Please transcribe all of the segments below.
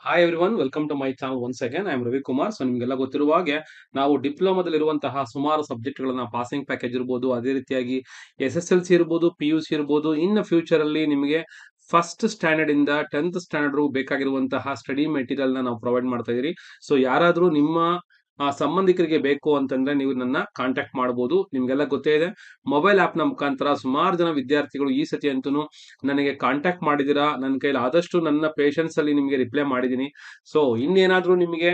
Hi everyone, welcome to my channel once again. I am Ravikumar. So ನಿಮಗೆಲ್ಲ ಗೊತ್ತಿರುವ ಹಾಗೆ ನಾವು ಡಿಪ್ಲೊಮಾದಲ್ಲಿರುವಂತಹ ಸುಮಾರು ಸಬ್ಜೆಕ್ಟ್ಗಳನ್ನ ಪಾಸಿಂಗ್ ಪ್ಯಾಕೇಜ್ ಇರ್ಬೋದು, ಅದೇ ರೀತಿಯಾಗಿ SSLC ಇರ್ಬೋದು, PUC ಇರ್ಬೋದು, ಇನ್ನು ಫ್ಯೂಚರ್ ಅಲ್ಲಿ ನಿಮಗೆ ಫಸ್ಟ್ ಸ್ಟ್ಯಾಂಡರ್ಡ್ ಇಂದ 10th ಸ್ಟ್ಯಾಂಡರ್ಡ್ ಬೇಕಾಗಿರುವಂತಹ ಸ್ಟಡಿ ಮೆಟೀರಿಯಲ್ ನಾವು ಪ್ರೊವೈಡ್ ಮಾಡ್ತಾ ಇದೀರಿ. ಸೊ ಯಾರಾದ್ರೂ ನಿಮ್ಮ ಸಂಬಂಧಿಕರಿಗೆ ಬೇಕು ಅಂತಂದ್ರೆ ನೀವು ನನ್ನ ಕಾಂಟ್ಯಾಕ್ಟ್ ಮಾಡಬಹುದು. ನಿಮ್ಗೆಲ್ಲ ಗೊತ್ತೇ ಇದೆ, ಮೊಬೈಲ್ ಆಪ್ ನ ಮುಖಾಂತರ ಸುಮಾರು ಜನ ವಿದ್ಯಾರ್ಥಿಗಳು ಈ ಸತಿ ಅಂತೂ ನನಗೆ ಕಾಂಟ್ಯಾಕ್ಟ್ ಮಾಡಿದಿರಾ. ನನ್ನ ಕೈಲಿ ಆದಷ್ಟು ನನ್ನ ಪೇಷನ್ಸ್ ಅಲ್ಲಿ ನಿಮಗೆ ರಿಪ್ಲೈ ಮಾಡಿದೀನಿ. ಸೊ ಇನ್ನೇನಾದ್ರೂ ನಿಮಗೆ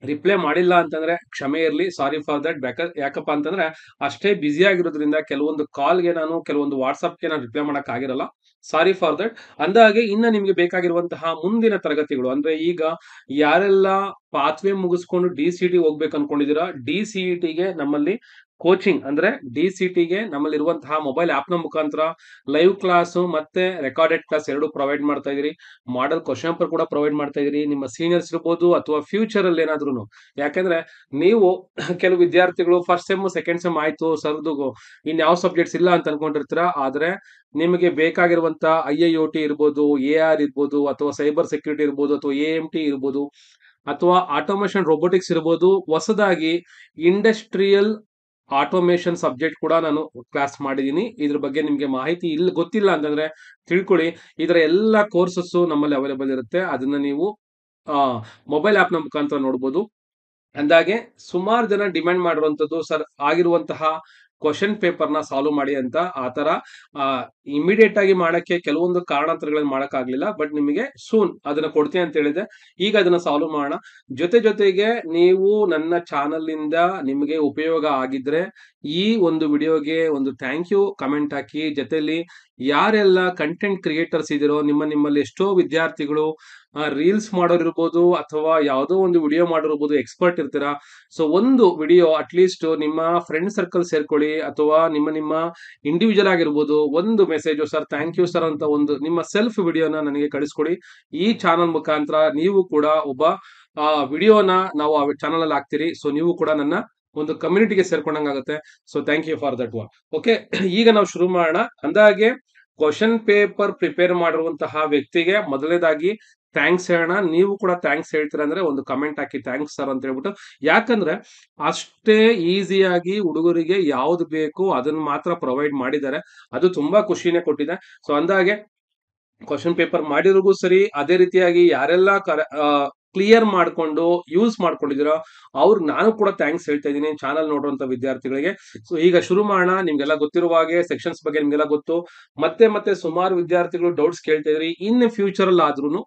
ರಿಪ್ಲೈ ಮಾಡಿಲ್ಲ ಅಂತಂದ್ರೆ ಕ್ಷಮೆ ಇರಲಿ, ಸಾರಿ ಫಾರ್ ದಟ್. ಯಾಕಪ್ಪ ಅಂತಂದ್ರೆ ಅಷ್ಟೇ ಬ್ಯುಸಿ ಆಗಿರೋದ್ರಿಂದ ಕೆಲವೊಂದು ಕಾಲ್ಗೆ ನಾನು, ಕೆಲವೊಂದು ವಾಟ್ಸಪ್ಗೆ ನಾನು ರಿಪ್ಲೈ ಮಾಡಕ್ ಆಗಿರಲ್ಲ. ಸಾರಿ ಫಾರ್ ದಟ್. ಅಂದಾಗೆ ಇನ್ನ ನಿಮ್ಗೆ ಬೇಕಾಗಿರುವಂತಹ ಮುಂದಿನ ತರಗತಿಗಳು ಅಂದ್ರೆ ಈಗ ಯಾರೆಲ್ಲ ಪಾತ್ವೆ ಮುಗಿಸ್ಕೊಂಡು DCT ಹೋಗ್ಬೇಕು ಅನ್ಕೊಂಡಿದೀರಾ, DCET ಗೆ ನಮ್ಮಲ್ಲಿ ಕೋಚಿಂಗ್ ಅಂದ್ರೆ DCT ಗೆ ನಮ್ಮಲ್ಲಿ ಇರುವಂತಹ ಮೊಬೈಲ್ ಆಪ್ ನ ಮುಖಾಂತರ ಲೈವ್ ಕ್ಲಾಸ್ ಮತ್ತೆ ರೆಕಾರ್ಡೆಡ್ ಕ್ಲಾಸ್ ಎರಡು ಪ್ರೊವೈಡ್ ಮಾಡ್ತಾ ಇದೀರಿ. ಮಾಡೆಲ್ ಕ್ವಶನ್ ಪೇಪರ್ ಕೂಡ ಪ್ರೊವೈಡ್ ಮಾಡ್ತಾ ಇದೀರಿ. ನಿಮ್ಮ ಸೀನಿಯರ್ಸ್ ಇರ್ಬೋದು ಅಥವಾ ಫ್ಯೂಚರ್ ಅಲ್ಲಿ ಏನಾದ್ರೂ, ಯಾಕಂದ್ರೆ ನೀವು ಕೆಲವು ವಿದ್ಯಾರ್ಥಿಗಳು ಫಸ್ಟ್ ಸೆಮ್ ಸೆಕೆಂಡ್ ಸೆಮ್ ಆಯ್ತು ಸರ್ದು ಇನ್ಯಾವ ಸಬ್ಜೆಕ್ಟ್ಸ್ ಇಲ್ಲ ಅಂತ ಅನ್ಕೊಂಡಿರ್ತೀರಾ. ಆದ್ರೆ ನಿಮಗೆ ಬೇಕಾಗಿರುವಂತ IIoT ಇರ್ಬೋದು, AR ಇರ್ಬೋದು, ಅಥವಾ ಸೈಬರ್ ಸೆಕ್ಯೂರಿಟಿ ಇರ್ಬೋದು, ಅಥವಾ AMT ಇರ್ಬೋದು, ಅಥವಾ ಆಟೋಮೇಷನ್ ರೋಬೋಟಿಕ್ಸ್ ಇರ್ಬೋದು, ಹೊಸದಾಗಿ ಇಂಡಸ್ಟ್ರಿಯಲ್ ಆಟೋಮೇಷನ್ ಸಬ್ಜೆಕ್ಟ್ ಕೂಡ ನಾನು ಕ್ಲಾಸ್ ಮಾಡಿದ್ದೀನಿ. ಇದ್ರ ಬಗ್ಗೆ ನಿಮ್ಗೆ ಮಾಹಿತಿ ಗೊತ್ತಿಲ್ಲ ಅಂತಂದ್ರೆ ತಿಳ್ಕೊಳ್ಳಿ. ಇದರ ಎಲ್ಲ ಕೋರ್ಸಸ್ ನಮ್ಮಲ್ಲಿ ಅವೈಲೇಬಲ್ ಇರುತ್ತೆ. ಅದನ್ನ ನೀವು ಮೊಬೈಲ್ ಆಪ್ ನ ಮುಖಾಂತರ ನೋಡ್ಬೋದು. ಅಂದಾಗೆ ಸುಮಾರು ಜನ ಡಿಮ್ಯಾಂಡ್ ಮಾಡಿರುವಂತದ್ದು, ಸರ್ ಆಗಿರುವಂತಹ ಕ್ವಶನ್ ಪೇಪರ್ ನ ಸಾಲ್ವ್ ಮಾಡಿ ಅಂತ. ಆತರ ಇಮಿಡಿಯೇಟ್ ಆಗಿ ಮಾಡಕ್ಕೆ ಕೆಲವೊಂದು ಕಾರಣಾಂತರಗಳನ್ನು ಮಾಡಕ್ ಆಗ್ಲಿಲ್ಲ, ಬಟ್ ನಿಮಗೆ ಸೂನ್ ಅದನ್ನ ಕೊಡ್ತೀನಿ ಅಂತ ಹೇಳಿದೆ. ಈಗ ಅದನ್ನ ಸಾಲ್ವ್ ಮಾಡೋಣ. ಜೊತೆಗೆ ನೀವು ನನ್ನ ಚಾನಲ್ ಇಂದ ನಿಮಗೆ ಉಪಯೋಗ ಆಗಿದ್ರೆ ಈ ಒಂದು ವಿಡಿಯೋಗೆ ಒಂದು ಥ್ಯಾಂಕ್ ಯು ಕಮೆಂಟ್ ಹಾಕಿ. ಜೊತೆಲಿ ಯಾರೆಲ್ಲ ಕಂಟೆಂಟ್ ಕ್ರಿಯೇಟರ್ಸ್ ಇದೀರೋ, ನಿಮ್ಮಲ್ಲಿ ಎಷ್ಟೋ ವಿದ್ಯಾರ್ಥಿಗಳು ರೀಲ್ಸ್ ಮಾಡೋರಿರ್ಬೋದು ಅಥವಾ ಯಾವುದೋ ಒಂದು ವಿಡಿಯೋ ಮಾಡಿರ್ಬೋದು, ಎಕ್ಸ್ಪರ್ಟ್ ಇರ್ತೀರಾ. ಸೊ ಒಂದು ವಿಡಿಯೋ ಅಟ್ಲೀಸ್ಟ್ ನಿಮ್ಮ ಫ್ರೆಂಡ್ ಸರ್ಕಲ್ ಸೇರ್ಕೊಳ್ಳಿ, ಅಥವಾ ನಿಮ್ಮ ಇಂಡಿವಿಜುವಲ್ ಆಗಿರ್ಬೋದು, ಒಂದು message sir thank you sir ಅಂತ ಒಂದು ನಿಮ್ಮ ಸೆಲ್ಫ್ ವಿಡಿಯೋನ ನನಗೆ ಕಳಿಸ್ಕೊಡಿ. ಈ ಚಾನಲ್ ಮುಖಾಂತರ ನೀವು ಕೂಡ ಒಬ್ಬ ವಿಡಿಯೋನ ನಾವು ಆ ಚಾನಲ್ ಅಲ್ಲಿ ಹಾಕ್ತೀರಿ. ಸೊ ನೀವು ಕೂಡ ನನ್ನ ಒಂದು ಕಮ್ಯುನಿಟಿಗೆ ಸೇರ್ಕೊಂಡಂಗಾಗುತ್ತೆ. So thank you for that one. Okay, ಈಗ ನಾವು ಶುರು ಮಾಡೋಣ. ಅಂದಾಗೆ ಕ್ವಶನ್ ಪೇಪರ್ ಪ್ರಿಪೇರ್ ಮಾಡಿರುವಂತಹ ವ್ಯಕ್ತಿಗೆ ಮೊದಲನೇದಾಗಿ ಥ್ಯಾಂಕ್ಸ್ ಹೇಳೋಣ. ನೀವು ಕೂಡ ಥ್ಯಾಂಕ್ಸ್ ಹೇಳ್ತೀರಾ ಅಂದ್ರೆ ಒಂದು ಕಮೆಂಟ್ ಹಾಕಿ, ಥ್ಯಾಂಕ್ಸ್ ಸರ್ ಅಂತ ಹೇಳ್ಬಿಟ್ಟು. ಯಾಕಂದ್ರೆ ಅಷ್ಟೇ ಈಸಿಯಾಗಿ ಹುಡುಗರಿಗೆ ಯಾವ್ದು ಬೇಕು ಅದನ್ನ ಮಾತ್ರ ಪ್ರೊವೈಡ್ ಮಾಡಿದ್ದಾರೆ. ಅದು ತುಂಬಾ ಖುಷಿನೇ ಕೊಟ್ಟಿದೆ. ಸೊ ಅಂದಾಗೆ ಕ್ವಶನ್ ಪೇಪರ್ ಮಾಡಿರೋಗೂ ಸರಿ, ಅದೇ ರೀತಿಯಾಗಿ ಯಾರೆಲ್ಲ ಕ್ಲಿಯರ್ ಮಾಡ್ಕೊಂಡು ಯೂಸ್ ಮಾಡ್ಕೊಂಡಿದ್ದೀರೋ ಅವ್ರಿಗೆ ನಾನು ಕೂಡ ಥ್ಯಾಂಕ್ಸ್ ಹೇಳ್ತಾ ಇದ್ದೀನಿ, ಚಾನಲ್ ನೋಡುವಂತ ವಿದ್ಯಾರ್ಥಿಗಳಿಗೆ. ಸೊ ಈಗ ಶುರು ಮಾಡೋಣ. ನಿಮ್ಗೆಲ್ಲ ಗೊತ್ತಿರುವ ಹಾಗೆ ಸೆಕ್ಷನ್ಸ್ ಬಗ್ಗೆ ನಿಮ್ಗೆಲ್ಲ ಗೊತ್ತು. ಮತ್ತೆ ಸುಮಾರು ವಿದ್ಯಾರ್ಥಿಗಳು ಡೌಟ್ಸ್ ಕೇಳ್ತಾ ಇದ್ರಿ. ಇನ್ ಫ್ಯೂಚರ್ ಅಲ್ಲಿ ಆದ್ರೂ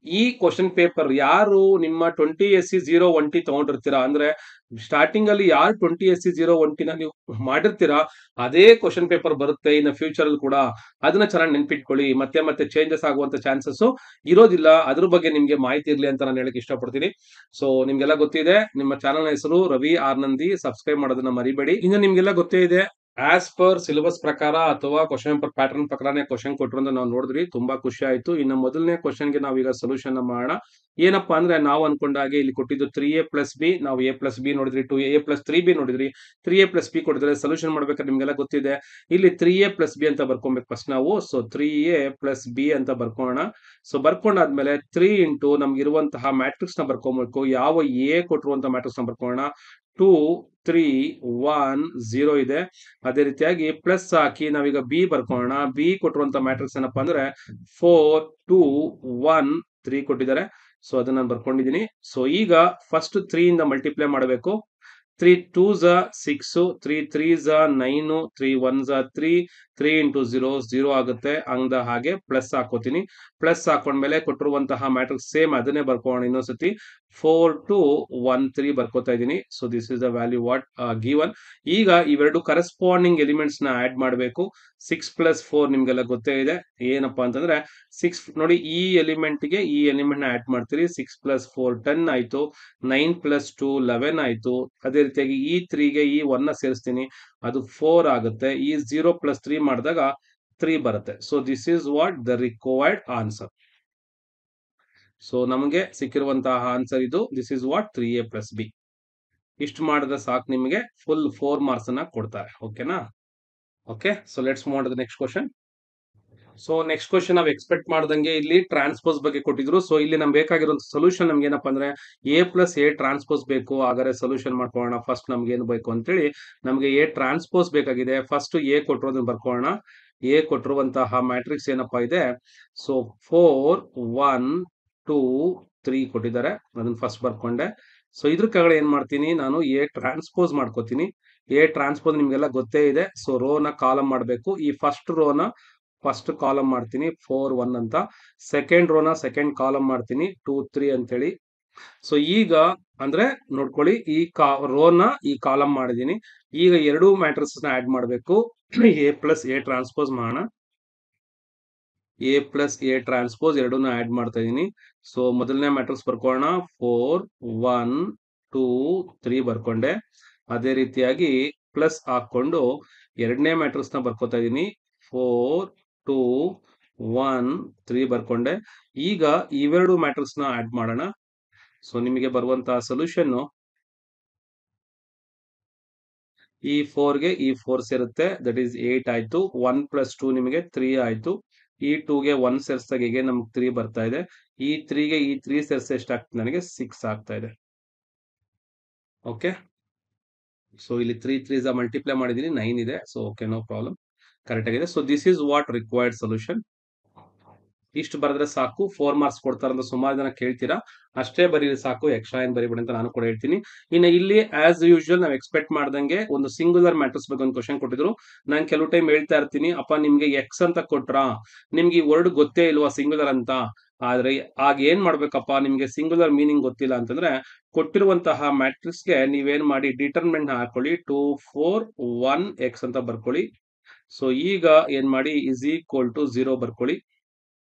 ಈ ಕ್ವಶನ್ ಪೇಪರ್ ಯಾರು ನಿಮ್ಮ 20SC01T ತಗೊಂಡಿರ್ತೀರಾ, ಅಂದ್ರೆ ಸ್ಟಾರ್ಟಿಂಗ್ ಅಲ್ಲಿ ಯಾರು 20SC01T ನೀವು ಮಾಡಿರ್ತೀರಾ, ಅದೇ ಕ್ವಶನ್ ಪೇಪರ್ ಬರುತ್ತೆ ಇನ್ನು ಫ್ಯೂಚರ್ ಅಲ್ಲಿ ಕೂಡ. ಅದನ್ನ ಚೆನ್ನಾಗಿ ನೆನ್ಪಿಟ್ಕೊಳ್ಳಿ. ಮತ್ತೆ ಚೇಂಜಸ್ ಆಗುವಂತ ಚಾನ್ಸಸ್ ಇರೋದಿಲ್ಲ. ಅದ್ರ ಬಗ್ಗೆ ನಿಮ್ಗೆ ಮಾಹಿತಿ ಇರ್ಲಿ ಅಂತ ನಾನು ಹೇಳಕ್ ಇಷ್ಟಪಡ್ತೀನಿ. ಸೊ ನಿಮ್ಗೆಲ್ಲ ಗೊತ್ತಿದೆ, ನಿಮ್ಮ ಚಾನಲ್ ಹೆಸರು ರವಿ ಆರ್ ನಂದಿ. ಸಬ್ಸ್ಕ್ರೈಬ್ ಮಾಡೋದನ್ನ ಮರಿಬೇಡಿ. ಇನ್ನು ನಿಮ್ಗೆಲ್ಲ ಗೊತ್ತೇ ಇದೆ, ಆಸ್ ಪರ್ ಸಿಲೆಬಸ್ ಪ್ರಕಾರ ಅಥವಾ ಕ್ವಶನ್ ಪೇಪರ್ ಪ್ಯಾಟರ್ನ್ ಪ್ರಕಾರನೇ ಕ್ವಶನ್ ಕೊಟ್ಟರು ಅಂತ ನಾವು ನೋಡಿದ್ರಿ. ತುಂಬಾ ಖುಷಿ ಆಯ್ತು. ಇನ್ನು ಮೊದಲನೇ ಕ್ವಶನ್ಗೆ ನಾವೀಗ ಸೊಲ್ಯೂಷನ್ ಮಾಡೋಣ. ಏನಪ್ಪಾ ಅಂದ್ರೆ ನಾವು ಅನ್ಕೊಂಡಾಗೆ ಇಲ್ಲಿ ಕೊಟ್ಟಿದ್ದು 3A+B, ನಾವು A+B ನೋಡಿದ್ರಿ, 2A+3B ನೋಡಿದ್ರಿ, 3A+B ಕೊಟ್ಟಿದ್ರೆ ಸೊಲ್ಯೂಷನ್ ಮಾಡ್ಬೇಕಾದ್ರೆ ನಿಮ್ಗೆಲ್ಲ ಗೊತ್ತಿದೆ, ಇಲ್ಲಿ 3A+B ಅಂತ ಬರ್ಕೊಬೇಕು ಫಸ್ಟ್ ನಾವು. ಸೊ 3A+B ಅಂತ ಬರ್ಕೋಣ. ಸೊ ಬರ್ಕೊಂಡಾದ್ಮೇಲೆ 3 ಇಂಟು ನಮ್ಗೆ ಇರುವಂತಹ ಮ್ಯಾಟ್ರಿಕ್ಸ್ ನ ಬರ್ಕೊಬೇಕು. ಯಾವ A ಕೊಟ್ಟಿರುವಂತಹ ಮ್ಯಾಟ್ರಿಕ್ಸ್ ನ ಬರ್ಕೋಣ. 2 3 1 0 ಇದೆ. ಅದೇ ರೀತಿಯಾಗಿ ಪ್ಲಸ್ ಹಾಕಿ ನಾವೀಗ B ಬರ್ಕೋಣ. B ಕೊಟ್ಟಿರುವಂತ ಮ್ಯಾಟ್ರಿಕ್ಸ್ ಏನಪ್ಪಾ ಅಂದ್ರೆ 4 2 1 3 ಕೊಟ್ಟಿದ್ದಾರೆ. ಸೊ ಅದನ್ನ ನಾನು ಬರ್ಕೊಂಡಿದ್ದೀನಿ. ಸೊ ಈಗ ಫಸ್ಟ್ 3 ಇಂದ ಮಲ್ಟಿಪ್ಲೈ ಮಾಡಬೇಕು. 3 2s 6, 3 3s 9, 3 1s 3, 3 ಇಂಟು 0 0 ಆಗುತ್ತೆ. ಹಾಗೆ ಪ್ಲಸ್ ಹಾಕೋತೀನಿ. ಪ್ಲಸ್ ಹಾಕೊಂಡ್ಮೇಲೆ ಕೊಟ್ಟಿರುವಂತಹ ಮ್ಯಾಟ್ರಿಕ್ಸ್ ಸೇಮ್ ಅದನ್ನೇ ಬರ್ಕೋಣ ಇನ್ನೊಂದ್ಸತಿ. 4 2 1 3 ಬರ್ಕೋತಾ ಇದ್ದೀನಿ. So this is the value what given. ಈಗ ಇವೆರಡು ಕರೆಸ್ಪಾಂಡಿಂಗ್ ಎಲಿಮೆಂಟ್ಸ್ ನ ಆಡ್ ಮಾಡಬೇಕು. 6 + 4 ನಿಮ್ಗೆಲ್ಲ ಗೊತ್ತೇ ಇದೆ. ಏನಪ್ಪಾ ಅಂತಂದ್ರೆ 6 ನೋಡಿ, ಈ ಎಲಿಮೆಂಟ್ ಗೆ ಈ ಎಲಿಮೆಂಟ್ ನ ಆಡ್ ಮಾಡ್ತೀರಿ. 6 + 4 10 ಆಯ್ತು. 9 + 2 11 ಆಯ್ತು. ಅದೇ ರೀತಿಯಾಗಿ ಈ 3 ಗೆ ಈ 1 ನ ಸೇರಿಸ್ತೀನಿ, ಅದು 4 ಆಗುತ್ತೆ. ಈ 0 + 3 ಮಾಡಿದಾಗ 3 ಬರುತ್ತೆ. So this is what the required answer. So ನಮಗೆ ಸಿಕ್ಕಿರುವಂತಹ ಆನ್ಸರ್ ಇದು. This is what 3A+B. ಇಷ್ಟು ಮಾಡಿದ್ರೆ ಸಾಕು, ನಿಮಗೆ ಫುಲ್ 4 ಮಾರ್ಕ್ಸ್ ಅನ್ನ ಕೊಡ್ತಾರೆ. ಓಕೆನಾ? Okay, so let's move on to the next question. So next question ನಾವು ಎಕ್ಸ್ಪೆಕ್ಟ್ ಮಾಡ್ದಂಗೆ ಇಲ್ಲಿ ಟ್ರಾನ್ಸ್ಪೋಸ್ ಬಗ್ಗೆ ಕೊಟ್ಟಿದ್ರು. ಸೊ ಇಲ್ಲಿ ನಮ್ಗೆ ಬೇಕಾಗಿರೋ ಸೊಲ್ಯೂಷನ್ ನಮ್ಗೆ ಏನಪ್ಪಾ ಅಂದ್ರೆ ಎ ಪ್ಲಸ್ ಎ ಟ್ರಾನ್ಸ್ಪೋಸ್ ಬೇಕು. ಹಾಗಾದ್ರೆ ಸೊಲ್ಯೂಷನ್ ಮಾಡ್ಕೊಳ್ಳೋಣ. ಫಸ್ಟ್ ನಮ್ಗೆ ಏನು ಬೇಕು ಅಂತೇಳಿ ನಮ್ಗೆ ಎ ಟ್ರಾನ್ಸ್ಪೋಸ್ ಬೇಕಾಗಿದೆ. ಫಸ್ಟ್ ಎ ಕೊಟ್ಟರು ಅದನ್ನ ಬರ್ಕೊಳ್ಳೋಣ. ಎ ಕೊಟ್ಟಿರುವಂತಹ ಮ್ಯಾಟ್ರಿಕ್ಸ್ ಏನಪ್ಪಾ ಇದೆ, ಸೊ 4 1 2 3 ಕೊಟ್ಟಿದ್ದಾರೆ. ಅದನ್ನ ಫಸ್ಟ್ ಬರ್ಕೊಂಡೆ. ಸೊ ಇದ್ರ ಕೆಳಗಡೆ ಏನ್ ಮಾಡ್ತೀನಿ ನಾನು, ಎ ಟ್ರಾನ್ಸ್ಪೋಸ್ ಮಾಡ್ಕೋತೀನಿ. ಎ ಟ್ರಾನ್ಸ್ಪೋಸ್ ನಿಮ್ಗೆಲ್ಲ ಗೊತ್ತೇ ಇದೆ. ಸೊ ರೋನ ಕಾಲಮ್ ಮಾಡಬೇಕು. ಈ ಫಸ್ಟ್ ರೋನ ಫಸ್ಟ್ ಕಾಲಮ್ ಮಾಡ್ತೀನಿ 4 1 ಅಂತ. ಸೆಕೆಂಡ್ ರೋನ ಸೆಕೆಂಡ್ ಕಾಲಮ್ ಮಾಡ್ತೀನಿ 2 3 ಅಂತೇಳಿ. ಸೊ ಈಗ ಅಂದ್ರೆ ನೋಡ್ಕೊಳ್ಳಿ, ಈ ರೋನ ಈ ಕಾಲಮ್ ಮಾಡಿದೀನಿ. ಈಗ ಎರಡು ಮ್ಯಾಟ್ರಿಕ್ಸ್ ನ ಆಡ್ ಮಾಡಬೇಕು. ಎ ಪ್ಲಸ್ ಎ ಟ್ರಾನ್ಸ್ಪೋಸ್ ಮಾಡೋಣ. ಎ ಪ್ಲಸ್ ಎ ಟ್ರಾನ್ಸ್ಪೋಸ್ ಎರಡನ್ನ ಆಡ್ ಮಾಡ್ತಾ ಇದೀನಿ. ಸೊ ಮೊದಲನೇ ಮ್ಯಾಟ್ರಿಕ್ಸ್ ಬರ್ಕೊಳ್ಳೋಣ. 4 1 2 3 ಬರ್ಕೊಂಡೆ. ಅದೇ ರೀತಿಯಾಗಿ ಪ್ಲಸ್ ಹಾಕೊಂಡು ಎರಡನೇ ಮ್ಯಾಟ್ರಿಕ್ಸ್ ನ ಬರ್ಕೋತಾ ಇದೀನಿ. 4 2 1 3 ಬರ್ಕೊಂಡೆ. ಈಗ ಇವೆರಡು ಮ್ಯಾಟ್ರಿಕ್ಸ್ ನ ಆಡ್ ಮಾಡೋಣ. ಸೊ ನಿಮಗೆ ಬರುವಂತಹ ಸೊಲ್ಯೂಷನ್, ಈ 4 ಗೆ ಈ 4 ಸೇರುತ್ತೆ, ದಟ್ ಈಸ್ 8 ಆಯ್ತು. 1 ಪ್ಲಸ್ 2 ನಿಮಗೆ 3 ಆಯ್ತು. ಈ 2 ಗೆ 1 ಸೇರಿಸಿದಾಗ ಹೀಗೆ ನಮ್ಗೆ 3 ಬರ್ತಾ ಇದೆ. ಈ 3 ಗೆ ಈ 3 ಸೇರಿಸಿ ಎಷ್ಟಾಗ್ತದೆ, ನನಗೆ 6 ಆಗ್ತಾ ಇದೆ. ಓಕೆ, ಸೊ ಇಲ್ಲಿ 3 3 ಮಲ್ಟಿಪ್ಲೈ ಮಾಡಿದೀನಿ, 9 ಇದೆ. So okay, no problem, correct ಆಗಿದೆ. So this is what required solution. ಇಷ್ಟು ಬರೆದ್ರೆ ಸಾಕು. 4 ಮಾರ್ಕ್ಸ್ ಕೊಡ್ತಾರೆ ಅಂತ ಸುಮಾರು ಜನ ಕೇಳ್ತೀರಾ. ಅಷ್ಟೇ ಬರೀರಿ ಸಾಕು, ಎಕ್ಸ್ಟ್ರಾ ಏನ್ ಬರಿಬೇಡಿ ಅಂತ ನಾನು ಕೂಡ ಹೇಳ್ತೀನಿ. ಇನ್ನು ಇಲ್ಲಿ ಆಸ್ ಯೂಶುವಲ್ ನಾವು ಎಕ್ಸ್ಪೆಕ್ಟ್ ಮಾಡ್ದಂಗೆ ಒಂದು ಸಿಂಗುಲರ್ ಮ್ಯಾಟ್ರಿಕ್ಸ್ ಬಗ್ಗೆ ಒಂದು ಕ್ವಶನ್ ಕೊಟ್ಟಿದ್ರು. ನಾನು ಕೆಲವು ಟೈಮ್ ಹೇಳ್ತಾ ಇರ್ತೀನಿ, ಅಪ್ಪ ನಿಮ್ಗೆ ಎಕ್ಸ್ ಅಂತ ಕೊಟ್ರಾ, ನಿಮ್ಗೆ ಈ ವರ್ಡ್ ಗೊತ್ತೇ ಇಲ್ವಾ ಸಿಂಗುಲರ್ ಅಂತ. ಆದ್ರೆ ಆಗ ಏನ್ ಮಾಡ್ಬೇಕಪ್ಪ, ನಿಮ್ಗೆ ಸಿಂಗುಲರ್ ಮೀನಿಂಗ್ ಗೊತ್ತಿಲ್ಲ ಅಂತಂದ್ರೆ ಕೊಟ್ಟಿರುವಂತಹ ಮ್ಯಾಟ್ರಿಕ್ಸ್ ಗೆ ನೀವೇನ್ ಮಾಡಿ ಡಿಟರ್ಮಿನೆಂಟ್ ಹಾಕೊಳ್ಳಿ. 2 4 1 ಎಕ್ಸ್ ಅಂತ ಬರ್ಕೊಳ್ಳಿ. ಸೊ ಈಗ ಏನ್ ಮಾಡಿ ಇಸ್ ಈಕ್ವಲ್ ಟು 0 ಬರ್ಕೊಳ್ಳಿ.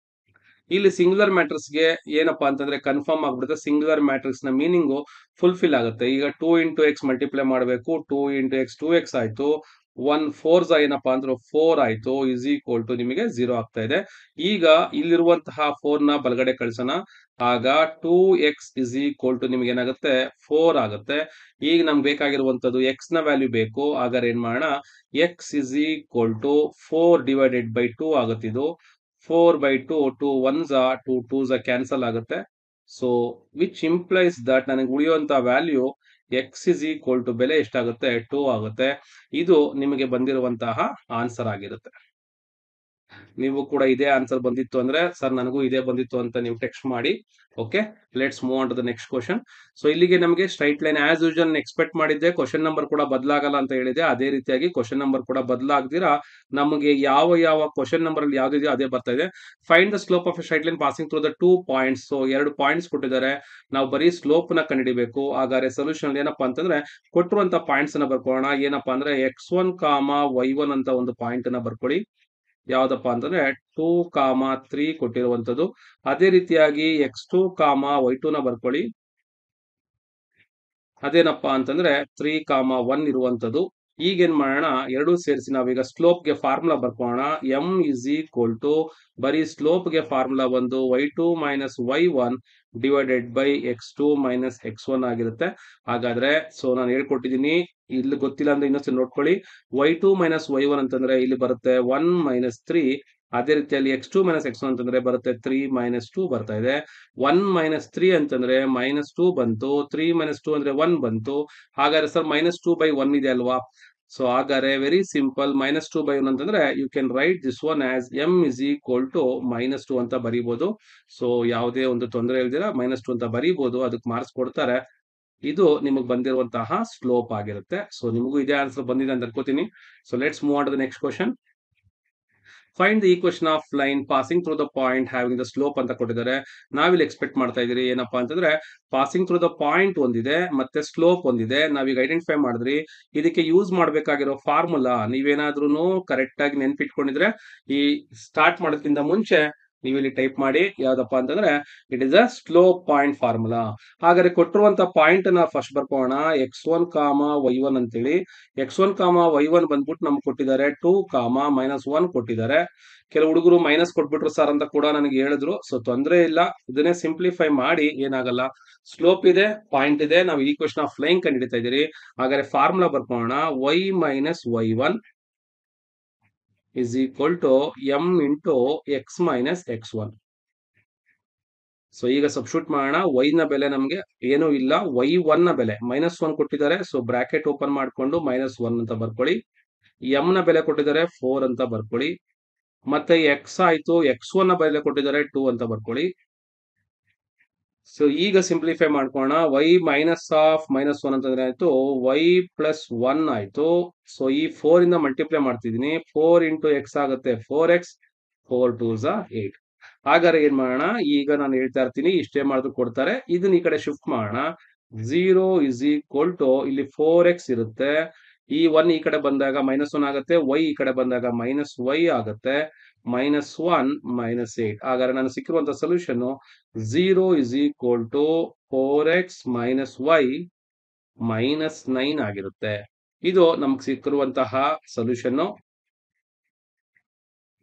ಇಲ್ಲಿ ಸಿಂಗುಲರ್ ಮ್ಯಾಟ್ರಿಕ್ಸ್ ಗೆ ಏನಪ್ಪಾ ಅಂತಂದ್ರೆ ಕನ್ಫರ್ಮ್ ಆಗ್ಬಿಡುತ್ತೆ, ಸಿಂಗುಲರ್ ಮ್ಯಾಟ್ರಿಕ್ಸ್ ನ ಮೀನಿಂಗ್ ಫುಲ್ಫಿಲ್ ಆಗುತ್ತೆ. ಈಗ 2 ಇಂಟು ಎಕ್ಸ್ ಮಲ್ಟಿಪ್ಲೈ ಮಾಡಬೇಕು. 2 ಇಂಟು ಎಕ್ಸ್ 2x ಆಯ್ತು. 1 4 ಏನಪ್ಪಾ ಅಂದ್ರೆ 4 ಆಯ್ತು. ಇಸ್ ಈಕ್ವಲ್ ಟು ನಿಮಗೆ 0 ಆಗ್ತಾ ಇದೆ. ಈಗ ಇಲ್ಲಿರುವಂತಹ 4 ನ ಬಲಗಡೆ ಕಳಿಸೋಣ. ಆಗ 2x ಇಸ್ ಈಕ್ವಲ್ ಟು ನಿಮ್ಗೆ ಏನಾಗುತ್ತೆ, 4 ಆಗುತ್ತೆ. ಈಗ ನಮ್ಗೆ ಬೇಕಾಗಿರುವಂತದ್ದು ಎಕ್ಸ್ ನ ವ್ಯಾಲ್ಯೂ ಬೇಕು. ಹಾಗಾದ್ರೆ ಏನ್ ಮಾಡೋಣ, X is equal to 4 divided by 2 ಆಗುತ್ತೆ. ಇದು 4 by 2, 2 1s 2 2s ಕ್ಯಾನ್ಸಲ್ ಆಗುತ್ತೆ. ಸೊ ವಿಚ್ ಇಂಪ್ಲೈಸ್ ದಟ್ ನನಗೆ ಉಳಿಯುವಂತ value X is equal to ಬೆಲೆ ಎಷ್ಟಾಗುತ್ತೆ, 2 ಆಗುತ್ತೆ. ಇದು ನಿಮಗೆ ಬಂದಿರುವಂತಹ ಆನ್ಸರ್ ಆಗಿರುತ್ತೆ. ನೀವು ಕೂಡ ಇದೇ ಆನ್ಸರ್ ಬಂದಿತ್ತು ಅಂದ್ರೆ ಸರ್ ನನಗೂ ಇದೇ ಬಂದಿತ್ತು ಅಂತ ನೀವು ಟೆಕ್ಸ್ಟ್ ಮಾಡಿ. Okay, let's move on to the next question. So ಇಲ್ಲಿಗೆ ನಮಗೆ straight line as usual expect ಮಾಡಿದ್ದೆ. ಕ್ವಶನ್ ನಂಬರ್ ಕೂಡ ಬದಲಾಗಲ್ಲ ಅಂತ ಹೇಳಿದೆ. ಅದೇ ರೀತಿಯಾಗಿ ಕ್ವಶನ್ ನಂಬರ್ ಕೂಡ ಬದಲಾಗದಿರಾ ನಮಗೆ ಯಾವ ಯಾವ ಕ್ವಶನ್ ನಂಬರ್ ಅಲ್ಲಿ ಯಾವ್ದಿದೆಯೋ ಅದೇ ಬರ್ತಾ ಇದೆ. Find the slope of A straight line passing through the 2 points. So 2 points ಕೊಟ್ಟಿದ್ದಾರೆ, ನಾವು ಬರೀ ಸ್ಲೋಪ್ ನ ಕಂಡುಹಿಡಿಬೇಕು. ಹಾಗಾದ್ರೆ ಸೊಲ್ಯೂಷನ್ ಏನಪ್ಪಾ ಅಂತಂದ್ರೆ ಕೊಟ್ಟಿರುವಂತ ಪಾಯಿಂಟ್ಸ್ ಅನ್ನ ಬರ್ಕೊಳ್ಳೋಣ. ಏನಪ್ಪಾ ಅಂದ್ರೆ x1, y1 ಅಂತ ಒಂದು ಪಾಯಿಂಟ್ ಅನ್ನ ಬರ್ಕೊಳ್ಳಿ. ಯಾವ್ದಪ್ಪ ಅಂತಂದ್ರೆ 2, 3 ಕೊಟ್ಟಿರುವಂತದ್ದು. ಅದೇ ರೀತಿಯಾಗಿ x2, y2 ನ ಬರ್ಕೊಳ್ಳಿ. ಅದೇನಪ್ಪಾ ಅಂತಂದ್ರೆ 3, 1 ಇರುವಂತದ್ದು. ಈಗೇನ್ ಮಾಡೋಣ, ಎರಡು ಸೇರಿಸಿ ನಾವೀಗ ಸ್ಲೋಪ್ ಗೆ ಫಾರ್ಮುಲಾ ಬರ್ಕೋಣ. m ಇಸ್ ಈಕ್ವಲ್ ಟು ಬರೀ ಸ್ಲೋಪ್ ಗೆ ಫಾರ್ಮುಲಾ ಬಂದು y2 minus y1 divided by x2 minus x1 ಆಗಿರುತ್ತೆ. ಹಾಗಾದ್ರೆ ಸೊ ನಾನು ಹೇಳ್ಕೊಟ್ಟಿದ್ದೀನಿ, ಇಲ್ಲಿ ಗೊತ್ತಿಲ್ಲ ಅಂದ್ರೆ ಇನ್ನೊಂದ್ಸಲ ನೋಡ್ಕೊಳ್ಳಿ. y2 ಮೈನಸ್ y1 ಅಂತಂದ್ರೆ ಇಲ್ಲಿ ಬರುತ್ತೆ 1 ಮೈನಸ್ 3. ಅದೇ ರೀತಿಯಲ್ಲಿ x2 ಮೈನಸ್ x1 ಅಂತಂದ್ರೆ ಬರುತ್ತೆ 3 ಮೈನಸ್ 2 ಬರ್ತಾ ಇದೆ. 1 ಮೈನಸ್ 3 ಅಂತಂದ್ರೆ ಮೈನಸ್ 2 ಬಂತು. 3 ಮೈನಸ್ 2 ಅಂದ್ರೆ 1 ಬಂತು. ಹಾಗಾದ್ರೆ ಸರ್ ಮೈನಸ್ 2 ಬೈ 1 ಇದೆ ಅಲ್ವಾ. ಸೊ ಹಾಗಾದ್ರೆ ವೆರಿ ಸಿಂಪಲ್, ಮೈನಸ್ 2 ಬೈ 1 ಅಂತಂದ್ರೆ you can write this one as m is equal to minus 2 ಅಂತ ಬರೀಬಹುದು. ಸೊ ಯಾವುದೇ ಒಂದು ತೊಂದರೆ ಇಲ್ದಿರ ಮೈನಸ್ 2 ಅಂತ ಬರೀಬಹುದು. ಅದಕ್ಕೆ ಮಾರ್ಕ್ಸ್ ಕೊಡ್ತಾರೆ. ಇದು ನಿಮಗೆ ಬಂದಿರುವಂತಹ ಸ್ಲೋಪ್ ಆಗಿರುತ್ತೆ. ಸೊ ನಿಮಗೂ ಇದೇ ಆನ್ಸರ್ ಬಂದಿದೆ ಅಂತ ಅನ್ಕೋತೀನಿ. So let's move on to the next question. Find the equation of line passing through the point having the slope ಅಂತ ಕೊಟ್ಟಿದ್ದಾರೆ. ನಾವಿಲ್ಲಿ ಎಕ್ಸ್ಪೆಕ್ಟ್ ಮಾಡ್ತಾ ಇದೀರಿ ಏನಪ್ಪಾ ಅಂತಂದ್ರೆ ಪಾಸಿಂಗ್ ಥ್ರೂ ದ ಪಾಯಿಂಟ್ ಒಂದಿದೆ ಮತ್ತೆ ಸ್ಲೋಪ್ ಒಂದಿದೆ. ನಾವೀಗ ಐಡೆಂಟಿಫೈ ಮಾಡಿದ್ರಿ. ಇದಕ್ಕೆ ಯೂಸ್ ಮಾಡಬೇಕಾಗಿರೋ ಫಾರ್ಮುಲಾ ನೀವೇನಾದ್ರೂ ಕರೆಕ್ಟ್ ಆಗಿ ನೆನ್ಪಿಟ್ಕೊಂಡಿದ್ರೆ ಈ ಸ್ಟಾರ್ಟ್ ಮಾಡೋದಕ್ಕಿಂತ ಮುಂಚೆ ನೀವು ಇಲ್ಲಿ ಟೈಪ್ ಮಾಡಿ. ಯಾವ್ದಪ್ಪ ಅಂತಂದ್ರೆ it is a slope point formula. ಹಾಗಾದ್ರೆ ಕೊಟ್ಟಿರುವಂತ ಪಾಯಿಂಟ್ ನ ಫಸ್ಟ್ ಬರ್ಕೋಣ. x1, y1 ಅಂತೇಳಿ. x1, y1 ಬಂದ್ಬಿಟ್ಟು ನಮ್ಗೆ ಕೊಟ್ಟಿದ್ದಾರೆ 2, ಮೈನಸ್ 1 ಕೊಟ್ಟಿದ್ದಾರೆ. ಕೆಲವು ಹುಡುಗರು ಮೈನಸ್ ಕೊಟ್ಬಿಟ್ರು ಸರ್ ಅಂತ ಕೂಡ ನನಗೆ ಹೇಳಿದ್ರು. ಸೊ ತೊಂದರೆ ಇಲ್ಲ, ಇದನ್ನೇ ಸಿಂಪ್ಲಿಫೈ ಮಾಡಿ, ಏನಾಗಲ್ಲ. ಸ್ಲೋಪ್ ಇದೆ, ಪಾಯಿಂಟ್ ಇದೆ, ನಾವು ಈಕ್ವೇಶನ್ ಆಫ್ ಲೈನ್ ಕಂಡುಹಿಡಿತಾ ಇದೀರಿ. ಹಾಗಾದ್ರೆ ಫಾರ್ಮುಲಾ ಬರ್ಕೋಣ. y minus y1 is equal to m into x minus x1. So ಈಗ ಸಬ್ಸ್ಟಿಟ್ಯೂಟ್ ಮಾಡೋಣ. y ನ ಬೆಲೆ ನಮಗೆ ಏನೂ ಇಲ್ಲ, y1 ನ ಬೆಲೆ -1 ಕೊಟ್ಟಿದ್ದಾರೆ. ಸೊ ಬ್ರಾಕೆಟ್ ಓಪನ್ ಮಾಡ್ಕೊಂಡು -1 ಅಂತ ಬರ್ಕೊಳ್ಳಿ. m ನ ಬೆಲೆ ಕೊಟ್ಟಿದ್ದಾರೆ 4 ಅಂತ ಬರ್ಕೊಳ್ಳಿ. ಮತ್ತೆ x ಆಯ್ತು, x1 ನ ಬೆಲೆ ಕೊಟ್ಟಿದ್ದಾರೆ 2 ಅಂತ ಬರ್ಕೊಳ್ಳಿ. ಸೊ ಈಗ ಸಿಂಪ್ಲಿಫೈ ಮಾಡ್ಕೋಣ. y -1 ಅಂತಂದ್ರೆ ಆಯ್ತು y +1 ಆಯ್ತು. ಸೊ ಈ 4 ಇಂದ ಮಲ್ಟಿಪ್ಲೈ ಮಾಡ್ತಿದ್ದೀನಿ. 4 ಇಂಟು x ಆಗುತ್ತೆ 4x, 4 2s 8. ಹಾಗಾದ್ರೆ ಏನ್ ಮಾಡೋಣ, ಈಗ ನಾನು ಹೇಳ್ತಾ ಇರ್ತೀನಿ, ಇಷ್ಟೇ ಮಾಡಿದ್ರು ಕೊಡ್ತಾರೆ. ಇದನ್ನ ಈ ಕಡೆ ಶಿಫ್ಟ್ ಮಾಡೋಣ. 0 is equal to ಇಲ್ಲಿ 4x ಇರುತ್ತೆ. ಈ 1 ಈ ಕಡೆ ಬಂದಾಗ -1 ಆಗುತ್ತೆ, y ಈ ಕಡೆ ಬಂದಾಗ -y ಆಗುತ್ತೆ. -1 -8. ಹಾಗಾದ್ರೆ ನಾನು ಸಿಕ್ಕಿರುವಂತ solution 0 is equal to 4x y -9 ಆಗಿರುತ್ತೆ. ಇದು ನಮ್ಗೆ ಸಿಕ್ಕಿರುವಂತಹ solution.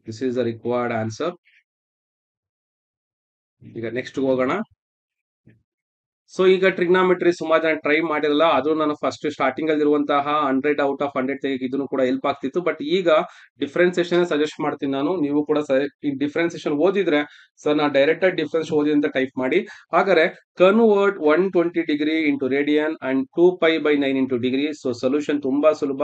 This is the required answer. ಈಗ ನೆಕ್ಸ್ಟ್ ಹೋಗೋಣ. ಸೊ ಈಗ ಟ್ರಿಗ್ನಾಮೆಟ್ರಿ ಸುಮಾರು ಜನ ಟ್ರೈ ಮಾಡಿರಲ್ಲ, ಅದು ನಾನು ಫಸ್ಟ್ ಸ್ಟಾರ್ಟಿಂಗ್ ಅಲ್ಲಿ ಇರುವಂತಹ 100 ಔಟ್ ಆಫ್ 100 ತೆಗೆಗೆ ಇದನ್ನು ಕೂಡ ಹೆಲ್ಪ್ ಆಗ್ತಿತ್ತು. ಬಟ್ ಈಗ ಡಿಫ್ರೆನ್ಸಿಯೇಷನ್ ಸಜೆಸ್ಟ್ ಮಾಡ್ತೀನಿ ನಾನು. ನೀವು ಕೂಡ ಈ ಡಿಫ್ರೆನ್ಸಿಯೇಷನ್ ಓದಿದ್ರೆ ಸರ್ ನಾ ಡೈರೆಕ್ಟ್ ಆಗಿ ಡಿಫ್ರೆನ್ಸ್ ಓದಿ ಅಂತ ಟೈಪ್ ಮಾಡಿ. ಹಾಗಾದ್ರೆ convert 120 degree into radian and 2π/9 into degree. So solution ತುಂಬಾ ಸುಲಭ.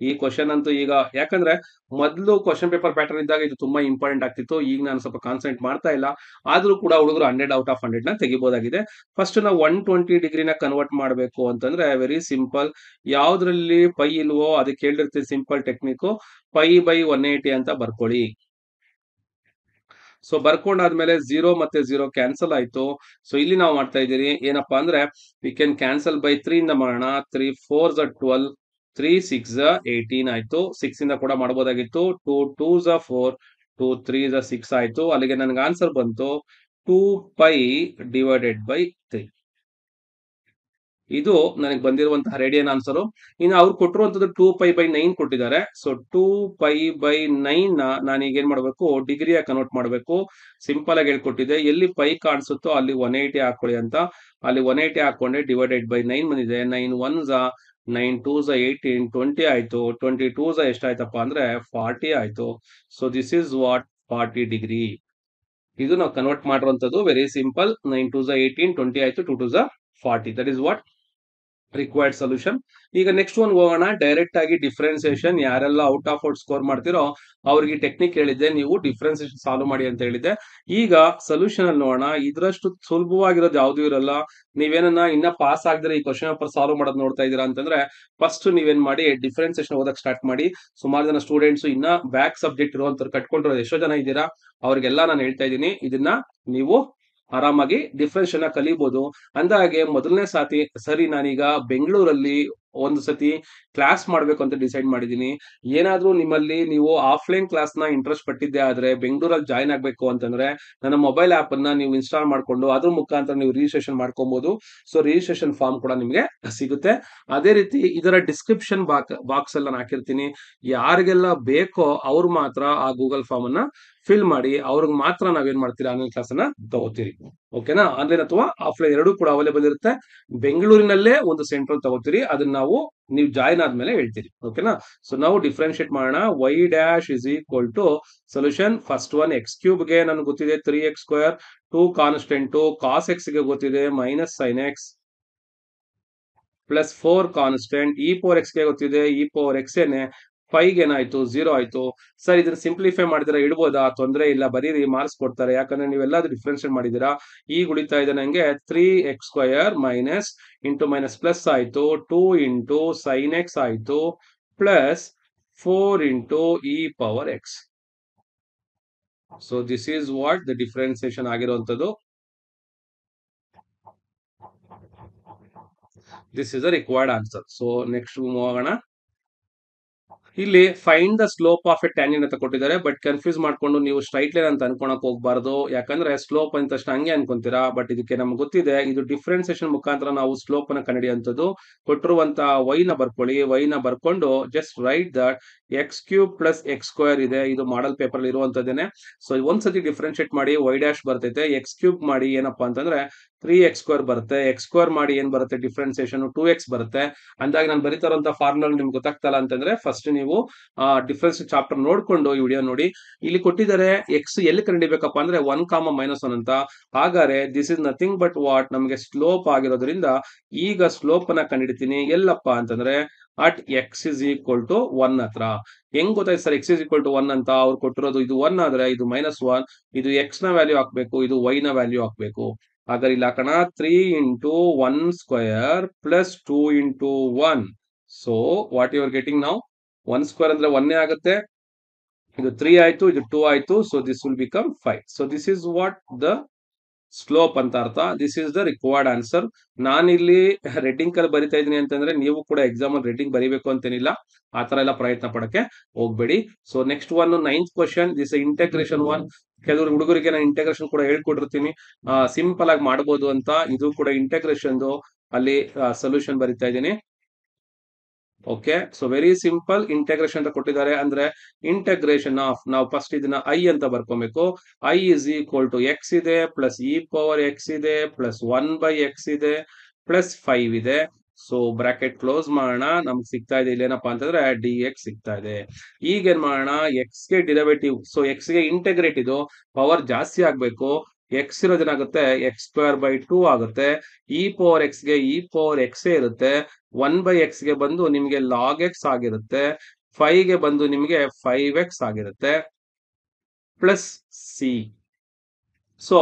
ಈ ಕ್ವಶನ್ ಅಂತೂ ಈಗ ಯಾಕಂದ್ರೆ ಮೊದಲು ಕ್ವಶನ್ ಪೇಪರ್ ಪ್ಯಾಟರ್ನ್ ಇದ್ದಾಗ ಇದು ತುಂಬಾ ಇಂಪಾರ್ಟೆಂಟ್ ಆಗ್ತಿತ್ತು. ಈಗ ನಾನು ಸ್ವಲ್ಪ ಕಾನ್ಸಂಟ್ರೇಟ್ ಮಾಡ್ತಾ ಇಲ್ಲ, ಆದ್ರೂ ಕೂಡ ಹುಡುಗರು 100 ಔಟ್ ಆಫ್ 100 ನ ತೆಗಿಬಹುದಾಗಿದೆ. ಫಸ್ಟ್ ನಾವು 120 ಡಿಗ್ರಿನ ಕನ್ವರ್ಟ್ ಮಾಡಬೇಕು ಅಂತಂದ್ರೆ ವೆರಿ ಸಿಂಪಲ್. ಯಾವ್ದ್ರಲ್ಲಿ ಪೈ ಇಲ್ವೋ ಅದಕ್ಕೆ ಹೇಳಿರ್ತೀವಿ ಸಿಂಪಲ್ ಟೆಕ್ನಿಕ್, π/180 ಅಂತ ಬರ್ಕೊಳ್ಳಿ. ಸೊ ಬರ್ಕೊಂಡಾದ್ಮೇಲೆ 0 ಮತ್ತೆ 0 ಕ್ಯಾನ್ಸಲ್ ಆಯ್ತು. ಸೊ ಇಲ್ಲಿ ನಾವು ಮಾಡ್ತಾ ಇದ್ದೀರಿ ಏನಪ್ಪಾ ಅಂದ್ರೆ ವಿ ಕ್ಯಾನ್ ಕ್ಯಾನ್ಸಲ್ ಬೈ 3 ಇಂದ ಮಾಡೋಣ. 3 4s 12, 3 6s 18 ಆಯ್ತು. 6 ಇಂದ ಕೂಡ ಮಾಡಬಹುದಾಗಿತ್ತು. 2 2s 4, 2 3s 6 ಆಯ್ತು. ಅಲ್ಲಿಗೆ ನನಗೆ ಆನ್ಸರ್ ಬಂತು 2π/3. ಇದು ನನಗೆ ಬಂದಿರುವಂತಹ ರೇಡಿಯನ್ ಆನ್ಸರ್. ಇನ್ನು ಅವ್ರು ಕೊಟ್ಟಿರುವಂತದ್ದು 2π/9 ಕೊಟ್ಟಿದ್ದಾರೆ. ಸೊ 2π/9 ನಾನೀಗ ಏನ್ ಮಾಡ್ಬೇಕು, ಡಿಗ್ರಿಯ ಕನ್ವರ್ಟ್ ಮಾಡಬೇಕು. ಸಿಂಪಲ್ ಆಗಿ ಹೇಳ್ಕೊಟ್ಟಿದೆ, ಎಲ್ಲಿ ಪೈ ಕಾಣಿಸುತ್ತೋ ಅಲ್ಲಿ 180 ಹಾಕೊಳ್ಳಿ ಅಂತ. ಅಲ್ಲಿ 180 ಹಾಕೊಂಡೆ /9 ಬಂದಿದೆ. 9 1s 9 2s 18, 20 ಆಯ್ತು. 22s ಎಷ್ಟಾಯ್ತಪ್ಪ ಅಂದ್ರೆ 40 ಆಯ್ತು. So this is what 40 degree. ಇದು ನಾವು ಕನ್ವರ್ಟ್ ಮಾಡಿರುವಂತದ್ದು ವೆರಿ ಸಿಂಪಲ್. 9 2s 18, 20 ಆಯ್ತು, 2 2s 40. That is what required solution. ಈಗ ನೆಕ್ಸ್ಟ್ ಒನ್ ಹೋಗೋಣ. ಡೈರೆಕ್ಟ್ ಆಗಿ ಡಿಫ್ರೆನ್ಸಿಯೇಷನ್ ಯಾರೆಲ್ಲ ಔಟ್ ಆಫ್ ಔಟ್ ಸ್ಕೋರ್ ಮಾಡ್ತಿರೋ ಅವ್ರಿಗೆ ಟೆಕ್ನಿಕ್ ಹೇಳಿದ್ದೆ, ನೀವು ಡಿಫ್ರೆನ್ಸಿಯೇಷನ್ ಸಾಲ್ವ್ ಮಾಡಿ ಅಂತ ಹೇಳಿದ್ದೆ. ಈಗ ಸೊಲ್ಯೂಷನ್ ಅಲ್ಲಿ ನೋಡೋಣ. ಇದ್ರಷ್ಟು ಸುಲಭವಾಗಿರೋದು ಯಾವ್ದು ಇರಲ್ಲ. ನೀವೇನನ್ನ ಇನ್ನ ಪಾಸ್ ಆಗದ್ರೆ ಈ ಕ್ವಶನ್ ಪೇಪರ್ ಸಾಲ್ವ್ ಮಾಡೋದು ನೋಡ್ತಾ ಇದೀರಾ ಅಂತಂದ್ರೆ ಫಸ್ಟ್ ನೀವೇನ್ ಮಾಡಿ ಡಿಫ್ರೆನ್ಸಿಯೇಷನ್ ಓದಕ್ ಸ್ಟಾರ್ಟ್ ಮಾಡಿ. ಸುಮಾರು ಜನ ಸ್ಟೂಡೆಂಟ್ಸ್ ಇನ್ನ ಬ್ಯಾಕ್ ಸಬ್ಜೆಕ್ಟ್ ಇರುವಂತವ್ರು ಕಟ್ಕೊಂಡಿರೋ ಎಷ್ಟೋ ಜನ ಇದ್ದೀರಾ, ಅವ್ರಿಗೆಲ್ಲ ನಾನು ಹೇಳ್ತಾ ಇದ್ದೀನಿ ಇದನ್ನ ನೀವು ಆರಾಮಾಗಿ ಡಿಫ್ರೆನ್ಷನ್ ಕಲಿಬಹುದು. ಅಂದಾಗೆ ಮೊದಲನೇ ಸರಿ ನಾನೀಗ ಬೆಂಗಳೂರಲ್ಲಿ ಒಂದು ಸತಿ ಕ್ಲಾಸ್ ಮಾಡ್ಬೇಕು ಅಂತ ಡಿಸೈಡ್ ಮಾಡಿದೀನಿ. ಏನಾದ್ರೂ ನಿಮ್ಮಲ್ಲಿ ನೀವು ಆಫ್ಲೈನ್ ಕ್ಲಾಸ್ ನ ಇಂಟ್ರೆಸ್ಟ್ ಪಟ್ಟಿದ್ದೆ ಆದ್ರೆ ಬೆಂಗಳೂರಲ್ಲಿ ಜಾಯ್ನ್ ಆಗ್ಬೇಕು ಅಂತಂದ್ರೆ ನನ್ನ ಮೊಬೈಲ್ ಆಪ್ ಅನ್ನ ನೀವು ಇನ್ಸ್ಟಾಲ್ ಮಾಡ್ಕೊಂಡು ಅದ್ರ ಮುಖಾಂತರ ನೀವು ರಿಜಿಸ್ಟ್ರೇಷನ್ ಮಾಡ್ಕೊಬಹುದು. ಸೊ ರಿಜಿಸ್ಟ್ರೇಷನ್ ಫಾರ್ಮ್ ಕೂಡ ನಿಮ್ಗೆ ಸಿಗುತ್ತೆ. ಅದೇ ರೀತಿ ಇದರ ಡಿಸ್ಕ್ರಿಪ್ಷನ್ ಬಾಕ್ಸ್ ಅಲ್ಲಿ ನಾನು ಹಾಕಿರ್ತೀನಿ. ಯಾರಿಗೆಲ್ಲ ಬೇಕೋ ಅವ್ರು ಮಾತ್ರ ಆ ಗೂಗಲ್ ಫಾರ್ಮ್ ಅನ್ನ ಫಿಲ್ ಮಾಡಿ. ಅವ್ರಿಗೆ ಮಾತ್ರ ನಾವೇನ್ ಮಾಡ್ತೀರಿ ಆನ್ಲೈನ್ ಕ್ಲಾಸ್ ಅನ್ನ ತಗೋತೀರಿ. ಓಕೆನಾ? ಆನ್ಲೈನ್ ಅಥವಾ ಆಫ್ಲೈನ್ ಎರಡೂ ಕೂಡ ಅವೈಲೇಬಲ್ ಇರುತ್ತೆ. ಬೆಂಗಳೂರಿನಲ್ಲೇ ಒಂದು ಸೆಂಟ್ರಲ್ ತಗೋತೀರಿ, ಅದನ್ನ ನೀವು ಜಾಯ್ನ್ ಆದ್ಮೇಲೆ ಹೇಳ್ತೀರಿ. ಓಕೆನಾ? ಸೊ ನಾವು ಡಿಫ್ರೆನ್ಶಿಯೇಟ್ ಮಾಡೋಣ. y' is equal to solution first one x³ ಗೆ ನನಗೆ ಗೊತ್ತಿದೆ 3x², 2 ಕಾನ್ಸ್ಟೆಂಟ್, cos x ಗೆ ಗೊತ್ತಿದೆ -sin x plus 4 constant, e⁴x ಗೆ ಗೊತ್ತಿದೆ e⁴x ಏನೆ. 5 ಏನಾಯ್ತು 0 ಆಯ್ತು. ಸರ್ ಇದನ್ನ ಸಿಂಪ್ಲಿಫೈ ಮಾಡಿದ್ರೆ ಇಡ್ಬೋದಾ? ತೊಂದರೆ ಇಲ್ಲ, ಬರೀರಿ, ಮಾರ್ಕ್ಸ್ ಕೊಡ್ತಾರೆ. ಯಾಕಂದ್ರೆ ನೀವೆಲ್ಲರೂ ಡಿಫ್ರೆನ್ಶಿಯೇಟ್ ಮಾಡಿದೀರಾ. ಈಗ ಉಳಿತಾ ಇದೆ ನಂಗೆ 3x² minus into minus plus ಆಯ್ತು, 2 ಇಂಟು sin x ಆಯ್ತು, plus 4 into e⁴x. So this is what the differentiation ಆಗಿರುವಂತದ್ದು. This is the required answer. So next ಹೋಗೋಣ. ಇಲ್ಲಿ find the slope of a tangent ಅಂತ ಕೊಟ್ಟಿದ್ದಾರೆ. ಬಟ್ ಕನ್ಫ್ಯೂಸ್ ಮಾಡ್ಕೊಂಡು ನೀವು straight line ಅಂತ ಅನ್ಕೊಳಕ್ ಹೋಗ್ಬಾರ್ದು. ಯಾಕಂದ್ರೆ ಸ್ಲೋಪ್ ಅಂತ ತಕ್ಷಣ ಹಂಗೆ ಅನ್ಕೊಂತೀರಾ. ಬಟ್ ಇದಕ್ಕೆ ನಮ್ಗೆ ಗೊತ್ತಿದೆ, ಇದು ಡಿಫ್ರೆನ್ಸಿಯೇಷನ್ ಮುಖಾಂತರ ನಾವು ಸ್ಲೋಪ್ ಅನ್ನ ಕಂಡುಹಿಡಿಯುವಂಥದ್ದು. ಕೊಟ್ಟಿರುವಂತ y ನ ಬರ್ಕೊಳ್ಳಿ. y ನ ಬರ್ಕೊಂಡು just right that X cube plus X square ಇದೆ, ಇದು ಮಾಡಲ್ ಪೇಪರ್ ಇರುವಂತದ್ದೇನೆ. ಸೊ ಒಂದ್ಸತಿ ಡಿಫ್ರೆನ್ಶಿಯೇಟ್ ಮಾಡಿ ವೈ ಡ್ಯಾಶ್ ಬರ್ತೈತೆ, ಎಕ್ಸ್ ಕ್ಯೂಬ್ ಮಾಡಿ ಏನಪ್ಪಾ ಅಂತಂದ್ರೆ 3x² ಬರುತ್ತೆ, ಎಕ್ಸ್ ಸ್ಕ್ವೇರ್ ಮಾಡಿ ಏನ್ ಬರುತ್ತೆ ಡಿಫ್ರೆನ್ಸಿಯೇಷನ್ 2x ಬರುತ್ತೆ. ಅಂದಾಗ ನಾನು ಬರೀತಾ ಇರುವಂತ ಫಾರ್ಮುಲಾ ನಿಮ್ಗೆ ಗೊತ್ತಾಗ್ತಲ್ಲ ಅಂತಂದ್ರೆ ಫಸ್ಟ್ ನೀವು ಡಿಫ್ರೆನ್ಸ್ ಚಾಪ್ಟರ್ ನೋಡ್ಕೊಂಡು ಈ ವಿಡಿಯೋ ನೋಡಿ. ಇಲ್ಲಿ ಕೊಟ್ಟಿದ್ದಾರೆ ಎಕ್ಸ್ ಎಲ್ಲಿ ಕಂಡುಹಿಡಿಬೇಕಪ್ಪ ಅಂದ್ರೆ 1, -1 ಅಂತ. ಹಾಗಾದ್ರೆ this is nothing but what, ನಮಗೆ ಸ್ಲೋಪ್ ಆಗಿರೋದ್ರಿಂದ ಈಗ ಸ್ಲೋಪ್ ಅನ್ನ ಕಂಡುಹಿಡಿತೀನಿ ಎಲ್ಲಪ್ಪ ಅಂತಂದ್ರೆ at X is equal to 1 ಹತ್ರ. ಹೆಂಗ್ ಗೊತ್ತಾಯ್ತು sir X is equal to 1 ಅಂತ? ಅವ್ರು ಕೊಟ್ಟಿರೋದು ಇದು 1 ಆದ್ರೆ ಇದು -1, ಇದು ಎಕ್ಸ್ ನ ವ್ಯಾಲ್ಯೂ ಹಾಕ್ಬೇಕು, ಇದು ವೈ ನ ವ್ಯಾಲ್ಯೂ ಹಾಕ್ಬೇಕು. ಹಾಗಾದ್ರೆ ಇಲ್ಲಿ ಹಾಕೋಣ 3 × 1² plus 2 × 1. So what you are getting now, 1² ಅಂದ್ರೆ 1 ಆಗುತ್ತೆ, ಇದು 3 ಆಯ್ತು, ಇದು 2 ಆಯ್ತು. So this will become 5. So this is what the slope ಅಂತ ಅರ್ಥ. This is the required answer. ನಾನಿಲ್ಲಿ ರೆಡ್ಡಿಂಗ್ ಕಲ್ ಬರಿತಾ ಇದೀನಿ ಅಂತಂದ್ರೆ ನೀವು ಕೂಡ ಎಕ್ಸಾಮ್ ಅಲ್ಲಿ ರೆಡ್ಡಿಂಗ್ ಬರಿಬೇಕು ಅಂತೇನಿಲ್ಲ, ಆತರ ಎಲ್ಲ ಪ್ರಯತ್ನ ಪಡಕ್ಕೆ ಹೋಗ್ಬೇಡಿ. So next one 9th question, this integration one. ಕೆಲವರು ಹುಡುಗರಿಗೆ ನಾನು ಇಂಟೆಗ್ರೇಷನ್ ಕೂಡ ಹೇಳ್ಕೊಟ್ಟಿರ್ತೀನಿ, ಸಿಂಪಲ್ ಆಗಿ ಮಾಡಬಹುದು ಅಂತ. ಇದು ಕೂಡ ಇಂಟೆಗ್ರೇಷನ್ ಅಲ್ಲಿ ಸೊಲ್ಯೂಷನ್ ಬರಿತಾ ಇದ್ದೀನಿ. Okay, so very simple. Integration ಅಂತ ಕೊಟ್ಟಿದ್ದಾರೆ ಅಂದ್ರೆ ಇಂಟೆಗ್ರೇಷನ್ ಆಫ್, ನಾವು ಫಸ್ಟ್ ಇದನ್ನ ಐ ಅಂತ ಬರ್ಕೊಬೇಕು. I is equal to x ಇದೆ ಪ್ಲಸ್ ಇ ಪವರ್ ಎಕ್ಸ್ ಇದೆ ಪ್ಲಸ್ 1/x ಇದೆ ಪ್ಲಸ್ 5 ಇದೆ. ಸೊ ಬ್ರಾಕೆಟ್ ಕ್ಲೋಸ್ ಮಾಡೋಣ. ನಮ್ಗೆ ಸಿಗ್ತಾ ಇದೆ ಇಲ್ಲಿ ಏನಪ್ಪಾ ಅಂತಂದ್ರೆ dx ಸಿಗ್ತಾ ಇದೆ. ಈಗ ಏನ್ ಮಾಡೋಣ, ಎಕ್ಸ್ ಗೆ ಡಿರೈವೇಟಿವ್, ಸೊ ಎಕ್ಸ್ ಗೆ ಇಂಟೆಗ್ರೇಟ್ ಇದು ಪವರ್ ಜಾಸ್ತಿ ಆಗ್ಬೇಕು. ಎಕ್ಸ್ ಇರೋದೇನಾಗುತ್ತೆ x²/2 ಆಗುತ್ತೆ. ಇ ಪವರ್ ಎಕ್ಸ್ ಗೆ ಇ ಪವರ್ ಎಕ್ಸ್ ಇರುತ್ತೆ. 1/x ಗೆ ಬಂದು ನಿಮಗೆ log x ಆಗಿರುತ್ತೆ. 5 ಗೆ ಬಂದು ನಿಮಗೆ 5x ಆಗಿರುತ್ತೆ plus C. So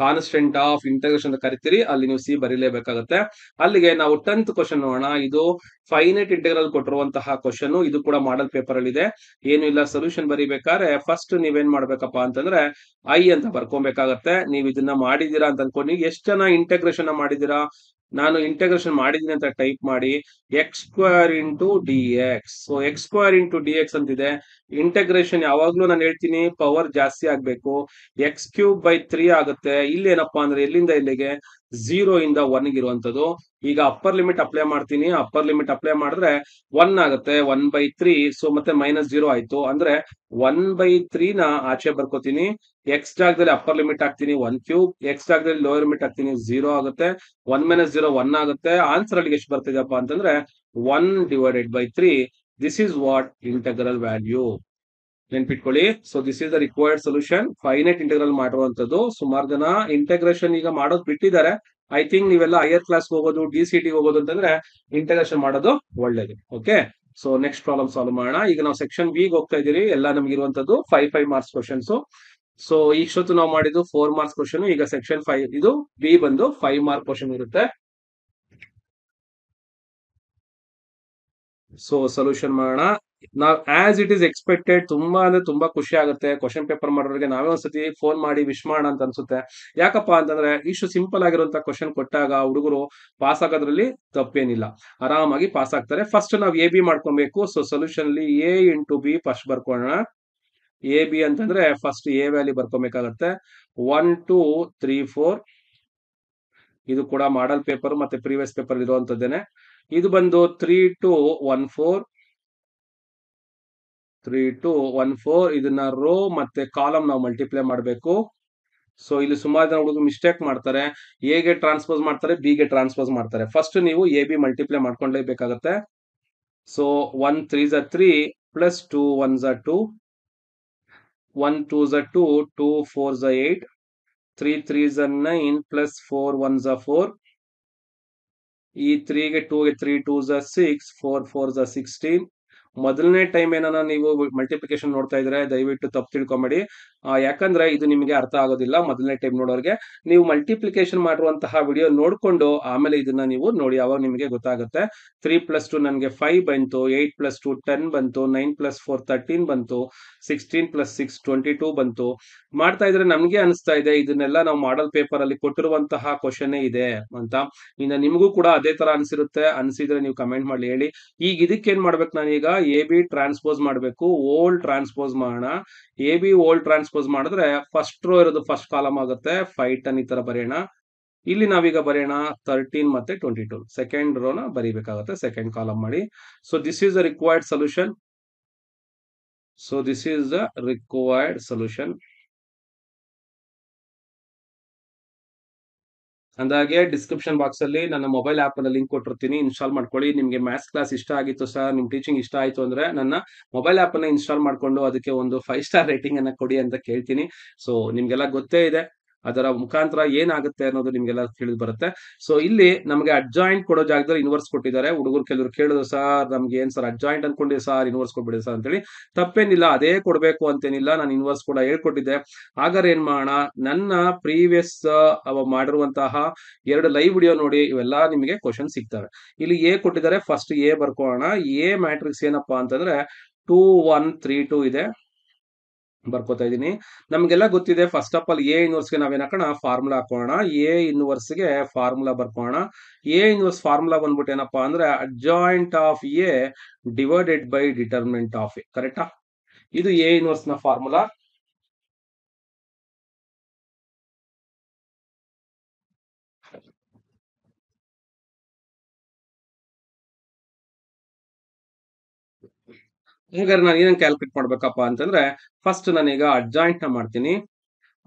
constant of integration ಅಂತ ಕರಿತೀರಿ, ಅಲ್ಲಿ ನೀವು ಸಿ ಬರೀಲೇಬೇಕಾಗುತ್ತೆ. ಅಲ್ಲಿಗೆ ನಾವು 10th ಕ್ವಶನ್ ನೋಡೋಣ. ಇದು ಫೈನೈಟ್ ಇಂಟೆಗ್ರಲ್ ಕೊಟ್ಟಿರುವಂತಹ ಕ್ವಶನ್, ಇದು ಕೂಡ ಮಾಡಲ್ ಪೇಪರ್ ಅಲ್ಲಿ ಇದೆ. ಏನು ಇಲ್ಲ, ಸೊಲ್ಯೂಷನ್ ಬರೀಬೇಕಾದ್ರೆ ಫಸ್ಟ್ ನೀವೇನ್ ಮಾಡ್ಬೇಕಪ್ಪ ಅಂತಂದ್ರೆ ಐ ಅಂತ ಬರ್ಕೊಬೇಕಾಗತ್ತೆ. ನೀವು ಇದನ್ನ ಮಾಡಿದೀರಾ ಅಂತ ಅನ್ಕೊಂಡು, ಎಷ್ಟು ಜನ ಇಂಟೆಗ್ರೇಷನ್ ಮಾಡಿದೀರಾ? ನಾನು ಇಂಟೆಗ್ರೇಷನ್ ಮಾಡಿದೀನಿ ಅಂತ ಟೈಪ್ ಮಾಡಿ x² × dx. So x² × dx ಅಂತಿದೆ. ಇಂಟೆಗ್ರೇಷನ್ ಯಾವಾಗ್ಲೂ ನಾನು ಹೇಳ್ತೀನಿ ಪವರ್ ಜಾಸ್ತಿ ಆಗ್ಬೇಕು. x³ 3 ಆಗುತ್ತೆ. ಇಲ್ಲಿ ಏನಪ್ಪಾ ಅಂದ್ರೆ ಎಲ್ಲಿಂದ ಇಲ್ಲಿಗೆ 0 ಇಂದ 1 ಇರುವಂತದ್ದು. ಈಗ ಅಪ್ಪರ್ ಲಿಮಿಟ್ ಅಪ್ಲೈ ಮಾಡ್ತೀನಿ. ಅಪ್ಪರ್ ಲಿಮಿಟ್ ಅಪ್ಲೈ ಮಾಡಿದ್ರೆ 1 ಆಗುತ್ತೆ, 1/3. ಸೊ ಮತ್ತೆ -0 ಆಯ್ತು ಅಂದ್ರೆ 1/3 ನ ಆಚೆ ಬರ್ಕೋತೀನಿ. ಎಕ್ಸ್ ಜಾಗದಲ್ಲಿ ಅಪ್ಪರ್ ಲಿಮಿಟ್ ಹಾಕ್ತೀನಿ 1³ ಎಕ್ಸ್ ಜಾಗದಲ್ಲಿ ಲೋಯರ್ ಲಿಮಿಟ್ ಹಾಕ್ತೀನಿ 0 ಆಗುತ್ತೆ. 1 - 0 1 ಆಗುತ್ತೆ. ಆನ್ಸರ್ ಅಲ್ಲಿಗೆ ಎಷ್ಟು ಬರ್ತಿದೆಯಪ್ಪ ಅಂತಂದ್ರೆ 1/3. This is what integral value. ನೆನ್ಪಿಟ್ಕೊಳ್ಳಿ. So this is the required solution. Finite integral ಮಾಡಿರುವಂತದ್ದು. ಸುಮಾರು ಜನ ಇಂಟೆಗ್ರೇಷನ್ ಈಗ ಮಾಡೋದು ಬಿಟ್ಟಿದ್ದಾರೆ. ಐ ಥಿಂಕ್ ನೀವೆಲ್ಲ ಹೈಯರ್ ಕ್ಲಾಸ್ ಹೋಗೋದು, DCT ಹೋಗೋದು ಅಂತಂದ್ರೆ ಇಂಟೆಗ್ರೇಷನ್ ಮಾಡೋದು ಒಳ್ಳೇದು. Okay, so next problem solve ಮಾಡೋಣ. ಈಗ ನಾವು ಸೆಕ್ಷನ್ ಬಿ ಹೋಗ್ತಾ ಇದೀವಿ. ಎಲ್ಲ ನಮ್ಗೆ ಇರುವಂತದ್ದು 5 ಮಾರ್ಕ್ಸ್ ಕ್ವಶನ್ಸ್. ಸೊ ಇಷ್ಟೊತ್ತು ನಾವು ಮಾಡಿದ್ದು 4 ಮಾರ್ಕ್ಸ್ ಕ್ವಶನ್. ಈಗ ಸೆಕ್ಷನ್ 5 ಇದು ಬಿ ಬಂದು 5 ಮಾರ್ಕ್ ಕ್ವಶನ್ ಇರುತ್ತೆ. ಸೊ ಸೊಲ್ಯೂಷನ್ ಮಾಡೋಣ. ನಾವ್ ಆಸ್ ಇಟ್ ಇಸ್ ಎಕ್ಸ್ಪೆಕ್ಟೆಡ್, ತುಂಬಾ ಅಂದ್ರೆ ತುಂಬಾ ಖುಷಿ ಆಗುತ್ತೆ ಕ್ವಶನ್ ಪೇಪರ್ ಮಾಡೋರಿಗೆ. ನಾವೇ ಒಂದ್ಸತಿ ಫೋನ್ ಮಾಡಿ ವಿಶ್ ಮಾಡೋಣ ಅಂತ ಅನ್ಸುತ್ತೆ. ಯಾಕಪ್ಪ ಅಂತಂದ್ರೆ ಇಷ್ಟು ಸಿಂಪಲ್ ಆಗಿರುವಂತ ಕ್ವಶನ್ ಕೊಟ್ಟಾಗ ಹುಡುಗರು ಪಾಸ್ ಆಗೋದ್ರಲ್ಲಿ ತಪ್ಪೇನಿಲ್ಲ, ಆರಾಮಾಗಿ ಪಾಸ್ ಆಗ್ತಾರೆ. ಫಸ್ಟ್ ನಾವು ಎ ಬಿ ಮಾಡ್ಕೊಬೇಕು. ಸೊ ಸೊಲ್ಯೂಷನ್ ಅಲ್ಲಿ A × B ಫಸ್ಟ್ ಬರ್ಕೊಳ್ಳೋಣ. ಎ ಬಿ ಅಂತಂದ್ರೆ ಫಸ್ಟ್ ಎ ವ್ಯಾಲ್ಯೂ ಬರ್ಕೊಬೇಕಾಗತ್ತೆ. 1 2 3 4. ಇದು ಕೂಡ ಮಾಡಲ್ ಪೇಪರ್ ಮತ್ತೆ ಪ್ರೀವಿಯಸ್ ಪೇಪರ್ ಇರುವಂತದ್ದೇನೆ. ಇದು ಬಂದು 3 2 1 4. 3 2 1 4. ಇದನ್ನ ರೋ ಮತ್ತೆ ಕಾಲಮ್ ನಾವು ಮಲ್ಟಿಪ್ಲೈ ಮಾಡಬೇಕು. ಸೊ ಇಲ್ಲಿ ಸುಮಾರು ಜನ ಹುಡುಗರು ಮಿಸ್ಟೇಕ್ ಮಾಡ್ತಾರೆ. ಎ ಗೆ ಟ್ರಾನ್ಸ್ಪೋಸ್ ಮಾಡ್ತಾರೆ, ಬಿ ಗೆ ಟ್ರಾನ್ಸ್ಪೋಸ್ ಮಾಡ್ತಾರೆ. ಫಸ್ಟ್ ನೀವು ಎ ಬಿ ಮಲ್ಟಿಪ್ಲೈ ಮಾಡ್ಕೊಳ್ಳೇಬೇಕಾಗತ್ತೆ. So 1 3 3 plus 2 1 2, 1 2 2, 2 4 8, 3 3 9 plus 4 1 4. ಈ 3 ಗೆ 2 ಗೆ 3 2 6, 4 4 16. ಮೊದಲನೇ ಟೈಮ್ ಏನಾನ ನೀವು ಮಲ್ಟಿಪ್ಲಿಕೇಶನ್ ನೋಡ್ತಾ ಇದ್ರೆ ದಯವಿಟ್ಟು ತಪ್ಪು ತಿಳ್ಕೊಂಬೇಡಿ. ಯಾಕಂದ್ರೆ ಇದು ನಿಮಗೆ ಅರ್ಥ ಆಗೋದಿಲ್ಲ ಮೊದಲನೇ ಟೈಮ್ ನೋಡೋರಿಗೆ. ನೀವು ಮಲ್ಟಿಪ್ಲಿಕೇಶನ್ ಮಾಡಿರುವಂತಹ ವಿಡಿಯೋ ನೋಡ್ಕೊಂಡು ಆಮೇಲೆ ಇದನ್ನ ನೀವು ನೋಡಿ, ಅವಾಗ ನಿಮಗೆ ಗೊತ್ತಾಗುತ್ತೆ. 3 + 2 ನನಗೆ 5 ಬಂತು, 8 + 2 10 ಬಂತು, 9 + 4 13 ಬಂತು, 16 + 6 22 ಬಂತು. ಮಾಡ್ತಾ ಇದ್ರೆ ನಮ್ಗೆ ಅನಿಸ್ತಾ ಇದೆ ಇದನ್ನೆಲ್ಲ ನಾವು ಮಾಡಲ್ ಪೇಪರ್ ಅಲ್ಲಿ ಕೊಟ್ಟಿರುವಂತಹ ಕ್ವಶನ್ ಇದೆ ಅಂತ. ಇನ್ನು ನಿಮಗೂ ಕೂಡ ಅದೇ ತರ ಅನ್ಸಿರುತ್ತೆ. ಅನ್ಸಿದ್ರೆ ನೀವು ಕಮೆಂಟ್ ಮಾಡಿ ಹೇಳಿ. ಈಗ ಇದಕ್ಕೆ ಏನ್ ಮಾಡ್ಬೇಕು, ನಾನೀಗ ಎ ಬಿ ಟ್ರಾನ್ಸ್ಪೋಸ್ ಮಾಡಬೇಕು. ಓಲ್ಡ್ ಟ್ರಾನ್ಸ್ಪೋಸ್ ಮಾಡೋಣ. ಎ ಬಿ ಓಲ್ಡ್ ಟ್ರಾನ್ಸ್ಪೋಸ್ ಮಾಡಿದ್ರೆ ಫಸ್ಟ್ ರೋ ಇರೋದು ಫಸ್ಟ್ ಕಾಲಮ್ ಆಗುತ್ತೆ. 5 10 ಈ ತರ ಬರೆಯೋಣ. ಇಲ್ಲಿ ನಾವೀಗ ಬರೆಯೋಣ 13 ಮತ್ತೆ 22. ಸೆಕೆಂಡ್ ರೋನ ಬರೀಬೇಕಾಗುತ್ತೆ, ಸೆಕೆಂಡ್ ಕಾಲಮ್ ಮಾಡಿ. So this is the required solution. So this is the required solution. ಅಂದಾಗೆ ಡಿಸ್ಕ್ರಿಪ್ಷನ್ ಬಾಕ್ಸ್ ಅಲ್ಲಿ ನನ್ನ ಮೊಬೈಲ್ ಆಪ್ ಅನ್ನ ಲಿಂಕ್ ಕೊಟ್ಟಿರ್ತೀನಿ, ಇನ್ಸ್ಟಾಲ್ ಮಾಡ್ಕೊಳ್ಳಿ. ನಿಮ್ಗೆ ಮ್ಯಾಥ್ಸ್ ಕ್ಲಾಸ್ ಇಷ್ಟ ಆಗಿತ್ತು ಸರ್, ನಿಮ್ ಟೀಚಿಂಗ್ ಇಷ್ಟ ಆಯ್ತು ಅಂದ್ರೆ ನನ್ನ ಮೊಬೈಲ್ ಆಪ್ ಅನ್ನ ಇನ್ಸ್ಟಾಲ್ ಮಾಡ್ಕೊಂಡು ಅದಕ್ಕೆ ಒಂದು 5 ಸ್ಟಾರ್ ರೇಟಿಂಗ್ ಅನ್ನ ಕೊಡಿ ಅಂತ ಕೇಳ್ತೀನಿ. ಸೊ ನಿಮ್ಗೆಲ್ಲ ಗೊತ್ತೇ ಇದೆ ಅದರ ಮುಖಾಂತರ ಏನಾಗುತ್ತೆ ಅನ್ನೋದು ನಿಮ್ಗೆಲ್ಲ ತಿಳಿದು ಬರುತ್ತೆ. ಸೊ ಇಲ್ಲಿ ನಮಗೆ ಅಡ್ಜಾಯಿಂಟ್ ಕೊಡೋ ಜಾಗದಲ್ಲಿ ಇನ್ವರ್ಸ್ ಕೊಟ್ಟಿದ್ದಾರೆ. ಹುಡುಗರು ಕೆಲವರು ಕೇಳಿದ್ರು, ಸರ್ ನಮ್ಗೆ ಏನ್ ಸರ್ ಅಡ್ಜಾಯಿಂಟ್ ಅನ್ಕೊಂಡಿವಿ ಸರ್, ಇನ್ವರ್ಸ್ ಕೊಟ್ಬಿಡಿ ಸರ್ ಅಂತೇಳಿ. ತಪ್ಪೇನಿಲ್ಲ, ಅದೇ ಕೊಡ್ಬೇಕು ಅಂತೇನಿಲ್ಲ, ನಾನು ಇನ್ವರ್ಸ್ ಕೂಡ ಹೇಳ್ಕೊಟ್ಟಿದ್ದೆ. ಹಾಗಾದ್ರೆ ಏನ್ ಮಾಡೋಣ, ನನ್ನ ಪ್ರೀವಿಯಸ್ ಮಾಡಿರುವಂತಹ 2 ಲೈವ್ ವಿಡಿಯೋ ನೋಡಿ, ಇವೆಲ್ಲ ನಿಮಗೆ ಕ್ವಶನ್ ಸಿಗ್ತವೆ. ಇಲ್ಲಿ ಎ ಕೊಟ್ಟಿದ್ದಾರೆ, ಫಸ್ಟ್ ಎ ಬರ್ಕೋಣ. ಎ ಮ್ಯಾಟ್ರಿಕ್ಸ್ ಏನಪ್ಪಾ ಅಂತಂದ್ರೆ 2 1 3 2 ಇದೆ, ಬರ್ಕೋತಾ ಇದೀನಿ. ನಮ್ಗೆಲ್ಲ ಗೊತ್ತಿದೆ, first of all A inverse ಗೆ ನಾವೇನ್ ಹಾಕೋಣ, ಫಾರ್ಮುಲಾ ಹಾಕೋಣ. ಎ ಇನ್ವರ್ಸ್ ಗೆ ಫಾರ್ಮುಲಾ ಬರ್ಕೋಣ. ಎ ಇನ್ವರ್ಸ್ ಫಾರ್ಮುಲಾ ಬಂದ್ಬಿಟ್ಟು ಏನಪ್ಪಾ ಅಂದ್ರೆ adjoint of A divided by determinant of A, ಕರೆಕ್ಟಾ? ಇದು ಎ ಇನ್ವರ್ಸ್ ನ ಫಾರ್ಮುಲಾ. ಹಾಗಾದ್ರೆ ನಾನು ಏನೇನು ಕ್ಯಾಲ್ಕುಲೇಟ್ ಮಾಡ್ಬೇಕಪ್ಪ ಅಂತಂದ್ರೆ, ಫಸ್ಟ್ ನಾನೀಗ ಅಡ್ಜಾಯಿಂಟ್ ನ ಮಾಡ್ತೀನಿ.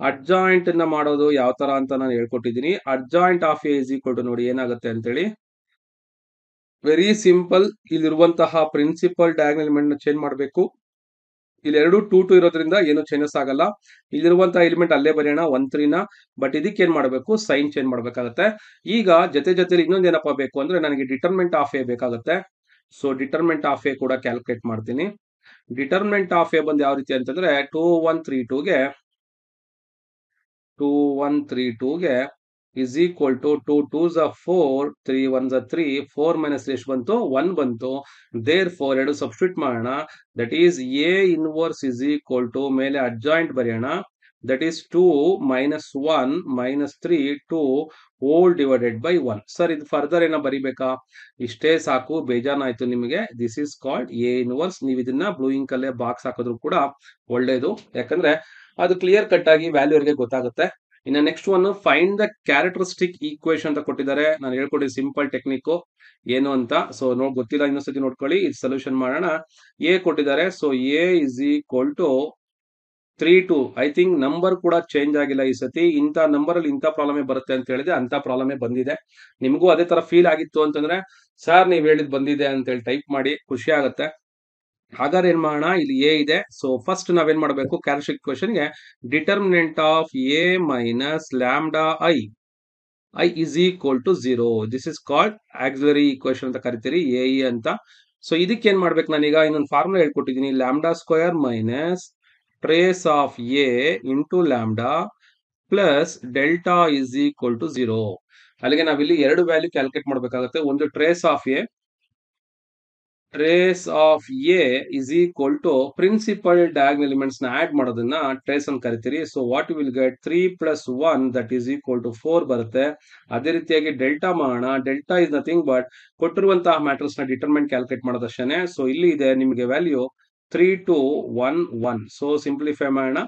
ಅಡ್ಜಾಯಿಂಟ್ ನ ಮಾಡೋದು ಯಾವ ತರ ಅಂತ ನಾನು ಹೇಳ್ಕೊಟ್ಟಿದ್ದೀನಿ. Adjoint of A is equal to ನೋಡಿ ಏನಾಗುತ್ತೆ ಅಂತೇಳಿ, ವೆರಿ ಸಿಂಪಲ್. ಇಲ್ಲಿರುವಂತಹ ಪ್ರಿನ್ಸಿಪಲ್ ಡಯಾಗ್ನಲ್ ಎಲಿಮೆಂಟ್ ನ ಚೇಂಜ್ ಮಾಡಬೇಕು. ಇಲ್ಲಿ ಎರಡು 2 2 ಇರೋದ್ರಿಂದ ಏನು ಚೇಂಜಸ್ ಆಗಲ್ಲ. ಇಲ್ಲಿರುವಂತಹ ಎಲಿಮೆಂಟ್ ಅಲ್ಲೇ ಬರೆಯೋಣ 1 3 ನ. ಬಟ್ ಇದಕ್ಕೆ ಏನ್ ಮಾಡಬೇಕು, ಸೈನ್ ಚೇಂಜ್ ಮಾಡ್ಬೇಕಾಗತ್ತೆ. ಈಗ ಜೊತೆಲಿ ಇನ್ನೊಂದು ಏನಪ್ಪಾ ಬೇಕು ಅಂದ್ರೆ, ನನಗೆ ಡಿಟರ್ಮೆಂಟ್ ಆಫ್ ಎ ಬೇಕಾಗುತ್ತೆ. ಸೊ ಡಿಟರ್ಮೆಂಟ್ ಆಫ್ ಎ ಕೂಡ ಕ್ಯಾಲ್ಕುಲೇಟ್ ಮಾಡ್ತೀನಿ. ಡಿಟರ್ಮೆಂಟ್ ಆಫ್ ಎ ಬಂದು ಯಾವ ರೀತಿ ಅಂತಂದ್ರೆ 2 1 3 2 ಗೆ 2 1 3 2 ಗೆ is equal to 2 2s are 4, 3 1s are 3, 4 minus ಎಷ್ಟು ಬಂತು, 1 ಬಂತು. therefore ಎರಡು ಸಬ್ಸ್ಟಿಟ್ಯೂಟ್ ಮಾಡೋಣ. That is A inverse is equal to ಮೇಲೆ ಅಡ್ಜಾಯಿಂಟ್ ಬರೆಯೋಣ. That is 2 minus 1 minus 3 2 whole divided by 1. Sir ಇದು ಫರ್ದರ್ ಏನೋ ಬರಿಬೇಕಾ? ಇಷ್ಟೇ ಸಾಕು, ಬೇಜಾನಾಯ್ತು ನಿಮಗೆ. This is called A inverse. ನೀವು ಇದನ್ನ ಬ್ಲೂ ಇಂಕ್ ಅಲ್ಲೇ ಬಾಕ್ಸ್ ಹಾಕಿದ್ರು ಕೂಡ ಒಳ್ಳೇದು, ಯಾಕಂದ್ರೆ ಅದು ಕ್ಲಿಯರ್ ಕಟ್ ಆಗಿ ವ್ಯಾಲ್ಯೂರ್ಗೆ ಗೊತ್ತಾಗುತ್ತೆ. ಇನ್ನು next one, find the characteristic equation ಅಂತ ಕೊಟ್ಟಿದ್ದಾರೆ. ನಾನು ಹೇಳ್ಕೊಡಿ ಸಿಂಪಲ್ ಟೆಕ್ನಿಕ್ ಏನು ಅಂತ. ಸೊ ಗೊತ್ತಿಲ್ಲ, ಇನ್ನೊಂದ್ಸತಿ ನೋಡ್ಕೊಳ್ಳಿ. ಇದು ಸೊಲ್ಯೂಷನ್ ಮಾಡೋಣ. ಎ ಕೊಟ್ಟಿದ್ದಾರೆ. So A is equal to 3 2. I think number ಕೂಡ ಚೇಂಜ್ ಆಗಿಲ್ಲ ಈ ಸತಿ. ಇಂಥ ನಂಬರ್ ಅಲ್ಲಿ ಇಂಥ ಪ್ರಾಬ್ಲಮೇ ಬರುತ್ತೆ ಅಂತ ಹೇಳಿದೆ, ಅಂತ ಪ್ರಾಬ್ಲಮೇ ಬಂದಿದೆ. ನಿಮಗೂ ಅದೇ ತರ ಫೀಲ್ ಆಗಿತ್ತು ಅಂತಂದ್ರೆ, ಸರ್ ನೀವ್ ಹೇಳಿದ್ ಬಂದಿದೆ ಅಂತ ಹೇಳಿ ಟೈಪ್ ಮಾಡಿ, ಖುಷಿ ಆಗುತ್ತೆ. ಹಾಗಾದ್ರೆ ಏನ್ ಮಾಡೋಣ, ಇಲ್ಲಿ ಎ ಇದೆ. ಸೊ ಫಸ್ಟ್ ನಾವೇನ್ ಮಾಡಬೇಕು, ಕ್ಯಾರೆಕ್ಟರಿಸ್ಟಿಕ್ ಕ್ವೆಶ್ಚನ್ ಗೆ determinant of A minus lambda I is equal to 0. This is called auxiliary equation ಅಂತ ಕರಿತೀರಿ, ಎ ಇ ಅಂತ. ಸೊ ಇದಕ್ಕೆ ಏನ್ ಮಾಡ್ಬೇಕು, ನಾನೀಗ ಇನ್ನೊಂದು ಫಾರ್ಮುಲಾ ಹೇಳ್ಕೊಟ್ಟಿದ್ದೀನಿ. Lambda square minus trace of A into lambda plus delta is equal to 0. ಅಲ್ಲಿಗೆ ನಾವಿಲ್ಲಿ ಎರಡು ವ್ಯಾಲ್ಯೂ ಕ್ಯಾಲ್ಕುಲೇಟ್ ಮಾಡ್ಬೇಕಾಗುತ್ತೆ. ಒಂದು trace of A is equal to principal diagonal elements ನ ಆಡ್ ಮಾಡೋದನ್ನ ಟ್ರೇಸ್ ಅಂತ ಕರಿತೀರಿ. So what will get 3 plus 1 that is equal to 4 ಬರುತ್ತೆ. ಅದೇ ರೀತಿಯಾಗಿ ಡೆಲ್ಟಾ ಮಾಡೋಣ. ಡೆಲ್ಟಾ ಇಸ್ ನಥಿಂಗ್ ಬಟ್ ಕೊಟ್ಟಿರುವಂತಹ ಮ್ಯಾಟ್ರಿಕ್ಸ್ ನ ಡಿಟರ್ಮೆಂಟ್ ಕ್ಯಾಲ್ಕುಲೇಟ್ ಮಾಡೋದಷ್ಟೇ. ಸೊ ಇಲ್ಲಿ ಇದೆ ನಿಮಗೆ ವ್ಯಾಲ್ಯೂ 3 2 1 1. ಸೊ ಸಿಂಪ್ಲಿಫೈ ಮಾಡೋಣ.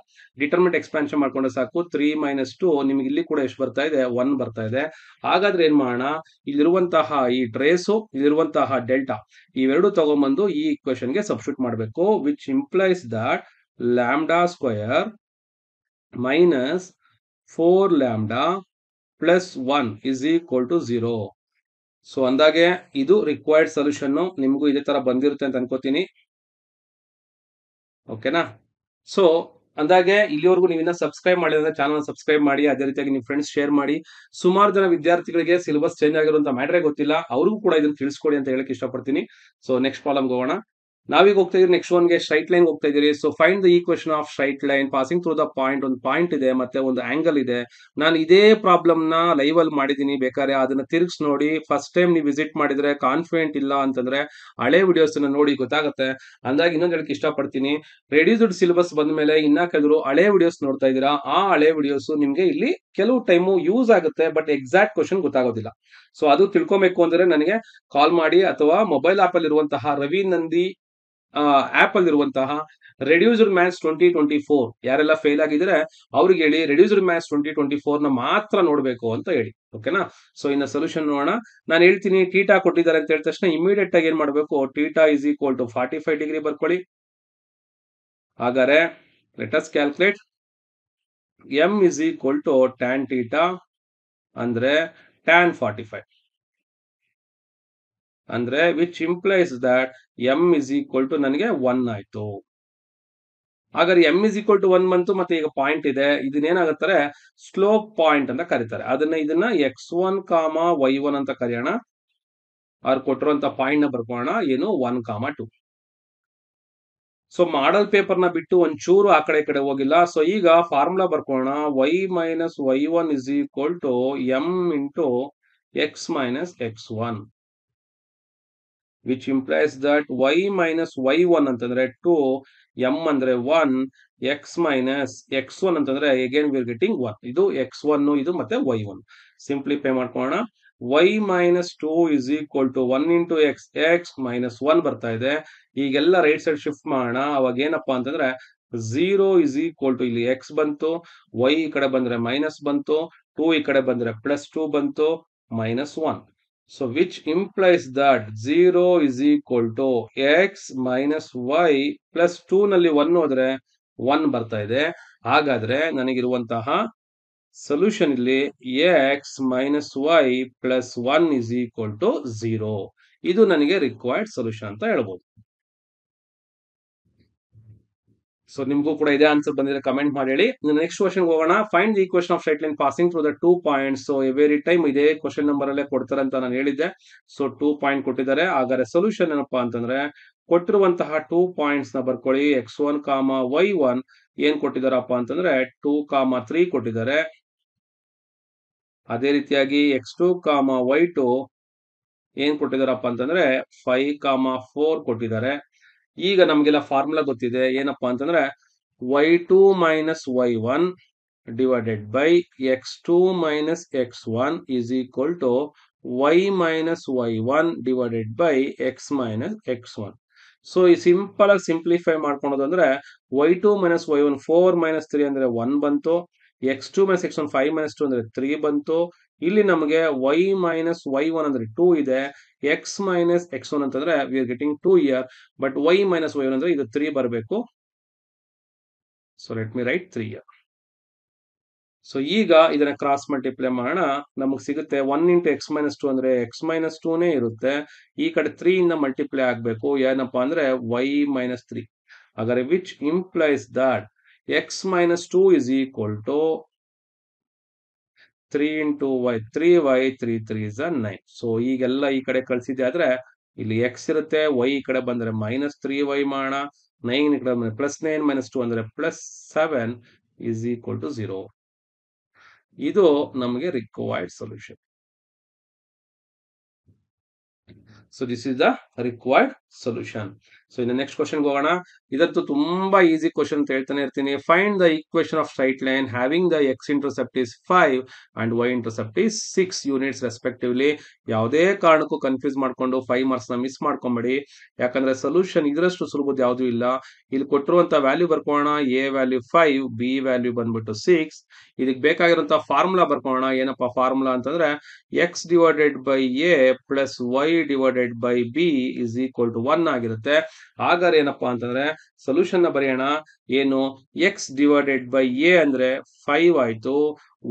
ಡಿಟರ್ಮೆಂಟ್ ಎಕ್ಸ್ಪಾನ್ಷನ್ ಮಾಡ್ಕೊಂಡ್ರೆ ಸಾಕು. 3 minus 2 ನಿಮ್ಗೆ ಇಲ್ಲಿ ಕೂಡ ಎಷ್ಟು ಬರ್ತಾ ಇದೆ, 1 ಬರ್ತಾ ಇದೆ. ಹಾಗಾದ್ರೆ ಏನ್ ಮಾಡೋಣ, ಇಲ್ಲಿರುವಂತಹ ಈ ಟ್ರೇಸು, ಇಲ್ಲಿರುವಂತಹ ಡೆಲ್ಟಾ, ಇವೆರಡು ತಗೊಂಡ್ಬಂದು ಈ ಈಕ್ವೇಶನ್ ಗೆ ಸಬ್ಸ್ಟಿಟ್ಯೂಟ್ ಮಾಡಬೇಕು. Which implies that lambda square minus 4 lambda plus 1 is equal to 0. So ಅಂದಾಗೆ ಇದು ರಿಕ್ವೈರ್ಡ್ ಸೊಲ್ಯೂಷನ್. ನಿಮಗೂ ಇದೇ ತರ ಬಂದಿರುತ್ತೆ ಅಂತ ಅನ್ಕೋತೀನಿ. ಓಕೆನಾ? ಸೊ ಅಂದಾಗೆ ಇಲ್ಲಿವರೆಗೂ ನೀವಿನ್ನ ಸಬ್ಸ್ಕ್ರೈಬ್ ಮಾಡಿದ್ರೆ ಚಾನಲ್ ಸಬ್ಸ್ಕ್ರೈಬ್ ಮಾಡಿ. ಅದೇ ರೀತಿಯಾಗಿ ನಿಮ್ಮ ಫ್ರೆಂಡ್ಸ್ ಶೇರ್ ಮಾಡಿ. ಸುಮಾರು ಜನ ವಿದ್ಯಾರ್ಥಿಗಳಿಗೆ ಸಿಲೆಬಸ್ ಚೇಂಜ್ ಆಗಿರುವಂತ ಮ್ಯಾಟ್ರೇ ಗೊತ್ತಿಲ್ಲ, ಅವ್ರಿಗೂ ಕೂಡ ಇದನ್ನ ತಿಳಿಸ್ಕೊಡಿ ಅಂತ ಹೇಳಕ್ ಇಷ್ಟಪಡ್ತೀನಿ. ಸೊ ನೆಕ್ಸ್ಟ್ ಪ್ರಾಬ್ಲಮ್ ಹೋಗೋಣ. ನಾವೀಗ ಹೋಗ್ತಾ ಇದೀವಿ ನೆಕ್ಸ್ಟ್ ಒನ್ಗೆ, ಸ್ಟ್ರೈಟ್ ಲೈನ್ ಹೋಗ್ತಾ ಇದೀರಿ. So find the equation of straight line passing through the point. ಒಂದು ಪಾಯಿಂಟ್ ಇದೆ ಮತ್ತೆ ಒಂದು ಆಂಗಲ್ ಇದೆ. ನಾನು ಇದೇ ಪ್ರಾಬ್ಲಮ್ ನ ಲೈವ್ ಅಲ್ಲಿ ಮಾಡಿದೀನಿ, ಬೇಕಾದ್ರೆ ಅದನ್ನ ತಿರುಗಿಸ್ ನೋಡಿ. ಫಸ್ಟ್ ಟೈಮ್ ನೀವು ವಿಸಿಟ್ ಮಾಡಿದ್ರೆ ಕಾನ್ಫಿಡೆಂಟ್ ಇಲ್ಲ ಅಂತಂದ್ರೆ ಹಳೆ ವಿಡಿಯೋಸ್ ನೋಡಿ ಗೊತ್ತಾಗುತ್ತೆ. ಅಂದಾಗ ಇನ್ನೊಂದು ಹೇಳಕ್ ಇಷ್ಟಪಡ್ತೀನಿ, ರೆಡ್ಯೂಸ್ಡ್ ಸಿಲೆಬಸ್ ಬಂದ ಮೇಲೆ ಇನ್ನ ಕೆಲವರು ಹಳೆ ವಿಡಿಯೋಸ್ ನೋಡ್ತಾ ಇದ್ದೀರಾ. ಆ ಹಳೆ ವಿಡಿಯೋಸ್ ನಿಮ್ಗೆ ಇಲ್ಲಿ ಕೆಲವು ಟೈಮು ಯೂಸ್ ಆಗುತ್ತೆ, ಬಟ್ ಎಕ್ಸಾಕ್ಟ್ ಕ್ವಶನ್ ಗೊತ್ತಾಗೋದಿಲ್ಲ. ಸೊ ಅದು ತಿಳ್ಕೊಬೇಕು ಅಂದ್ರೆ ನನಗೆ ಕಾಲ್ ಮಾಡಿ, ಅಥವಾ ಮೊಬೈಲ್ ಆಪ್ ಅಲ್ಲಿ ಇರುವಂತಹ ರವಿ ನಂದಿ ಆಪ್ ಅಲ್ಲಿ ಇರುವಂತಹ ರೆಡ್ಯೂಸ್ಡ್ ಮ್ಯಾಥ್ಸ್ 2024 ಯಾರೆಲ್ಲ ಫೇಲ್ ಆಗಿದ್ರೆ ಅವ್ರಿಗೆ ಹೇಳಿ, ರೆಡ್ಯೂಸ್ಡ್ ಮ್ಯಾಥ್ಸ್ 2024 ನ ಮಾತ್ರ ನೋಡ್ಬೇಕು ಅಂತ ಹೇಳಿ. ಓಕೆನಾ? ಸೊ ಇನ್ನ ಸೊಲ್ಯೂಷನ್ ನೋಡೋಣ. ನಾನು ಹೇಳ್ತೀನಿ, ಟೀಟಾ ಕೊಟ್ಟಿದ್ದಾರೆ ಅಂತ ಹೇಳಿದ ತಕ್ಷಣ ಇಮಿಡಿಯೇಟ್ ಆಗಿ ಏನ್ ಮಾಡ್ಬೇಕು, theta is equal to 45 degree ಬರ್ಕೊಳ್ಳಿ. ಹಾಗಾದ್ರೆ let us calculate m is equal to tan theta ಅಂದ್ರೆ tan 45 ಅಂದ್ರೆ which implies that m is equal to ನನಗೆ 1 ಆಯ್ತು. ಹಾಗಾದ್ರೆ m is equal to 1 ಬಂತು, ಮತ್ತೆ ಈಗ ಪಾಯಿಂಟ್ ಇದೆ, ಇದನ್ನೇನಾಗುತ್ತಾರೆ ಸ್ಲೋಪ್ ಪಾಯಿಂಟ್ ಅಂತ ಕರೀತಾರೆ. ಇದನ್ನ x1 y1 ಅಂತ ಕರೆಯೋಣ. ಅವ್ರು ಕೊಟ್ಟಿರುವಂತ ಪಾಯಿಂಟ್ ನ ಬರ್ಕೋಣ ಏನು 1 2. ಸೊ ಮಾಡಲ್ ಪೇಪರ್ ನ ಬಿಟ್ಟು ಒಂಚೂರು ಆ ಕಡೆ ಈ ಕಡೆ ಹೋಗಿಲ್ಲ. ಸೊ ಈಗ ಫಾರ್ಮುಲಾ ಬರ್ಕೋಣ y minus y1 is equal to m into x minus x1 which implies that y minus y1 ಅಂತಂದ್ರೆ 2, m ಅಂದ್ರೆ 1, x minus x1 ಅಂತಂದ್ರೆ again we are getting 1. ಇದು x1 ಇದು ಮತ್ತೆ y1 simplify ಮಾಡ್ಕೋಣ. y minus 2 is equal to 1 into x, x minus 1 ಬರ್ತಾ ಇದೆ. ಈಗೆಲ್ಲ right side shift ಮಾಡೋಣ. ಅವಾಗ ಏನಪ್ಪಾ ಅಂತಂದ್ರೆ 0 is equal to ಇಲ್ಲಿ x ಬಂತು, y ಈ ಕಡೆ ಬಂದ್ರೆ ಮೈನಸ್ ಬಂತು, 2 ಈ ಕಡೆ ಬಂದ್ರೆ ಪ್ಲಸ್ 2 ಬಂತು, minus 1. So which implies that 0 is equal to x minus y plus 2 ನಲ್ಲಿ 1 ಹೋದ್ರೆ 1 ಬರ್ತಾ ಇದೆ. ಹಾಗಾದ್ರೆ ನನಗಿರುವಂತಹ ಸೊಲ್ಯೂಷನ್ ಇಲ್ಲಿ x minus y plus 1 is equal to 0. ಇದು ನನಗೆ ರಿಕ್ವೈರ್ಡ್ ಸೊಲ್ಯೂಷನ್ ಅಂತ ಹೇಳ್ಬೋದು. ಸೊ ನಿಮಗೂ ಕೂಡ ಇದೇ ಆನ್ಸರ್ ಬಂದಿದ್ರೆ ಕಮೆಂಟ್ ಮಾಡಿ ಹೇಳಿ. ನೆಕ್ಸ್ಟ್ ಕ್ವಶನ್ ಹೋಗೋಣ. Find the equation of straight line passing through the 2 points. So every time ಇದೇ ಕ್ವಶನ್ ನಂಬರ್ ಅಲ್ಲೇ ಕೊಡ್ತಾರೆ ಅಂತ ನಾನು ಹೇಳಿದ್ದೆ. ಸೊ 2 ಪಾಯಿಂಟ್ ಕೊಟ್ಟಿದ್ದಾರೆ. ಹಾಗಾದ್ರೆ ಸೊಲ್ಯೂಷನ್ ಏನಪ್ಪಾ ಅಂತಂದ್ರೆ ಕೊಟ್ಟಿರುವಂತಹ 2 ಪಾಯಿಂಟ್ಸ್ ನ ಬರ್ಕೊಳ್ಳಿ. x1 y1 ಏನ್ ಕೊಟ್ಟಿದಾರಪ್ಪ ಅಂತಂದ್ರೆ 2 3 ಕೊಟ್ಟಿದ್ದಾರೆ. ಅದೇ ರೀತಿಯಾಗಿ x2 y2 ಏನ್ ಕೊಟ್ಟಿದಾರಪ್ಪ ಅಂತಂದ್ರೆ 5 4 ಕೊಟ್ಟಿದ್ದಾರೆ. ಈಗ ನಮ್ಗೆಲ್ಲ ಫಾರ್ಮುಲಾ ಗೊತ್ತಿದೆ. ಏನಪ್ಪಾ ಅಂತಂದ್ರೆ y2 minus y1 divided by x2 minus x1 is equal to y minus y1 divided by x minus x1. So ಈ ಸಿಂಪಲ್ ಆಗಿ ಸಿಂಪ್ಲಿಫೈ ಮಾಡ್ಕೊಳೋದು ಅಂದ್ರೆ y2 minus y1 4 minus 3 ಅಂದ್ರೆ 1 ಬಂತು, x2 minus x1 5 minus 2 ಅಂದ್ರೆ 3 ಬಂತು. ಇಲ್ಲಿ ನಮಗೆ y minus y1 ಅಂದ್ರೆ 2 ಇದೆ, x minus x1 ಅಂತಂದ್ರೆ we are getting 2 here, but y minus y1 ಅಂದ್ರೆ ಇದು 3 ಬರಬೇಕು. So let me right 3 here. So ಈಗ ಇದನ್ನ ಕ್ರಾಸ್ ಮಲ್ಟಿಪ್ಲೈ ಮಾಡೋಣ. ನಮಗೆ ಸಿಗುತ್ತೆ 1 ಇಂಟು ಎಕ್ಸ್ ಮೈನಸ್ 2 ಅಂದ್ರೆ ಎಕ್ಸ್ ಮೈನಸ್ 2ನೇ ಇರುತ್ತೆ. ಈ ಕಡೆ 3 ಇಂದ ಮಲ್ಟಿಪ್ಲೈ ಆಗಬೇಕು. ಏನಪ್ಪಾ ಅಂದ್ರೆ y ಮೈನಸ್ 3. ಹಾಗಾದ್ರೆ which implies that X minus 2 is equal to 3 into y, 3y, 3 3 is 9. So ಈಗೆಲ್ಲ ಈ ಕಡೆ ಕಳಿಸಿದೆ ಆದ್ರೆ ಇಲ್ಲಿ x ಇರುತ್ತೆ, y ಈ ಕಡೆ ಬಂದ್ರೆ ಮೈನಸ್ 3y ಮಾಡೋಣ, 9 ಈ ಕಡೆ ಬಂದ್ರೆ ಪ್ಲಸ್ 9 ಮೈನಸ್ 2 ಅಂದ್ರೆ ಪ್ಲಸ್ 7 is equal to 0. ಇದು ನಮಗೆ required solution. So this is the required solution. So ಇನ್ನು ನೆಕ್ಸ್ಟ್ ಕ್ವಶನ್ ಹೋಗೋಣ. ಇದಂತೂ ತುಂಬಾ ಈಸಿ ಕ್ವಶನ್ ಅಂತ ಹೇಳ್ತಾನೆ ಇರ್ತೀನಿ. Find the equation of straight line having the X intercept is 5 and Y intercept is 6 units respectively. ಯಾವುದೇ ಕಾರಣಕ್ಕೂ ಕನ್ಫ್ಯೂಸ್ ಮಾಡ್ಕೊಂಡು 5 ಮಾರ್ಕ್ಸ್ ನ ಮಿಸ್ ಮಾಡ್ಕೊಂಬೇಡಿ. ಯಾಕಂದ್ರೆ ಸೊಲ್ಯೂಷನ್ ಇದರಷ್ಟು ಸುಲಭದ ಯಾವುದು ಇಲ್ಲ. ಇಲ್ಲಿ ಕೊಟ್ಟಿರುವಂತ ವ್ಯಾಲ್ಯೂ ಬರ್ಕೋಣ. ಎ ವ್ಯಾಲ್ಯೂ 5, ಬಿ ವ್ಯಾಲ್ಯೂ ಬಂದ್ಬಿಟ್ಟು 6. ಇದಕ್ಕೆ ಬೇಕಾಗಿರುವಂತಹ ಫಾರ್ಮುಲಾ ಬರ್ಕೋಣ. ಏನಪ್ಪಾ ಫಾರ್ಮುಲಾ ಅಂತಂದ್ರೆ x divided by A plus y divided by B is equal to 1 ಆಗಿರುತ್ತೆ. ಹಾಗಾದ್ರೆ ಏನಪ್ಪಾ ಅಂತಂದ್ರೆ ಸೊಲ್ಯೂಷನ್ ನ ಬರೆಯೋಣ. ಏನು ಎಕ್ಸ್ ಡಿವೈಡೆಡ್ ಬೈ ಎ ಅಂದ್ರೆ 5 ಆಯ್ತು,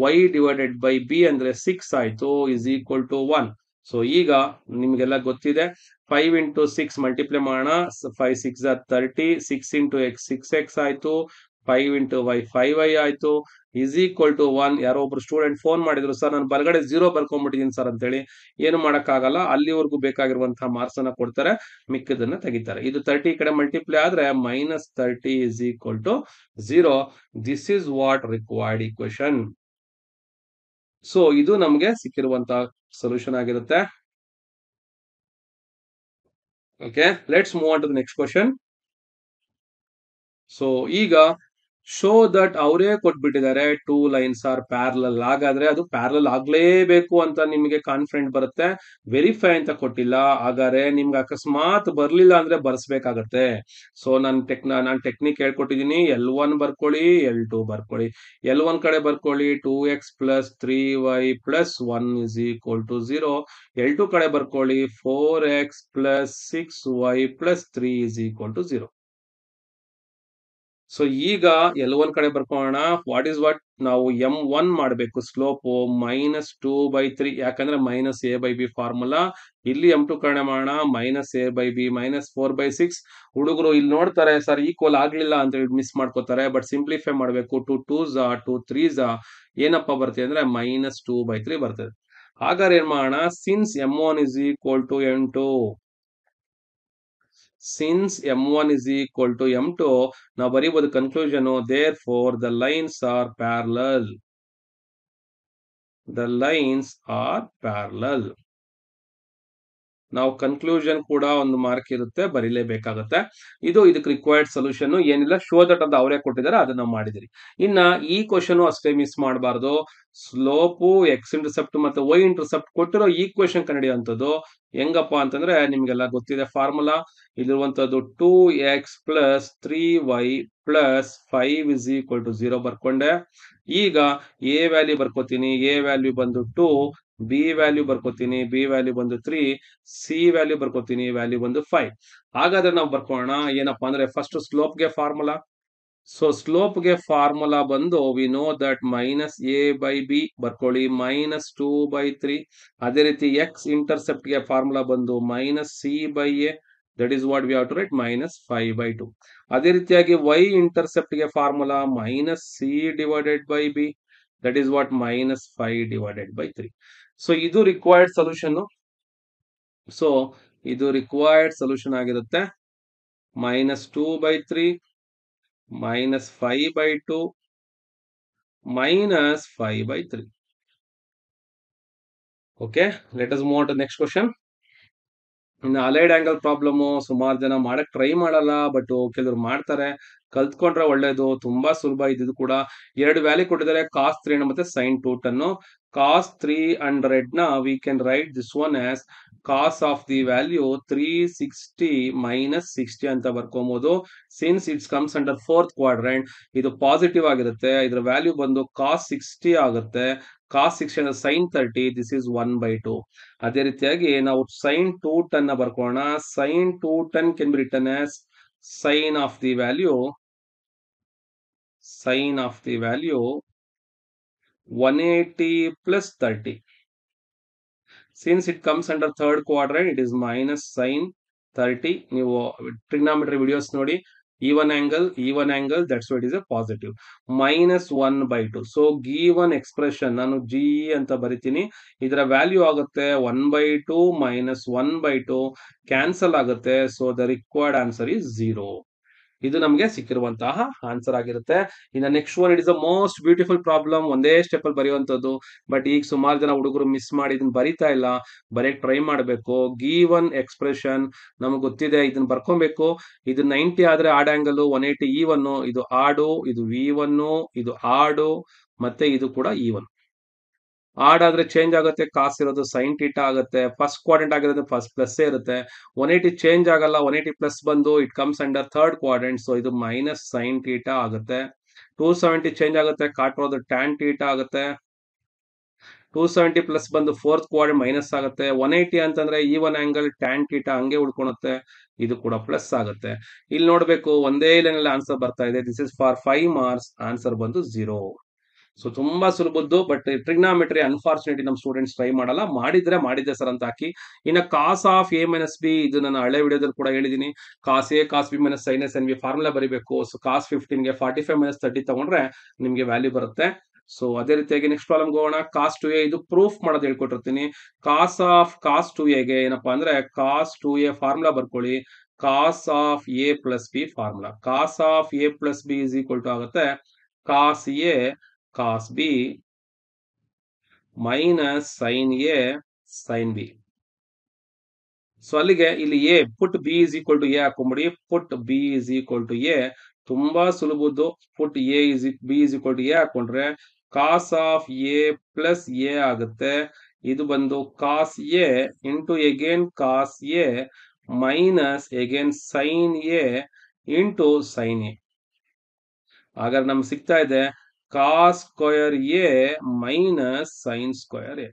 ವೈ ಡಿವೈಡೆಡ್ ಬೈ ಬಿ ಅಂದ್ರೆ 6 ಆಯ್ತು, ಇಸ್ ಈಕ್ವಲ್ ಟು 1. ಸೊ ಈಗ ನಿಮ್ಗೆಲ್ಲ ಗೊತ್ತಿದೆ. 5 ಇಂಟು 6 ಮಲ್ಟಿಪ್ಲೈ ಮಾಡೋಣ. 5 6 30, 6 ಇಂಟು ಎಕ್ಸ್ 6x ಆಯ್ತು, 5 ಇಂಟು ವೈ 5y ಆಯ್ತು, ಇಸ್ ಈಕ್ವಲ್ ಟು 1. ಯಾರೋ ಒಬ್ರು ಸ್ಟೂಡೆಂಟ್ ಫೋನ್ ಮಾಡಿದ್ರು, ಸರ್ ನಾನು ಬಲಗಡೆ 0 ಬರ್ಕೊಂಡ್ಬಿಟ್ಟಿದ್ದೀನಿ ಸರ್ ಅಂತೇಳಿ. ಏನು ಮಾಡಕ್ಕಾಗಲ್ಲ, ಅಲ್ಲಿವರೆಗೂ ಬೇಕಾಗಿರುವಂತಹ ಮಾರ್ಕ್ಸ್ ಅನ್ನ ಕೊಡ್ತಾರೆ, ಮಿಕ್ಕದನ್ನ ತೆಗಿತಾರೆ. ಇದು 30 ಕಡೆ ಮಲ್ಟಿಪ್ಲೈ ಆದ್ರೆ minus 30 is equal to 0. This is what required equation. So ಇದು ನಮಗೆ ಸಿಕ್ಕಿರುವಂತಹ ಸೊಲ್ಯೂಷನ್ ಆಗಿರುತ್ತೆ. Okay, let's move on to the next question. So ಈಗ ಶೋ ದಟ್ ಅವರೇ ಕೊಟ್ಬಿಟ್ಟಿದ್ದಾರೆ 2 ಲೈನ್ಸ್ ಆರ್ ಪ್ಯಾರಲಲ್. ಹಾಗಾದ್ರೆ ಅದು ಪ್ಯಾರಲಲ್ ಆಗ್ಲೇಬೇಕು ಅಂತ ನಿಮಗೆ ಕಾನ್ಫಿಡೆಂಟ್ ಬರುತ್ತೆ. ವೆರಿಫೈ ಅಂತ ಕೊಟ್ಟಿಲ್ಲ. ಹಾಗಾದ್ರೆ ನಿಮ್ಗೆ ಅಕಸ್ಮಾತ್ ಬರ್ಲಿಲ್ಲ ಅಂದ್ರೆ ಬರ್ಸ್ಬೇಕಾಗತ್ತೆ. ಸೊ ನಾನು ಟೆಕ್ನಿಕ್ ಹೇಳ್ಕೊಟ್ಟಿದ್ದೀನಿ. L1 ಬರ್ಕೊಳ್ಳಿ, L2 ಬರ್ಕೊಳ್ಳಿ. L1 ಕಡೆ ಬರ್ಕೊಳ್ಳಿ 2x plus 3y plus 1 is equal to 0. L2 ಕಡೆ ಬರ್ಕೊಳ್ಳಿ 4x plus 6y plus 3 is equal to 0. So ಈಗ L1 ಕಡೆ ಬರ್ಕೊಳ್ಳೋಣ. ವಾಟ್ ನಾವು M1 ಮಾಡಬೇಕು ಸ್ಲೋಪ್ -2/3, ಯಾಕಂದ್ರೆ -a/b ಫಾರ್ಮುಲಾ. ಇಲ್ಲಿ M2 ಕಡೆ ಮಾಡೋಣ, -a/b -4/6. ಹುಡುಗರು ಇಲ್ಲಿ ನೋಡ್ತಾರೆ ಸರ್ ಈಕ್ವಲ್ ಆಗ್ಲಿಲ್ಲ ಅಂತ ಹೇಳಿ ಮಿಸ್ ಮಾಡ್ಕೋತಾರೆ. ಬಟ್ ಸಿಂಪ್ಲಿಫೈ ಮಾಡಬೇಕು. 2 2s 2 3s ಏನಪ್ಪಾ ಬರ್ತದೆ ಅಂದ್ರೆ -2/3 ಬರ್ತದೆ. ಹಾಗಾದ್ರೆ ಏನ್ ಮಾಡೋಣ, since M1 is equal to M2, since M1 is equal to M2, ನಾವು ಬರೀಬಹುದು conclusion, therefore the lines are parallel. The lines are parallel. ನಾವು ಕನ್ಕ್ಲೂಷನ್ ಕೂಡ ಒಂದು ಮಾರ್ಕ್ ಇರುತ್ತೆ, ಬರೀಲೇಬೇಕಾಗುತ್ತೆ. ಇದು ಇದಕ್ಕೆ ರಿಕ್ವೈರ್ಡ್ ಸೊಲ್ಯೂಷನ್. ಏನಿಲ್ಲ, ಶೋ ದಟ್ ಅಂತ ಅವರೇ ಕೊಟ್ಟಿದ್ದಾರೆ, ಅದನ್ನ ಮಾಡಿದಿರಿ. ಇನ್ನ ಈ ಕ್ವಶನ್ ಅಷ್ಟೇ ಮಿಸ್ ಮಾಡಬಾರ್ದು. ಸ್ಲೋಪು, ಎಕ್ಸ್ ಇಂಟರ್ಸೆಪ್ಟ್ ಮತ್ತೆ ವೈ ಇಂಟರ್ಸೆಪ್ಟ್ ಕೊಟ್ಟಿರೋ ಈಕ್ವೇಶನ್ ಕಂಡುಹಿಡಿಯುವಂಥದ್ದು ಹೆಂಗಪ್ಪ ಅಂತಂದ್ರೆ ನಿಮ್ಗೆಲ್ಲ ಗೊತ್ತಿದೆ ಫಾರ್ಮುಲಾ. ಇಲ್ಲಿರುವಂತದ್ದು 2x + 3y + 5 = 0 ಬರ್ಕೊಂಡೆ. ಈಗ ಎ ವ್ಯಾಲ್ಯೂ ಬರ್ಕೋತೀನಿ, ಎ ವ್ಯಾಲ್ಯೂ ಬಂದು 2, ಬಿ ವ್ಯಾಲ್ಯೂ ಬರ್ಕೋತೀನಿ, ಬಿ ವ್ಯಾಲ್ಯೂ ಬಂದು 3, ಸಿ ವ್ಯಾಲ್ಯೂ ಬರ್ಕೋತೀನಿ, ವ್ಯಾಲ್ಯೂ ಬಂದು 5. ಹಾಗಾದ್ರೆ ನಾವು ಬರ್ಕೋಣ ಏನಪ್ಪಾ ಅಂದ್ರೆ ಫಸ್ಟ್ ಸ್ಲೋಪ್ ಗೆ ಫಾರ್ಮುಲಾ. ಸೊ ಸ್ಲೋಪ್ ಗೆ ಫಾರ್ಮುಲಾ ಬಂದು ವಿ ನೋ ದಟ್ -a/b ಬರ್ಕೊಳ್ಳಿ, -2/3. ಅದೇ ರೀತಿ ಎಕ್ಸ್ ಇಂಟರ್ಸೆಪ್ಟ್ ಗೆ ಫಾರ್ಮುಲಾ ಬಂದು -c/a, that is what we have to write, -5/2. ಅದೇ ರೀತಿಯಾಗಿ y ಇಂಟರ್ಸೆಪ್ಟ್ ಗೆ formula -c/b, that is what, -5/3. So ಇದು ರಿಕ್ವೈರ್ಡ್ ಸೊಲ್ಯೂಷನ್. ಸೊ ಇದು ರಿಕ್ವೈರ್ಡ್ ಸೊಲ್ಯೂಷನ್ ಆಗಿರುತ್ತೆ. -2/3 -5/2 -5/3. Okay, let us move on to next question. ಇನ್ನು allied angle problem ಸುಮಾರು ಜನ ಮಾಡಕ್ ಟ್ರೈ ಮಾಡಲ್ಲ, ಬಟ್ ಕೆಲವರು ಮಾಡ್ತಾರೆ. ಕಲ್ತ್ಕೊಂಡ್ರೆ ಒಳ್ಳೇದು, ತುಂಬಾ ಸುಲಭ ಇದ್ದು ಕೂಡ. ಎರಡು ವ್ಯಾಲ್ಯೂ ಕೊಟ್ಟಿದ್ದಾರೆ, cos 300 ಮತ್ತೆ sin 210. cos 300 ನ we can write this one as cos of the value 360 - 60 ಅಂತ ಬರ್ಕೊಬಹುದು. Since it's comes under fourth quadrant, ಇದು ಪಾಸಿಟಿವ್ ಆಗಿರುತ್ತೆ. ಇದ್ರ ವ್ಯಾಲ್ಯೂ ಬಂದು cos 60 ಆಗುತ್ತೆ. cos 60 ಅಂದ್ರೆ sin 30, ದಿಸ್ ಇಸ್ 1/2. ಅದೇ ರೀತಿಯಾಗಿ ನಾವು sin 210 ಬರ್ಕೋಣ. sin 210 can be written as sin of the value 180 + 30. Since it comes under third quadrant, it is minus sin 30. ನೀವು ಟ್ರಿಗ್ನಾಮೆಟ್ರಿ ವಿಡಿಯೋಸ್ ನೋಡಿ, even angle, that's why it is a positive. -1/2. So given expression ನಾನು G ಅಂತ ಬರಿತೀನಿ. ಇದರ value ಆಗುತ್ತೆ 1/2 - 1/2 cancel ಆಗುತ್ತೆ. So the required answer is 0. ಇದು ನಮಗೆ ಸಿಕ್ಕಿರುವಂತಹ ಆನ್ಸರ್ ಆಗಿರುತ್ತೆ. ಇನ್ನು next one, it is a most beautiful problem. ಒಂದೇ ಸ್ಟೆಪ್ ಅಲ್ಲಿ ಬರೆಯುವಂತದ್ದು. ಬಟ್ ಈಗ ಸುಮಾರು ಜನ ಹುಡುಗರು ಮಿಸ್ ಮಾಡಿ ಇದನ್ನ ಬರಿತಾ ಇಲ್ಲ, ಬರೆಯಕ್ ಟ್ರೈ ಮಾಡಬೇಕು. ಗಿವನ್ ಎಕ್ಸ್ಪ್ರೆಷನ್ ನಮ್ಗೆ ಗೊತ್ತಿದೆ, ಇದನ್ನ ಬರ್ಕೊಬೇಕು. ಇದು 90 ಆದ್ರೆ ಆಡ್ ಆಂಗಲ್, 180 E1, ಇದು ಆಡು, ಇದು V1, ಇದು ಆಡು, ಮತ್ತೆ ಇದು ಕೂಡ E1. ಆಡ್ ಆದ್ರೆ ಚೇಂಜ್ ಆಗುತ್ತೆ, ಕಾಸ್ ಇರೋದು ಸೈನ್ ಥೀಟಾ ಆಗುತ್ತೆ. ಫಸ್ಟ್ ಕ್ವಾಡ್ರೆಂಟ್ ಆಗಿರೋದು ಫಸ್ಟ್ ಪ್ಲಸ್ ಇರುತ್ತೆ. 180 ಚೇಂಜ್ ಆಗಲ್ಲ, 180 ಪ್ಲಸ್ ಬಂದು it comes under third quadrant. So ಇದು ಮೈನಸ್ ಸೈನ್ ಥೀಟಾ ಆಗುತ್ತೆ. 270 ಚೇಂಜ್ ಆಗುತ್ತೆ, ಕಾಟಿರೋದು ಟ್ಯಾನ್ ಥೀಟಾ ಆಗುತ್ತೆ. 270 ಪ್ಲಸ್ ಬಂದು ಫೋರ್ತ್ ಕ್ವಾಡ್ರೆಂಟ್ ಮೈನಸ್ ಆಗುತ್ತೆ. 180 ಅಂತಂದ್ರೆ E1 ಆಂಗಲ್ ಟ್ಯಾನ್ ಥೀಟಾ ಹಂಗೆ ಉಳ್ಕೊಳುತ್ತೆ, ಇದು ಕೂಡ ಪ್ಲಸ್ ಆಗುತ್ತೆ. ಇಲ್ಲಿ ನೋಡ್ಬೇಕು, ಒಂದೇ ಲೈನಲ್ಲಿ ಆನ್ಸರ್ ಬರ್ತಾ ಇದೆ. This is for 5 marks. Answer ಬಂದು 0. ಸೊ ತುಂಬಾ ಸುಲಭದ್ದು, ಬಟ್ ಟ್ರಿಗ್ನಾಮೆಟ್ರಿ ಅನ್ಫಾರ್ಚುನೇಟ್ಲಿ ನಮ್ಮ ಸ್ಟೂಡೆಂಟ್ಸ್ ಟ್ರೈ ಮಾಡಲ್ಲ. ಮಾಡಿದ್ದೆ ಸರ್ ಅಂತ ಹಾಕಿ. ಇನ್ನು ಕಾಸ್ ಆಫ್ a - b, ಇದು ನಾನು ಹಳೆ ವಿಡಿಯೋದಲ್ಲಿ ಕೂಡ ಹೇಳಿದೀನಿ. ಕಾಸ್ a cos b - sin a sin b formula ಬರೀಬೇಕು. ಸೊ cos 15 ಗೆ 45 - 30 ತಗೊಂಡ್ರೆ ನಿಮ್ಗೆ ವ್ಯಾಲ್ಯೂ ಬರುತ್ತೆ. ಸೊ ಅದೇ ರೀತಿಯಾಗಿ ನೆಕ್ಸ್ಟ್ ಪ್ರಾಬ್ಲಮ್ ಹೋಗೋಣ. cos 2a, ಇದು ಪ್ರೂಫ್ ಮಾಡೋದು ಹೇಳ್ಕೊಟ್ಟಿರ್ತೀನಿ. cos 2a ಗೆ ಏನಪ್ಪಾ ಅಂದ್ರೆ cos 2a ಫಾರ್ಮುಲಾ ಬರ್ಕೊಳ್ಳಿ. cos of a + b formula. cos of a + b = ಆಗುತ್ತೆ cos a cos b minus sin a sin b. So ಅಲ್ಲಿಗೆ ಇಲ್ಲಿ a put b = a ಹಾಕೊಂಬಿಡಿ. Put b = a, ತುಂಬಾ ಸುಲಭದ್ದು. ಪುಟ್ b = a ಹಾಕೊಂಡ್ರೆ cos of a + a ಆಗುತ್ತೆ. ಇದು ಬಂದು cos a into again cos a minus again sin a into sin a. ಹಾಗಾದ್ರೆ ನಮ್ಗೆ ಸಿಗ್ತಾ ಇದೆ cos square a minus sin square a.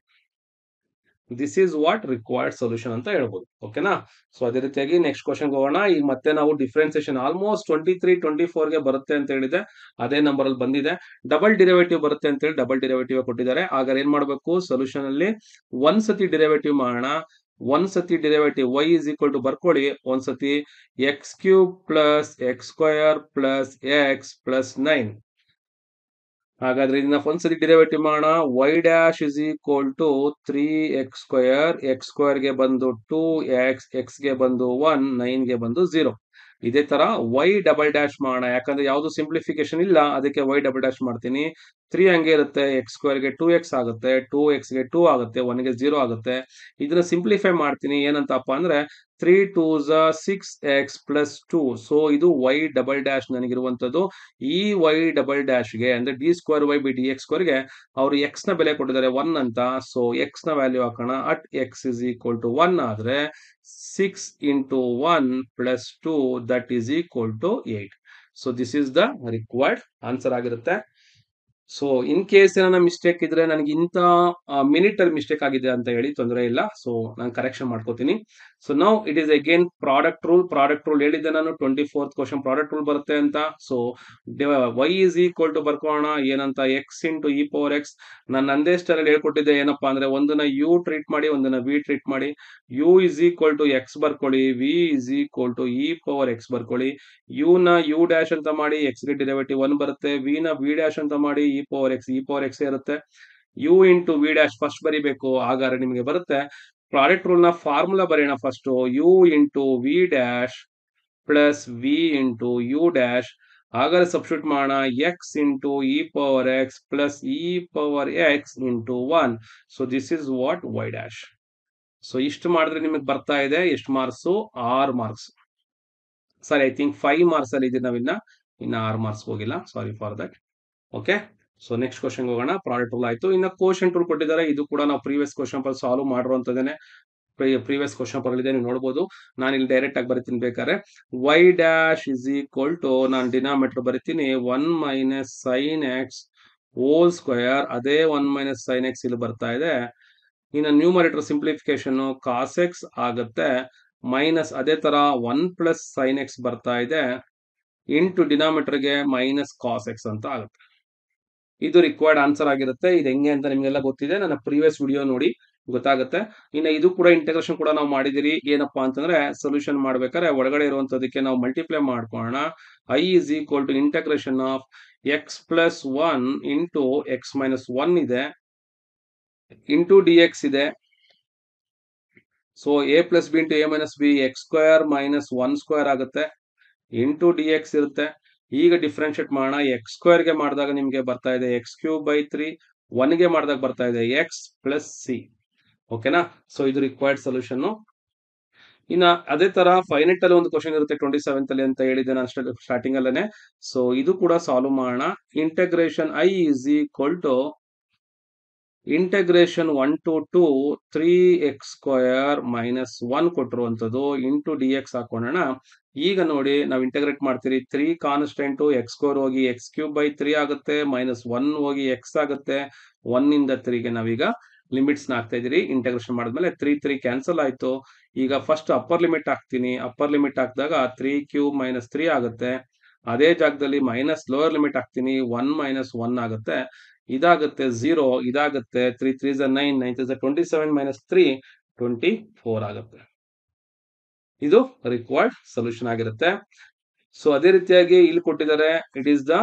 This is what required solution ಅಂತ ಹೇಳ್ಬೋದು. ಓಕೆನಾ? ಸೊ ಅದೇ ರೀತಿಯಾಗಿ ನೆಕ್ಸ್ಟ್ ಕ್ವಶನ್ ಹೋಗೋಣ. ಈಗ ಮತ್ತೆ ನಾವು ಡಿಫ್ರೆನ್ಸಿಯೇಷನ್ ಆಲ್ಮೋಸ್ಟ್ 23-24 ಗೆ ಬರುತ್ತೆ ಅಂತ ಹೇಳಿದೆ. ಅದೇ ನಂಬರ್ ಅಲ್ಲಿ ಬಂದಿದೆ. ಡಬಲ್ ಡಿರೈವೇಟಿವ್ ಬರುತ್ತೆ ಅಂತ ಹೇಳಿ ಡಬಲ್ ಡಿರೈವೇಟಿವ್ ಕೊಟ್ಟಿದ್ದಾರೆ. ಹಾಗಾದ್ರೆ ಏನ್ ಮಾಡಬೇಕು? ಸೊಲ್ಯೂಷನ್ ಅಲ್ಲಿ ಒಂದ್ಸತಿ ಡಿರೈವೇಟಿವ್ ಮಾಡೋಣ. ಒಂದ್ಸತಿ derivative y is equal to ಬರ್ಕೊಳ್ಳಿ. ಒಂದ್ಸತಿ X cube plus X square plus X plus 9. ಹಾಗಾದ್ರೆ ಇದನ್ನ ಒಂದ್ಸತಿ ಡಿರೈವೇಟಿವ್ ಮಾಡೋಣ. y dash is equal to 3x², X square ಗೆ ಬಂದು 2x, ಎಕ್ಸ್ ಗೆ ಬಂದು 1, 9 ಗೆ ಬಂದು 0. ಇದೇ ತರ y ಡಬಲ್ ಡ್ಯಾಶ್ ಮಾಡೋಣ. ಯಾಕಂದ್ರೆ ಯಾವ್ದು ಸಿಂಪ್ಲಿಫಿಕೇಶನ್ ಇಲ್ಲ, ಅದಕ್ಕೆ y ಡಬಲ್ ಡ್ಯಾಶ್ ಮಾಡ್ತೀನಿ. 3 ಹಂಗೆ ಇರುತ್ತೆ, ಎಕ್ಸ್ ಸ್ಕ್ವೇರ್ ಗೆ 2x ಆಗುತ್ತೆ, 2x ಗೆ 2 ಆಗುತ್ತೆ, 1 ಗೆ 0 ಆಗುತ್ತೆ. ಇದನ್ನ ಸಿಂಪ್ಲಿಫೈ ಮಾಡ್ತೀನಿ. ಏನಂತಪ್ಪ ಅಂದ್ರೆ 3 2s 6x ಪ್ಲಸ್ 2. ಸೊ ಇದು y ಡಬಲ್ ಡ್ಯಾಶ್ ನನಗಿರುವಂತದ್ದು. ಈ y ಡಬಲ್ ಡ್ಯಾಶ್ ಗೆ ಅಂದ್ರೆ d²y/dx² ಗೆ ಅವರು x ನ ಬೆಲೆ ಕೊಟ್ಟಿದ್ದಾರೆ 1 ಅಂತ. ಸೊ x ನ ವ್ಯಾಲ್ಯೂ ಹಾಕೋಣ. At x is equal to 1 ಆದ್ರೆ 6 into 1 plus 2 that is equal to 8. So this is the required answer ಆಗಿರುತ್ತೆ. ಸೊ ಇನ್ ಕೇಸ್ ಏನಾರ ಮಿಸ್ಟೇಕ್ ಇದ್ರೆ ನನಗೆ ಇಂಥ ಮಿನಿಟ್ ಅಲ್ಲಿ ಮಿಸ್ಟೇಕ್ ಆಗಿದೆ ಅಂತ ಹೇಳಿ, ತೊಂದರೆ ಇಲ್ಲ. ಸೊ ನಾನು ಕರೆಕ್ಷನ್ ಮಾಡ್ಕೋತೀನಿ. So now it is again product rule ಹೇಳಿದ್ದೆ ನಾನು. 24th ಕ್ವಶನ್ ಪ್ರಾಡಕ್ಟ್ ರೂಲ್ ಬರುತ್ತೆ ಅಂತ. So y is equal to ಬರ್ಕೋಣ. ಏನಂತ? x into E power x. ನಾನು ನಂದೇ ಸ್ಟೈಲ್ ಹೇಳ್ಕೊಟ್ಟಿದ್ದೆ. ಏನಪ್ಪಾ ಅಂದ್ರೆ ಒಂದನ್ನ u ಟ್ರೀಟ್ ಮಾಡಿ, ಒಂದನ್ನ v ಟ್ರೀಟ್ ಮಾಡಿ. u is equal to X ಬರ್ಕೊಳ್ಳಿ, v is equal to E power X ಬರ್ಕೊಳ್ಳಿ. u ನ u ಡ್ಯಾಶ್ ಅಂತ ಮಾಡಿ, x ಗೆ ಡಿರೈವೇಟಿವ್ 1 ಬರುತ್ತೆ. v ನ v ಡ್ಯಾಶ್ ಅಂತ ಮಾಡಿ, ಇ ಪವರ್ ಎಕ್ಸ್ ಇರುತ್ತೆ. u into V dash first ಬರಿಬೇಕು. ಹಾಗಾದ್ರೆ ನಿಮಗೆ ಬರುತ್ತೆ. ಪ್ರಾಡಕ್ಟ್ ರೂಲ್ ನ ಫಾರ್ಮುಲಾ ಬರೆಯೋಣ first. u into V dash plus V into U dash. ಹಾಗಾದ್ರೆ ಸಬ್ಸ್ಟಿಟ್ಯೂಟ್ ಮಾಡೋಣ. X into E power X plus E power X into 1. So this is what y dash. So ಇಷ್ಟು ಮಾಡಿದ್ರೆ ನಿಮಗೆ ಬರ್ತಾ ಇದೆ ಎಷ್ಟು ಮಾರ್ಕ್ಸ್? 6 ಮಾರ್ಕ್ಸ್. ಸರಿ, ಐ ಥಿಂಕ್ 5 ಮಾರ್ಕ್ಸ್ ಅಲ್ಲಿ ಇದೆ. ನಾವಿನ್ನ 6 ಮಾರ್ಕ್ಸ್ ಹೋಗಿಲ್ಲ. Sorry for that. Okay, so next question ಹೋಗೋಣ. ಪ್ರಾಡಕ್ಟ್ ರೂಲ್ ಆಯ್ತು. ಇನ್ನು ಕೋಶನ್ ರೂಲ್ ಕೊಟ್ಟಿದ್ದಾರೆ. ಇದು ಕೂಡ ನಾವು ಪ್ರೀವಿಯಸ್ ಕ್ವಶನ್ ಪರ್ ಸಾಲ್ವ್ ಮಾಡಿರುವಂತದೇನೆ. ಪ್ರೀವಿಯಸ್ ಕ್ವಶನ್ ಪರ್ ಇದೆ, ನೀವು ನೋಡಬಹುದು. ನಾನು ಇಲ್ಲಿ ಡೈರೆಕ್ಟ್ ಆಗಿ ಬರಿತೀನಿ ಬೇಕಾದ್ರೆ. y dash is equal to, ನಾನು ಡಿನಾಮಿನೇಟರ್ ಬರಿತೀನಿ 1 minus sine x whole square. ಅದೇ 1 ಮೈನಸ್ ಸೈನ್ ಎಕ್ಸ್ ಇಲ್ಲಿ ಬರ್ತಾ ಇದೆ. ಇನ್ನು ನ್ಯೂಮರೇಟರ್ ಸಿಂಪ್ಲಿಫಿಕೇಶನ್ ಕಾಸ್ ಎಕ್ಸ್ ಆಗುತ್ತೆ. ಮೈನಸ್ ಅದೇ ತರ 1 ಪ್ಲಸ್ ಸೈನ್ ಎಕ್ಸ್ ಬರ್ತಾ ಇದೆ. ಇಂಟು ಡಿನಾಮಿನೇಟರ್ಗೆ ಮೈನಸ್ ಕಾಸ್ ಎಕ್ಸ್ ಅಂತ ಆಗುತ್ತೆ. ಇದು ರಿಕ್ವೈರ್ಡ್ ಆನ್ಸರ್ ಆಗಿರುತ್ತೆ. ಇದು ಹೆಂಗೆ ಅಂತ ನಿಮ್ಗೆಲ್ಲ ಗೊತ್ತಿದೆ. ನನ್ನ ಪ್ರೀವಿಯಸ್ ವಿಡಿಯೋ ನೋಡಿ ಗೊತ್ತಾಗುತ್ತೆ. ಇನ್ನು ಇದು ಕೂಡ ಇಂಟೆಗ್ರೇಷನ್ ಕೂಡ ನಾವು ಮಾಡಿದಿರಿ. ಏನಪ್ಪಾ ಅಂತಂದ್ರೆ ಸೊಲ್ಯೂಷನ್ ಮಾಡ್ಬೇಕಾದ್ರೆ ಒಳಗಡೆ ಇರುವಂತದಕ್ಕೆ ನಾವು ಮಲ್ಟಿಪ್ಲೈ ಮಾಡ್ಕೊಳ್ಳೋಣ. i is equal to integration of x plus 1 into x minus 1 ಇದೆ, ಇಂಟು ಡಿ ಎಕ್ಸ್ ಇದೆ. So a plus b into a minus b, x square minus 1 square ಆಗುತ್ತೆ, ಇಂಟು ಡಿ ಎಕ್ಸ್ ಇರುತ್ತೆ. ಈಗ differentiate ಮಾಡೋಣ. X square ಗೆ ಮಾಡಿದಾಗ ನಿಮಗೆ ಬರ್ತಾ ಇದೆ ಎಕ್ಸ್ ಕ್ಯೂಬ್ ಬೈ 3. 1 ಗೆ ಮಾಡಿದಾಗ ಬರ್ತಾ ಇದೆ ಎಕ್ಸ್ ಪ್ಲಸ್ ಸಿ. ಓಕೆನಾ? ಸೊ ಇದು ರಿಕ್ವೈರ್ಡ್ ಸೊಲ್ಯೂಷನ್. ಇನ್ನ ಅದೇ ತರ ಫೈನೈಟ್ ಅಲ್ಲಿ ಒಂದು ಕ್ವಶನ್ ಇರುತ್ತೆ 27th ಅಲ್ಲಿ ಅಂತ ಹೇಳಿದೆ ನಾನು ಸ್ಟಾರ್ಟಿಂಗ್ ಅಲ್ಲೇನೆ. ಸೊ ಇದು ಕೂಡ ಸಾಲ್ವ್ ಮಾಡೋಣ. Integration i is equal to integration 1 to 2 3x² minus 1 ಕೊಟ್ಟಿರುವಂತದ್ದು ಇಂಟು ಡಿ ಎಕ್ಸ್ ಹಾಕೋಣ. ಈಗ ನೋಡಿ ನಾವು ಇಂಟಗ್ರೇಟ್ ಮಾಡ್ತೀರಿ. 3 ಕಾನ್ಸ್ಟೆಂಟ್ x² ಹೋಗಿ ಎಕ್ಸ್ ಕ್ಯೂಬ್ ಬೈ 3 ಆಗುತ್ತೆ, ಮೈನಸ್ 1 ಹೋಗಿ ಎಕ್ಸ್ ಆಗುತ್ತೆ. 1 ಇಂದ 3 ಗೆ ನಾವೀಗ ಲಿಮಿಟ್ಸ್ ಹಾಕ್ತಾ ಇದೀರಿ. ಇಂಟಗ್ರೇಷನ್ ಮಾಡಿದ್ಮೇಲೆ 3 ಕ್ಯಾನ್ಸಲ್ ಆಯ್ತು. ಈಗ ಫಸ್ಟ್ ಅಪ್ಪರ್ ಲಿಮಿಟ್ ಹಾಕ್ತೀನಿ. ಅಪ್ಪರ್ ಲಿಮಿಟ್ ಹಾಕಿದಾಗ 3 ಕ್ಯೂಬ್ ಮೈನಸ್ 3 ಆಗುತ್ತೆ. ಅದೇ ಜಾಗದಲ್ಲಿ ಮೈನಸ್ ಲೋವರ್ ಲಿಮಿಟ್ ಹಾಕ್ತೀನಿ. 1 ಮೈನಸ್ 1 ಆಗುತ್ತೆ. ಇದಾಗುತ್ತೆ 0, ಇದಾಗುತ್ತೆ 3 3s 9, 9 3s 27 ಮೈನಸ್ 3 24 ಆಗುತ್ತೆ. ಇದು ರಿಕ್ವೈರ್ಡ್ ಸೊಲ್ಯೂಷನ್ ಆಗಿರುತ್ತೆ. ಸೊ ಅದೇ ರೀತಿಯಾಗಿ ಇಲ್ಲಿ ಕೊಟ್ಟಿದ್ದಾರೆ. ಇಟ್ ಈಸ್ ದ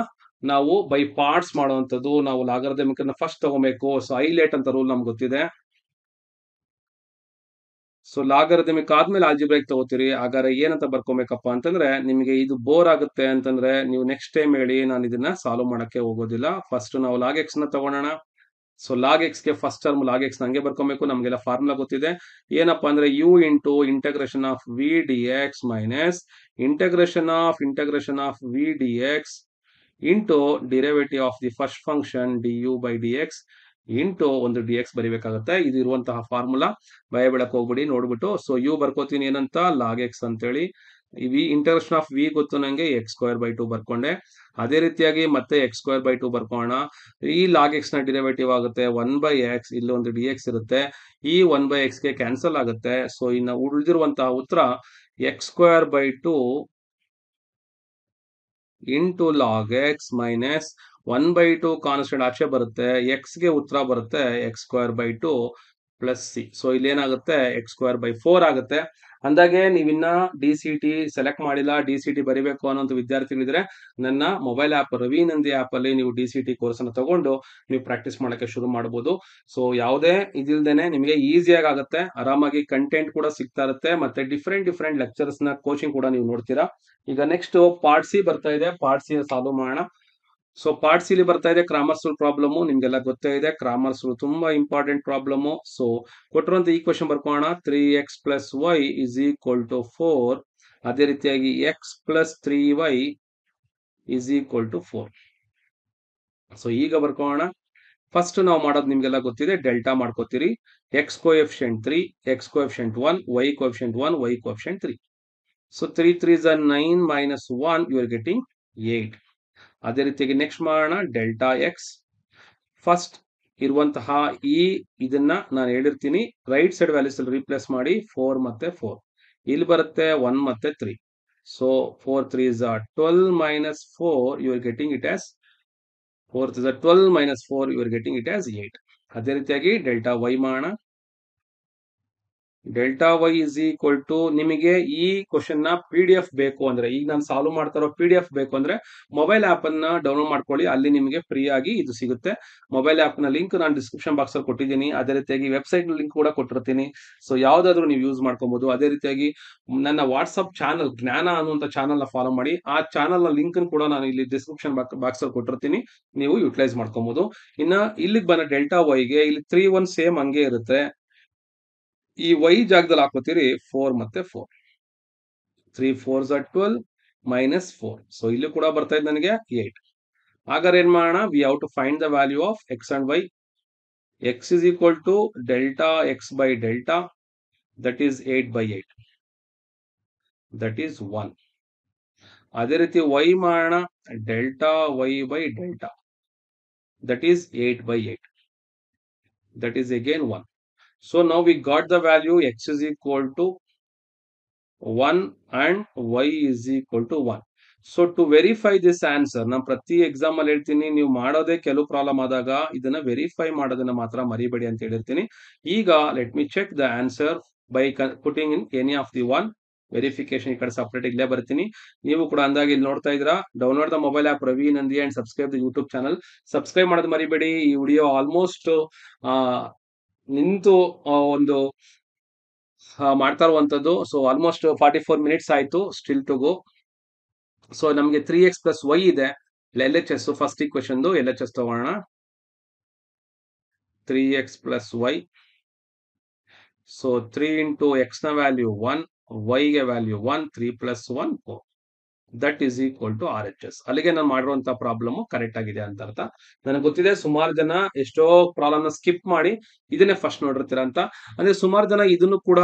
ನಾವು ಬೈ ಪಾರ್ಟ್ಸ್ ಮಾಡುವಂತದ್ದು. ನಾವು ಲಾಗರಿಥಮಿಕ್ ಅನ್ನ ಫಸ್ಟ್ ತಗೋಬೇಕು. ಸೊ ಹೈಲೈಟ್ ಅಂತ ರೂಲ್ ನಮ್ಗೆ ಗೊತ್ತಿದೆ. ಸೊ ಲಾಗರಿಥಮಿಕ್ ಆದ್ಮೇಲೆ ಆಲ್ಜಿಬ್ರೈಕ್ ತಗೋತೀರಿ. ಹಾಗಾದ್ರೆ ಏನಂತ ಬರ್ಕೋಬೇಕಪ್ಪ ಅಂತಂದ್ರೆ, ನಿಮಗೆ ಇದು ಬೋರ್ ಆಗುತ್ತೆ ಅಂತಂದ್ರೆ ನೀವು ನೆಕ್ಸ್ಟ್ ಟೈಮ್ ಹೇಳಿ, ನಾನು ಇದನ್ನ ಸಾಲ್ವ್ ಮಾಡಕ್ಕೆ ಹೋಗೋದಿಲ್ಲ. ಫಸ್ಟ್ ನಾವು ಲಾಗ್ ಎಕ್ಸ್ ನ ತಗೋಣ. ಸೊ ಲಾಗ್ ಎಕ್ಸ್ ಗೆ ಫಸ್ಟ್ ಟರ್ಮ್ ಲಾಗ್ ಎಕ್ಸ್ ಹಂಗೆ ಬರ್ಕೋಬೇಕು. ನಮ್ಗೆಲ್ಲ ಫಾರ್ಮುಲಾ ಗೊತ್ತಿದೆ. ಏನಪ್ಪಾ ಅಂದ್ರೆ u into integration of v d x minus integration of v d x into derivative of the first function d u by d x into ಒಂದು d x ಬರಿಬೇಕಾಗುತ್ತೆ. ಇದು ಇರುವಂತಹ ಫಾರ್ಮುಲಾ. ಭಯ ಬೀಳಕ್ ಹೋಗ್ಬಿಡಿ, ನೋಡ್ಬಿಟ್ಟು. ಸೊ ಯು ಬರ್ಕೋತೀನಿ ಏನಂತ ಲಾಗ್ ಎಕ್ಸ್ ಅಂತೇಳಿ. V intersection of V ಗೊತ್ತು ನಂಗೆ x² 2 ಬರ್ಕೊಂಡೆ. ಅದೇ ರೀತಿಯಾಗಿ ಮತ್ತೆ x² 2 ಬರ್ಕೋಣ. ಈ ಲಾಗ್ ಎಕ್ಸ್ ನ ಡಿರೈವೇಟಿವ್ ಆಗುತ್ತೆ 1/x, ಇಲ್ಲಿ ಒಂದು dx ಇರುತ್ತೆ. ಈ 1/x ಗೆ ಕ್ಯಾನ್ಸಲ್ ಆಗುತ್ತೆ. ಸೊ ಇನ್ನು ಉಳಿದಿರುವಂತಹ ಉತ್ತರ x²/2 into log X minus 1/2 constant ಆಚೆ ಬರುತ್ತೆ. ಎಕ್ಸ್ ಗೆ ಉತ್ತರ ಬರುತ್ತೆ x²/2 ಪ್ಲಸ್ ಸಿ. ಸೊ ಇಲ್ಲಿ ಏನಾಗುತ್ತೆ x²/4 ಆಗುತ್ತೆ. ಅಂದಾಗೆ ನೀವಿನ್ನ DCT ಸೆಲೆಕ್ಟ್ ಮಾಡಿಲ್ಲ, DCT ಬರಿಬೇಕು ಅನ್ನೋಂಥ ವಿದ್ಯಾರ್ಥಿಗಳಿದ್ರೆ ನನ್ನ mobile app Ravi Nandi app ಅಲ್ಲಿ ನೀವು DCT ಕೋರ್ಸ್ ಅನ್ನು ತಗೊಂಡು ನೀವು ಪ್ರಾಕ್ಟೀಸ್ ಮಾಡಕ್ಕೆ ಶುರು ಮಾಡಬಹುದು. ಸೊ ಯಾವುದೇ ಇದಿಲ್ದೇನೆ ನಿಮಗೆ ಈಸಿಯಾಗಿ ಆಗುತ್ತೆ. ಆರಾಮಾಗಿ ಕಂಟೆಂಟ್ ಕೂಡ ಸಿಗ್ತಾ ಇರುತ್ತೆ. ಮತ್ತೆ ಡಿಫ್ರೆಂಟ್ ಲೆಕ್ಚರ್ಸ್ ನ ಕೋಚಿಂಗ್ ಕೂಡ ನೀವು ನೋಡ್ತೀರಾ. ಈಗ ನೆಕ್ಸ್ಟ್ ಪಾರ್ಟ್ ಸಿ ಬರ್ತಾ ಇದೆ. ಪಾರ್ಟ್ ಸಿ ಸಾಲ್ವ್ ಮಾಡೋಣ. ಸೊ ಪಾರ್ಟ್ ಸಿಲಿ ಬರ್ತಾ ಇದೆ ಕ್ರಾಮರ್ಸ್ ರೂಲ್ ಪ್ರಾಬ್ಲಮ್. ನಿಮ್ಗೆಲ್ಲ ಗೊತ್ತೇ ಇದೆ ಕ್ರಾಮರ್ಸ್ ರೂಲ್ ತುಂಬಾ ಇಂಪಾರ್ಟೆಂಟ್ ಪ್ರಾಬ್ಲಮ್. ಸೊ ಕೊಟ್ಟಿರುವಂತ ಈ ಕ್ವಶನ್ ಬರ್ಕೋಣ. 3x + y = 4. ಅದೇ ರೀತಿಯಾಗಿ x + 3y = 4. ಸೊ ಈಗ ಬರ್ಕೋಣ. ಫಸ್ಟ್ ನಾವು ಮಾಡೋದು ನಿಮ್ಗೆಲ್ಲ ಗೊತ್ತಿದೆ, ಡೆಲ್ಟಾ ಮಾಡ್ಕೋತೀರಿ. x coefficient 3, x coefficient 1, y coefficient 1, y coefficient 3. So 3 3s are 9 minus 1 you are getting 8. ಅದೇ ರೀತಿಯಾಗಿ ನೆಕ್ಸ್ಟ್ ಮಾಡೋಣ ಡೆಲ್ಟಾ ಎಕ್ಸ್. ಫಸ್ಟ್ ಇರುವಂತಹ ಈ ಇದನ್ನ ನಾನು ಹೇಳಿರ್ತೀನಿ, ರೈಟ್ ಸೈಡ್ ವ್ಯಾಲ್ಯೂಸ್ ಅಲ್ಲಿ ರೀಪ್ಲೇಸ್ ಮಾಡಿ 4 ಮತ್ತೆ 4. ಇಲ್ಲಿ ಬರುತ್ತೆ 1 ಮತ್ತೆ 3. So 4 3s are 12 minus 4 you are getting it as 4 3s are 12 minus 4 you are getting it as 8. ಅದೇ ರೀತಿಯಾಗಿ ಡೆಲ್ಟಾ ವೈ ಮಾಡೋಣ. ಡೆಲ್ಟಾ ವೈ = ನಿಮಗೆ ಈ ಕ್ವಶನ್ ನ PDF ಬೇಕು ಅಂದ್ರೆ, ಈಗ ನಾನು ಸಾಲ್ವ್ ಮಾಡ್ತಾ ಇರೋ PDF ಬೇಕು ಅಂದ್ರೆ ಮೊಬೈಲ್ ಆಪ್ ಅನ್ನ ಡೌನ್ಲೋಡ್ ಮಾಡ್ಕೊಳ್ಳಿ. ಅಲ್ಲಿ ನಿಮಗೆ ಫ್ರೀ ಆಗಿ ಇದು ಸಿಗುತ್ತೆ. ಮೊಬೈಲ್ ಆಪ್ ನ ಲಿಂಕ್ ನಾನು ಡಿಸ್ಕ್ರಿಪ್ಷನ್ ಬಾಕ್ಸ್ ಅಲ್ಲಿ ಕೊಟ್ಟಿದ್ದೀನಿ. ಅದೇ ರೀತಿಯಾಗಿ ವೆಬ್ಸೈಟ್ ಲಿಂಕ್ ಕೂಡ ಕೊಟ್ಟಿರ್ತೀನಿ. ಸೊ ಯಾವ್ದಾದ್ರು ನೀವು ಯೂಸ್ ಮಾಡ್ಕೊಬಹುದು. ಅದೇ ರೀತಿಯಾಗಿ ನನ್ನ ವಾಟ್ಸ್ಆಪ್ ಚಾನಲ್ ಜ್ಞಾನ ಅನ್ನುವಂತ ಚಾನಲ್ ನ ಫಾಲೋ ಮಾಡಿ. ಆ ಚಾನಲ್ ನ ಲಿಂಕ್ ಕೂಡ ನಾನು ಇಲ್ಲಿ ಡಿಸ್ಕ್ರಿಪ್ಷನ್ ಬಾಕ್ಸ್ ಅಲ್ಲಿ ಕೊಟ್ಟಿರ್ತೀನಿ. ನೀವು ಯುಟಿಲೈಸ್ ಮಾಡ್ಕೊಬಹುದು. ಇನ್ನ ಇಲ್ಲಿಗೆ ಬಂದ ಡೆಲ್ಟಾ ವೈಗೆ ಇಲ್ಲಿ 3 1 ಸೇಮ್ ಹಂಗೆ ಇರುತ್ತೆ. ಈ y ಜಾಗದಲ್ಲಿ ಹಾಕೋತೀರಿ 4 ಮತ್ತೆ 4. 3 4s are 12 minus 4. ಸೊ ಇಲ್ಲಿ ಕೂಡ ಬರ್ತಾ ಇದೆ ನನಗೆ 8. ಹಾಗಾದ್ರೆ ಏನ್ ಮಾಡೋಣ, we have to find the value of x and y. x = delta x by delta, that is 8/8, that is 1. ಅದೇ ರೀತಿ y ಮಾಡೋಣ, delta y by delta, that is 8/8, that is again 1. So now we got the value x = 1 and y = 1. So to verify this answer, ನಾನು ಪ್ರತಿ exam ಅಲ್ಲಿ ಹೇಳ್ತೀನಿ, ನೀವು ಮಾಡೋದೇ ಕೆಲವು ಪ್ರಾಬ್ಲಮ್ ಆದಾಗ ಇದನ್ನ ವೆರಿಫೈ ಮಾಡೋದನ್ನ ಮಾತ್ರ ಮರಿಬೇಡಿ ಅಂತ ಹೇಳಿರ್ತೀನಿ. ಈಗ let me check the answer by putting in any of the one. Verification ಈ ಕಡೆ ಸಪರೇಟ್ ಇಲ್ಲೇ ಬರ್ತೀನಿ. ನೀವು ಕೂಡ ಅಂದಾಗ ಇಲ್ಲಿ ನೋಡ್ತಾ ಇದ್ದೀರಾ, download the mobile app Ravi Nandi and subscribe the YouTube channel. Subscribe ಮಾಡೋದು ಮರಿಬೇಡಿ. ಈ ವಿಡಿಯೋ ಆಲ್ಮೋಸ್ಟ್ ನಿಂತು ಒಂದು ಮಾಡ್ತಾ ಇರುವಂತದ್ದು. ಸೊ ಆಲ್ಮೋಸ್ಟ್ 44 minutes ಆಯ್ತು, ಸ್ಟಿಲ್ ಟು ಗೋ. ಸೊ ನಮಗೆ 3x + y ಇದೆ. LHS ಫಸ್ಟ್ ಈಕ್ವೇಷನ್ LHS ತಗೋಣ. 3x + y. So 3 into x ನ ವ್ಯಾಲ್ಯೂ 1, y ಗೆ value 1, 3 + 1 4. That is equal to RHS. ಅಲ್ಲಿಗೆ ನಾನು ಮಾಡಿರುವಂತ ಪ್ರಾಬ್ಲಮ್ ಕರೆಕ್ಟ್ ಆಗಿದೆ ಅಂತ ಅರ್ಥ. ನನಗೆ ಗೊತ್ತಿದೆ ಸುಮಾರು ಜನ ಎಷ್ಟೋ ಪ್ರಾಬ್ಲಮ್ ನ ಸ್ಕಿಪ್ ಮಾಡಿ ಇದನ್ನೇ ಫಸ್ಟ್ ನೋಡಿರ್ತೀರ ಅಂತ. ಅಂದ್ರೆ ಸುಮಾರು ಜನ ಇದನ್ನು ಕೂಡ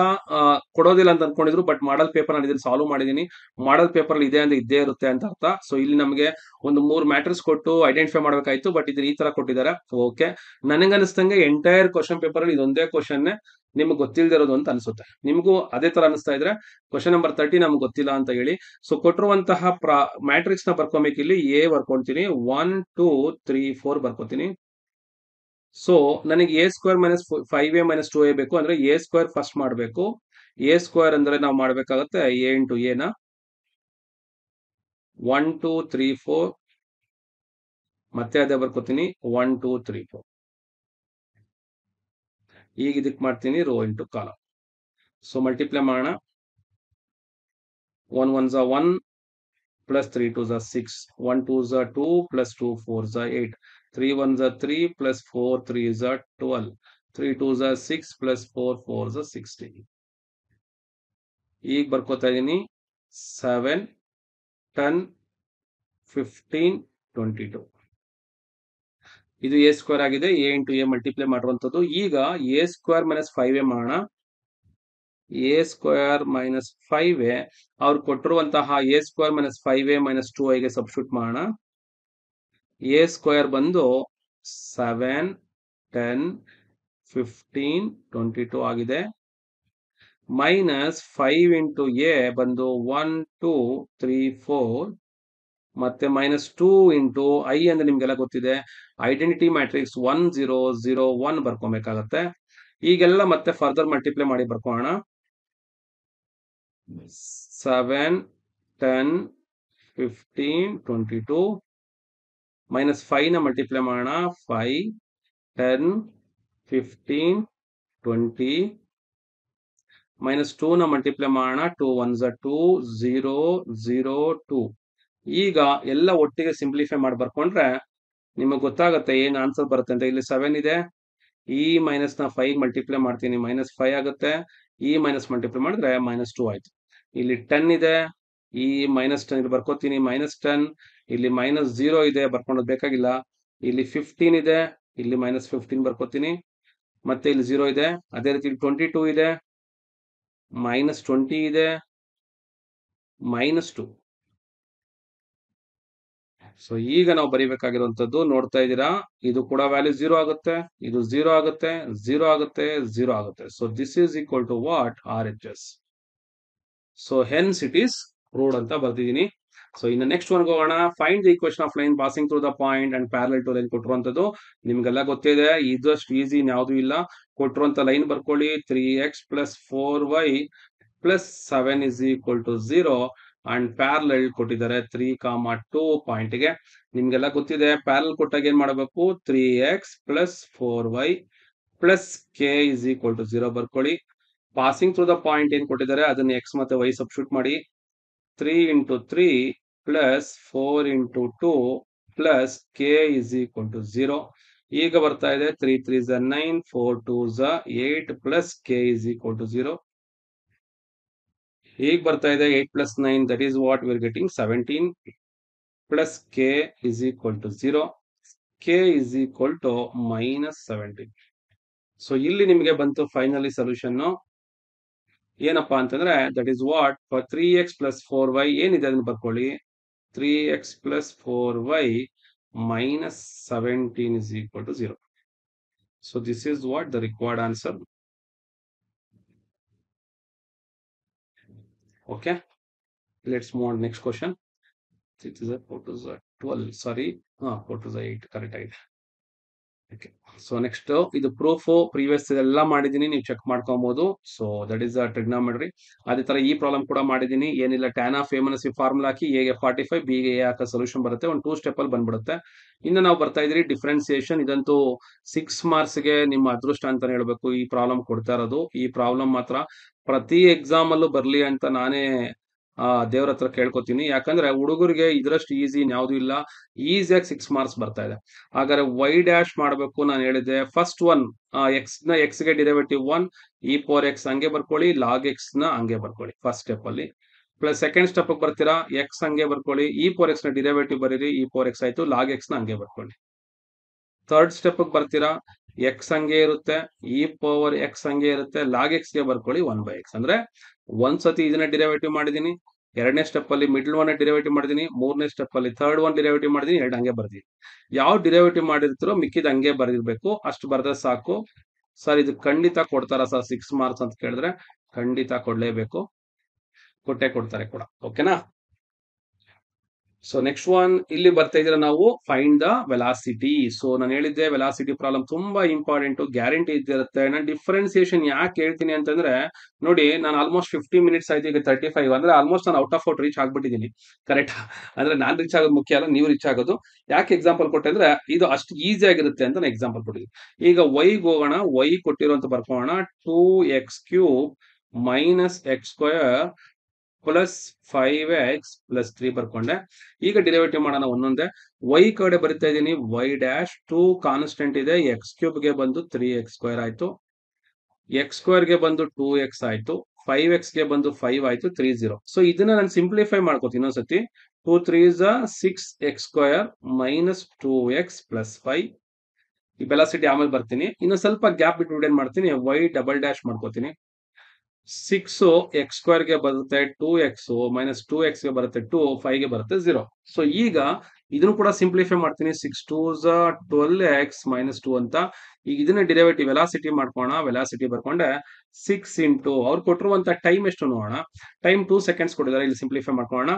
ಕೊಡೋದಿಲ್ಲ ಅಂತ ಅನ್ಕೊಂಡಿದ್ರು. ಬಟ್ ಮಾಡಲ್ ಪೇಪರ್ ನಾನು ಇದನ್ನ ಸಾಲ್ವ್ ಮಾಡಿದೀನಿ. ಮಾಡಲ್ ಪೇಪರ್ ಅಲ್ಲಿ ಇದೆ ಅಂದ್ರೆ ಇದ್ದೇ ಇರುತ್ತೆ ಅಂತ ಅರ್ಥ. ಸೊ ಇಲ್ಲಿ ನಮಗೆ ಒಂದು 3 ಮ್ಯಾಟ್ರಿಕ್ಸ್ ಕೊಟ್ಟು ಐಡೆಂಟಿಫೈ ಮಾಡ್ಬೇಕಾಯ್ತು. ಬಟ್ ಇದನ್ನ ಈ ತರ ಕೊಟ್ಟಿದ್ದಾರೆ. ಓಕೆ, ನನಗನ್ನಿಸ್ತಂಗೆ ಎಂಟೈರ್ ಕ್ವಶನ್ ಪೇಪರ್ ಅಲ್ಲಿ ಇದೊಂದೇ ಕ್ವಶನ್ ನಿಮ್ಗೆ ಗೊತ್ತಿಲ್ದಿರೋದು ಅಂತ ಅನ್ಸುತ್ತೆ. ನಿಮಗೂ ಅದೇ ತರ ಅನಿಸ್ತಾ ಇದ್ರೆ ಕ್ವಶನ್ ನಂಬರ್ 30 ನಮ್ಗೆ ಗೊತ್ತಿಲ್ಲ ಅಂತ ಹೇಳಿ. ಸೊ ಕೊಟ್ಟಿರುವಂತಹ ಮ್ಯಾಟ್ರಿಕ್ಸ್ ನ ಬರ್ಕೊಬೇಕು. ಇಲ್ಲಿ ಎ ಬರ್ಕೊಂತೀನಿ, 1 2 3 4 ಬರ್ಕೋತೀನಿ. ಸೊ ನನಗೆ a² - 5a - 2a ಬೇಕು. ಅಂದ್ರೆ a² ಫಸ್ಟ್ ಮಾಡಬೇಕು. a² ಅಂದ್ರೆ ನಾವು ಮಾಡ್ಬೇಕಾಗತ್ತೆ a into a ನ 1 2 3 4 ಮತ್ತೆ ಅದೇ ಬರ್ಕೋತೀನಿ 1 2 3 4. ಈಗ ಇದಕ್ಕೆ ಮಾಡ್ತೀನಿ row into column. So multiply ಮಾಡೋಣ. 1 1s are 1 plus 3 2s are 6, 1 2s are 2 plus 2 4s are 8, 3 1s are 3 plus 4 3s are 12, 3 2s are 6 plus 4 4s are 16. ಈಗ ಬರ್ಕೋತಾ ಇದೀನಿ 7 10 15 22. ಇದು a² ಆಗಿದೆ. a into a ಮಲ್ಟಿಪ್ಲೈ ಮಾಡುವಂತದ್ದು. ಈಗ a² - 5a ಮಾಡೋಣ. A square minus 5a ಅವ್ರು ಕೊಟ್ಟಿರುವಂತಹ A square minus 5a minus 2iಗೆ ಸಬ್ಸ್ಟಿಟ್ಯೂಟ್ ಮಾಡೋಣ. ಎ ಸ್ಕ್ವೇರ್ ಬಂದು 7 10 15 22 ಆಗಿದೆ. ಮೈನಸ್ 5 ಇಂಟು ಎ ಬಂದು 1 2 3 4 ಮತ್ತೆ ಮೈನಸ್ 2 ಇಂಟು ಐ ಅಂದ್ರೆ ನಿಮ್ಗೆಲ್ಲ ಗೊತ್ತಿದೆ, ಐಡೆಂಟಿಟಿ ಮ್ಯಾಟ್ರಿಕ್ಸ್ 1 0 0 1 ಬರ್ಕೊಬೇಕಾಗತ್ತೆ. ಈಗೆಲ್ಲ ಮತ್ತೆ ಫರ್ದರ್ ಮಲ್ಟಿಪ್ಲೈ ಮಾಡಿ ಬರ್ಕೋಣ. 7 10 15 22 ಮೈನಸ್ 5 ನ ಮಲ್ಟಿಪ್ಲೈ ಮಾಡೋಣ. 5 10 15 20 ಮೈನಸ್ 2 ನ ಮಲ್ಟಿಪ್ಲೈ ಮಾಡೋಣ. 2 1 2 0 0 2. ಈಗ ಎಲ್ಲ ಒಟ್ಟಿಗೆ ಸಿಂಪ್ಲಿಫೈ ಮಾಡಿ ಬರ್ಕೊಂಡ್ರೆ ನಿಮಗೆ ಗೊತ್ತಾಗುತ್ತೆ ಏನ್ ಆನ್ಸರ್ ಬರುತ್ತೆ ಅಂತ. ಇಲ್ಲಿ 7 ಇದೆ, ಈ ಮೈನಸ್ ನ 5 ಮಲ್ಟಿಪ್ಲೈ ಮಾಡ್ತೀನಿ, ಮೈನಸ್ 5 ಆಗುತ್ತೆ. ಈ ಮೈನಸ್ ಮಲ್ಟಿಪ್ಲೈ ಮಾಡಿದ್ರೆ ಮೈನಸ್ 2 ಆಯ್ತು. ಇಲ್ಲಿ 10 ಇದೆ, ಈ ಮೈನಸ್ 10 ಇಲ್ಲಿ ಬರ್ಕೋತೀನಿ, ಮೈನಸ್ 10. ಇಲ್ಲಿ ಮೈನಸ್ 0 ಇದೆ, ಬರ್ಕೊಂಡೋದ್ ಬೇಕಾಗಿಲ್ಲ. ಇಲ್ಲಿ 15 ಇದೆ, ಇಲ್ಲಿ ಮೈನಸ್ 15 ಬರ್ಕೋತೀನಿ. ಮತ್ತೆ ಇಲ್ಲಿ 0 ಇದೆ. ಅದೇ ರೀತಿ 22 ಇದೆ, ಮೈನಸ್ 20 ಇದೆ, ಮೈನಸ್ 2. ಸೊ ಈಗ ನಾವು ಬರೀಬೇಕಾಗಿರುವಂತದ್ದು ನೋಡ್ತಾ ಇದ್ದೀರಾ, ಇದು ಕೂಡ ವ್ಯಾಲ್ಯೂ 0 ಆಗುತ್ತೆ, ಇದು 0 ಆಗುತ್ತೆ, 0 ಆಗುತ್ತೆ, 0 ಆಗುತ್ತೆ. So this is equal to what? RHS. So hence it is proved ಅಂತ ಬರ್ತಿದ್ದೀನಿ. ಸೊ ಇನ್ನು ನೆಕ್ಸ್ಟ್ ಒನ್ ಹೋಗೋಣ. Find the equation of line passing through the point and parallel to line ಕೊಟ್ಟಿರುವಂತದ್ದು ನಿಮ್ಗೆಲ್ಲ ಗೊತ್ತಿದೆ. ಇದಷ್ಟು ಈಸಿ ಯಾವ್ದು ಇಲ್ಲ. ಕೊಟ್ಟಿರುವಂತ ಲೈನ್ ಬರ್ಕೊಳ್ಳಿ, 3x plus 4y plus 7 is equal to 0 and parallel ಕೊಟ್ಟಿದ್ದಾರೆ 3, 2 ಪಾಯಿಂಟ್ ಗೆ. ನಿಮ್ಗೆಲ್ಲ ಗೊತ್ತಿದೆ, ಪ್ಯಾರಲಲ್ ಕೊಟ್ಟಾಗ ಏನ್ ಮಾಡಬೇಕು? 3x plus 4y plus k is equal to 0 ಬರ್ಕೊಳ್ಳಿ. ಪಾಸಿಂಗ್ ಥ್ರೂ ದ ಪಾಯಿಂಟ್ ಏನ್ ಕೊಟ್ಟಿದ್ದಾರೆ ಅದನ್ನ x ಮತ್ತೆ y ಸಬ್ಸ್ಟಿಟ್ಯೂಟ್ ಮಾಡಿ. 3 into 3 plus 4 into 2 plus k is equal to 0. ಈಗ ಬರ್ತಾ ಇದೆ 3 3s are 9, 4 2s are 8 plus k is equal to 0. ಈಗ ಬರ್ತಾ ಇದೆ 8 plus 9, that is what we are getting 17 plus k is equal to 0. k is equal to minus 17. So ಇಲ್ಲಿ ನಿಮಗೆ ಬಂತು finally solution ಏನಪ್ಪಾ ಅಂತಂದ್ರೆ that is what for 3x plus 4y ಏನಿದೆ ಅದನ್ನ ಬರ್ಕೊಳ್ಳಿ. 3x plus 4y minus 17 is equal to 0. So this is what the required answer. Okay, let's move on next question. It is a 4 to the 12, sorry, 4 to the 8, correct ಆಗಿದೆ. Okay, so next ಇದು proof previous ಎಲ್ಲ ಮಾಡಿದೀನಿ, ನೀವು check ಮಾಡ್ಕೊಬಹುದು. So that is trigonometry. ಅದೇ ತರ ಈ problem ಕೂಡ ಮಾಡಿದೀನಿ. ಏನಿಲ್ಲ, tan of A minus formula hockey A ಗೆ 45, ಬಿ ಗೆ ಎ ಹಾಕೋ ಸೊಲ್ಯೂಷನ್ ಬರುತ್ತೆ. ಒಂದು 2 ಸ್ಟೆಪ್ ಅಲ್ಲಿ ಬಂದ್ಬಿಡುತ್ತೆ. ಇನ್ನು ನಾವು ಬರ್ತಾ ಇದ್ರಿ ಡಿಫ್ರೆನ್ಸಿಯೇಷನ್. ಇದಂತೂ 6 ಮಾರ್ಕ್ಸ್ ಗೆ ನಿಮ್ಮ ಅದೃಷ್ಟ ಅಂತಾನೆ ಹೇಳ್ಬೇಕು. ಈ ಪ್ರಾಬ್ಲಮ್ ಕೊಡ್ತಾ ಇರೋದು, ಈ ಪ್ರಾಬ್ಲಮ್ ಮಾತ್ರ ಪ್ರತಿ ಎಕ್ಸಾಮ್ ಅಲ್ಲೂ ಬರ್ಲಿ ಅಂತ ನಾನೇ ದೇವ್ರ ಹತ್ರ ಕೇಳ್ಕೊತೀನಿ. ಯಾಕಂದ್ರೆ ಹುಡುಗರಿಗೆ ಇದ್ರಷ್ಟು ಈಸಿ ಯಾವ್ದು ಇಲ್ಲ. ಈಸಿಯಾಗಿ 6 ಮಾರ್ಕ್ಸ್ ಬರ್ತಾ ಇದೆ. ಹಾಗಾದ್ರೆ ವೈ ಡ್ಯಾಶ್ ಮಾಡಬೇಕು, ನಾನು ಹೇಳಿದೆ ಫಸ್ಟ್ ಒನ್ ಎಕ್ಸ್ ನ ಎಕ್ಸ್ ಗೆ ಡಿರೈವೇಟಿವ್ 1 ಇ ಪವರ್ ಎಕ್ಸ್ ಹಂಗೆ ಬರ್ಕೊಳ್ಳಿ, ಲಾಗ್ ಎಕ್ಸ್ ನ ಹಂಗೆ ಬರ್ಕೊಳ್ಳಿ ಫಸ್ಟ್ ಸ್ಟೆಪ್ ಅಲ್ಲಿ. ಪ್ಲಸ್ ಸೆಕೆಂಡ್ ಸ್ಟೆಪ್ ಬರ್ತೀರಾ, ಎಕ್ಸ್ ಹಂಗೆ ಬರ್ಕೊಳ್ಳಿ, ಇ ಪವರ್ ಎಕ್ಸ್ ನ ಡಿರೈವೇಟಿವ್ ಬರೀರಿ, ಇ ಪವರ್ ಎಕ್ಸ್ ಆಯ್ತು, ಲಾಗ್ ಎಕ್ಸ್ ನ ಹಂಗೆ ಬರ್ಕೊಳ್ಳಿ. ಥರ್ಡ್ ಸ್ಟೆಪ್ ಬರ್ತೀರಾ, ಎಕ್ಸ್ ಹಂಗೆ ಇರುತ್ತೆ, ಇ ಪವರ್ ಎಕ್ಸ್ ಹಂಗೆ ಇರುತ್ತೆ, ಲಾಗ್ ಎಕ್ಸ್ ಗೆ ಬರ್ಕೊಳ್ಳಿ 1/x. ಅಂದ್ರೆ ಒಂದ್ಸತಿ ಇದನ್ನ ಡಿರೈವೇಟಿವ್ ಮಾಡಿದೀನಿ, ಎರಡನೇ ಸ್ಟೆಪ್ ಅಲ್ಲಿ ಮಿಡ್ಲ್ ಒನ್ ಡಿರೈವೇಟಿವ್ ಮಾಡಿದೀನಿ, ಮೂರನೇ ಸ್ಟೆಪ್ ಅಲ್ಲಿ ಥರ್ಡ್ ಒನ್ ಡಿರೈವೇಟಿವ್ ಮಾಡಿದೀನಿ, ಎರಡು ಹಂಗೆ ಬರ್ದೀನಿ. ಯಾವ ಡಿರೈವೇಟಿವ್ ಮಾಡಿರ್ತೀರೋ ಮಿಕ್ಕಿದ ಹಂಗೆ ಬರ್ದಿರ್ಬೇಕು, ಅಷ್ಟು ಬರ್ದ್ರೆ ಸಾಕು. ಸರ್ ಇದು ಖಂಡಿತ ಕೊಡ್ತಾರ ಸರ್ 6 ಮಾರ್ಕ್ಸ್ ಅಂತ ಕೇಳಿದ್ರೆ ಖಂಡಿತ ಕೊಡ್ಲೇಬೇಕು, ಕೊಟ್ಟೆ ಕೊಡ್ತಾರೆ ಕೂಡ. ಓಕೆನಾ? ಸೊ ನೆಕ್ಸ್ಟ್ ಒನ್ ಇಲ್ಲಿ ಬರ್ತಾ ಇದ್ರೆ ನಾವು ಫೈಂಡ್ ದ ವೆಲಾಸಿಟಿ. ಸೊ ನಾನು ಹೇಳಿದ್ದೆ ವೆಲಾಸಿಟಿ ಪ್ರಾಬ್ಲಮ್ ತುಂಬಾ ಇಂಪಾರ್ಟೆಂಟ್, ಗ್ಯಾರಂಟಿ ಇದ್ದಿರುತ್ತೆ. ನಾನು ಡಿಫ್ರೆನ್ಸಿಯೇಷನ್ ಯಾಕೆ ಹೇಳ್ತೀನಿ ಅಂತಂದ್ರೆ ನೋಡಿ, ನಾನು ಆಲ್ಮೋಸ್ಟ್ 50 ಮಿನಿಟ್ಸ್ ಆಯ್ತು, ಈಗ 35, ಅಂದ್ರೆ ಆಲ್ಮೋಸ್ಟ್ ನಾನು ಔಟ್ ಆಫ್ ಔಟ್ ರೀಚ್ ಆಗ್ಬಿಟ್ಟಿದ್ದೀನಿ. ಕರೆಕ್ಟ್? ಅಂದ್ರೆ ನಾನ್ ರೀಚ್ ಆಗೋದು ಮುಖ್ಯ ಅಲ್ಲ, ನೀವು ರೀಚ್ ಆಗೋದು. ಯಾಕೆ ಎಕ್ಸಾಂಪಲ್ ಕೊಟ್ಟೆ ಅಂದ್ರೆ ಇದು ಅಷ್ಟು ಈಸಿ ಆಗಿರುತ್ತೆ ಅಂತ ನಾನು ಎಕ್ಸಾಂಪಲ್ ಕೊಟ್ಟಿದ್ದೀನಿ. ಈಗ ವೈ ಹೋಗೋಣ, ವೈ ಕೊಟ್ಟಿರುವಂತ ಬರ್ಕೋಣ 2x³ minus x² plus 5x plus 3 ಬರ್ಕೊಂಡೆ. ಈಗ ಡಿರೈವೇಟಿವ್ ಮಾಡೋಣ ಒಂದೊಂದೇ. y ಕಡೆ ಬರಿತಾ ಇದ್ದೀನಿ, y ಡ್ಯಾಶ್ 2 ಕಾನ್ಸ್ಟೆಂಟ್ ಇದೆ, x³ ಗೆ ಬಂದು 3x² ಆಯ್ತು, x² ಗೆ ಬಂದು 2x ಆಯ್ತು, 5x ಗೆ ಬಂದು 5 ಆಯ್ತು, 3 0. ಸೊ ಇದನ್ನ ನಾನು ಸಿಂಪ್ಲಿಫೈ ಮಾಡ್ಕೋತೀನಿ ಇನ್ನೊಂದ್ಸತಿ. 2 3s 6x² minus 2x plus 5. ಈ ವೆಲಾಸಿಟಿ ಆಮೇಲೆ ಬರ್ತೀನಿ. ಇನ್ನು ಸ್ವಲ್ಪ ಗ್ಯಾಪ್ ಬಿಟ್ಬಿಟ್ಟು ಏನ್ ಮಾಡ್ತೀನಿ, y ಡಬಲ್ ಡ್ಯಾಶ್ ಮಾಡ್ಕೋತೀನಿ. 6 ಎಕ್ಸ್ ಸ್ಕ್ವೇರ್ ಗೆ ಬರುತ್ತೆ 2x ಮೈನಸ್ 2x ಗೆ ಬರುತ್ತೆ 2 5 ಗೆ ಬರುತ್ತೆ 0. ಸೊ ಈಗ ಇದನ್ನು ಕೂಡ ಸಿಂಪ್ಲಿಫೈ ಮಾಡ್ತೀನಿ. 6 2s 12x ಮೈನಸ್ 2 ಅಂತ. ಈಗ ಇದನ್ನ ಡಿರೈವೇಟಿವ್ ವೆಲಾಸಿಟಿ ಮಾಡ್ಕೋಣ. ವೆಲಾಸಿಟಿ ಬರ್ಕೊಂಡೆ 6 ಇಂಟು ಅವ್ರು ಕೊಟ್ಟಿರುವಂತ ಟೈಮ್ ಎಷ್ಟು ನೋಡೋಣ. ಟೈಮ್ 2 ಸೆಕೆಂಡ್ಸ್ ಕೊಟ್ಟಿದ್ದಾರೆ. ಇಲ್ಲಿ ಸಿಂಪ್ಲಿಫೈ ಮಾಡ್ಕೋಣ.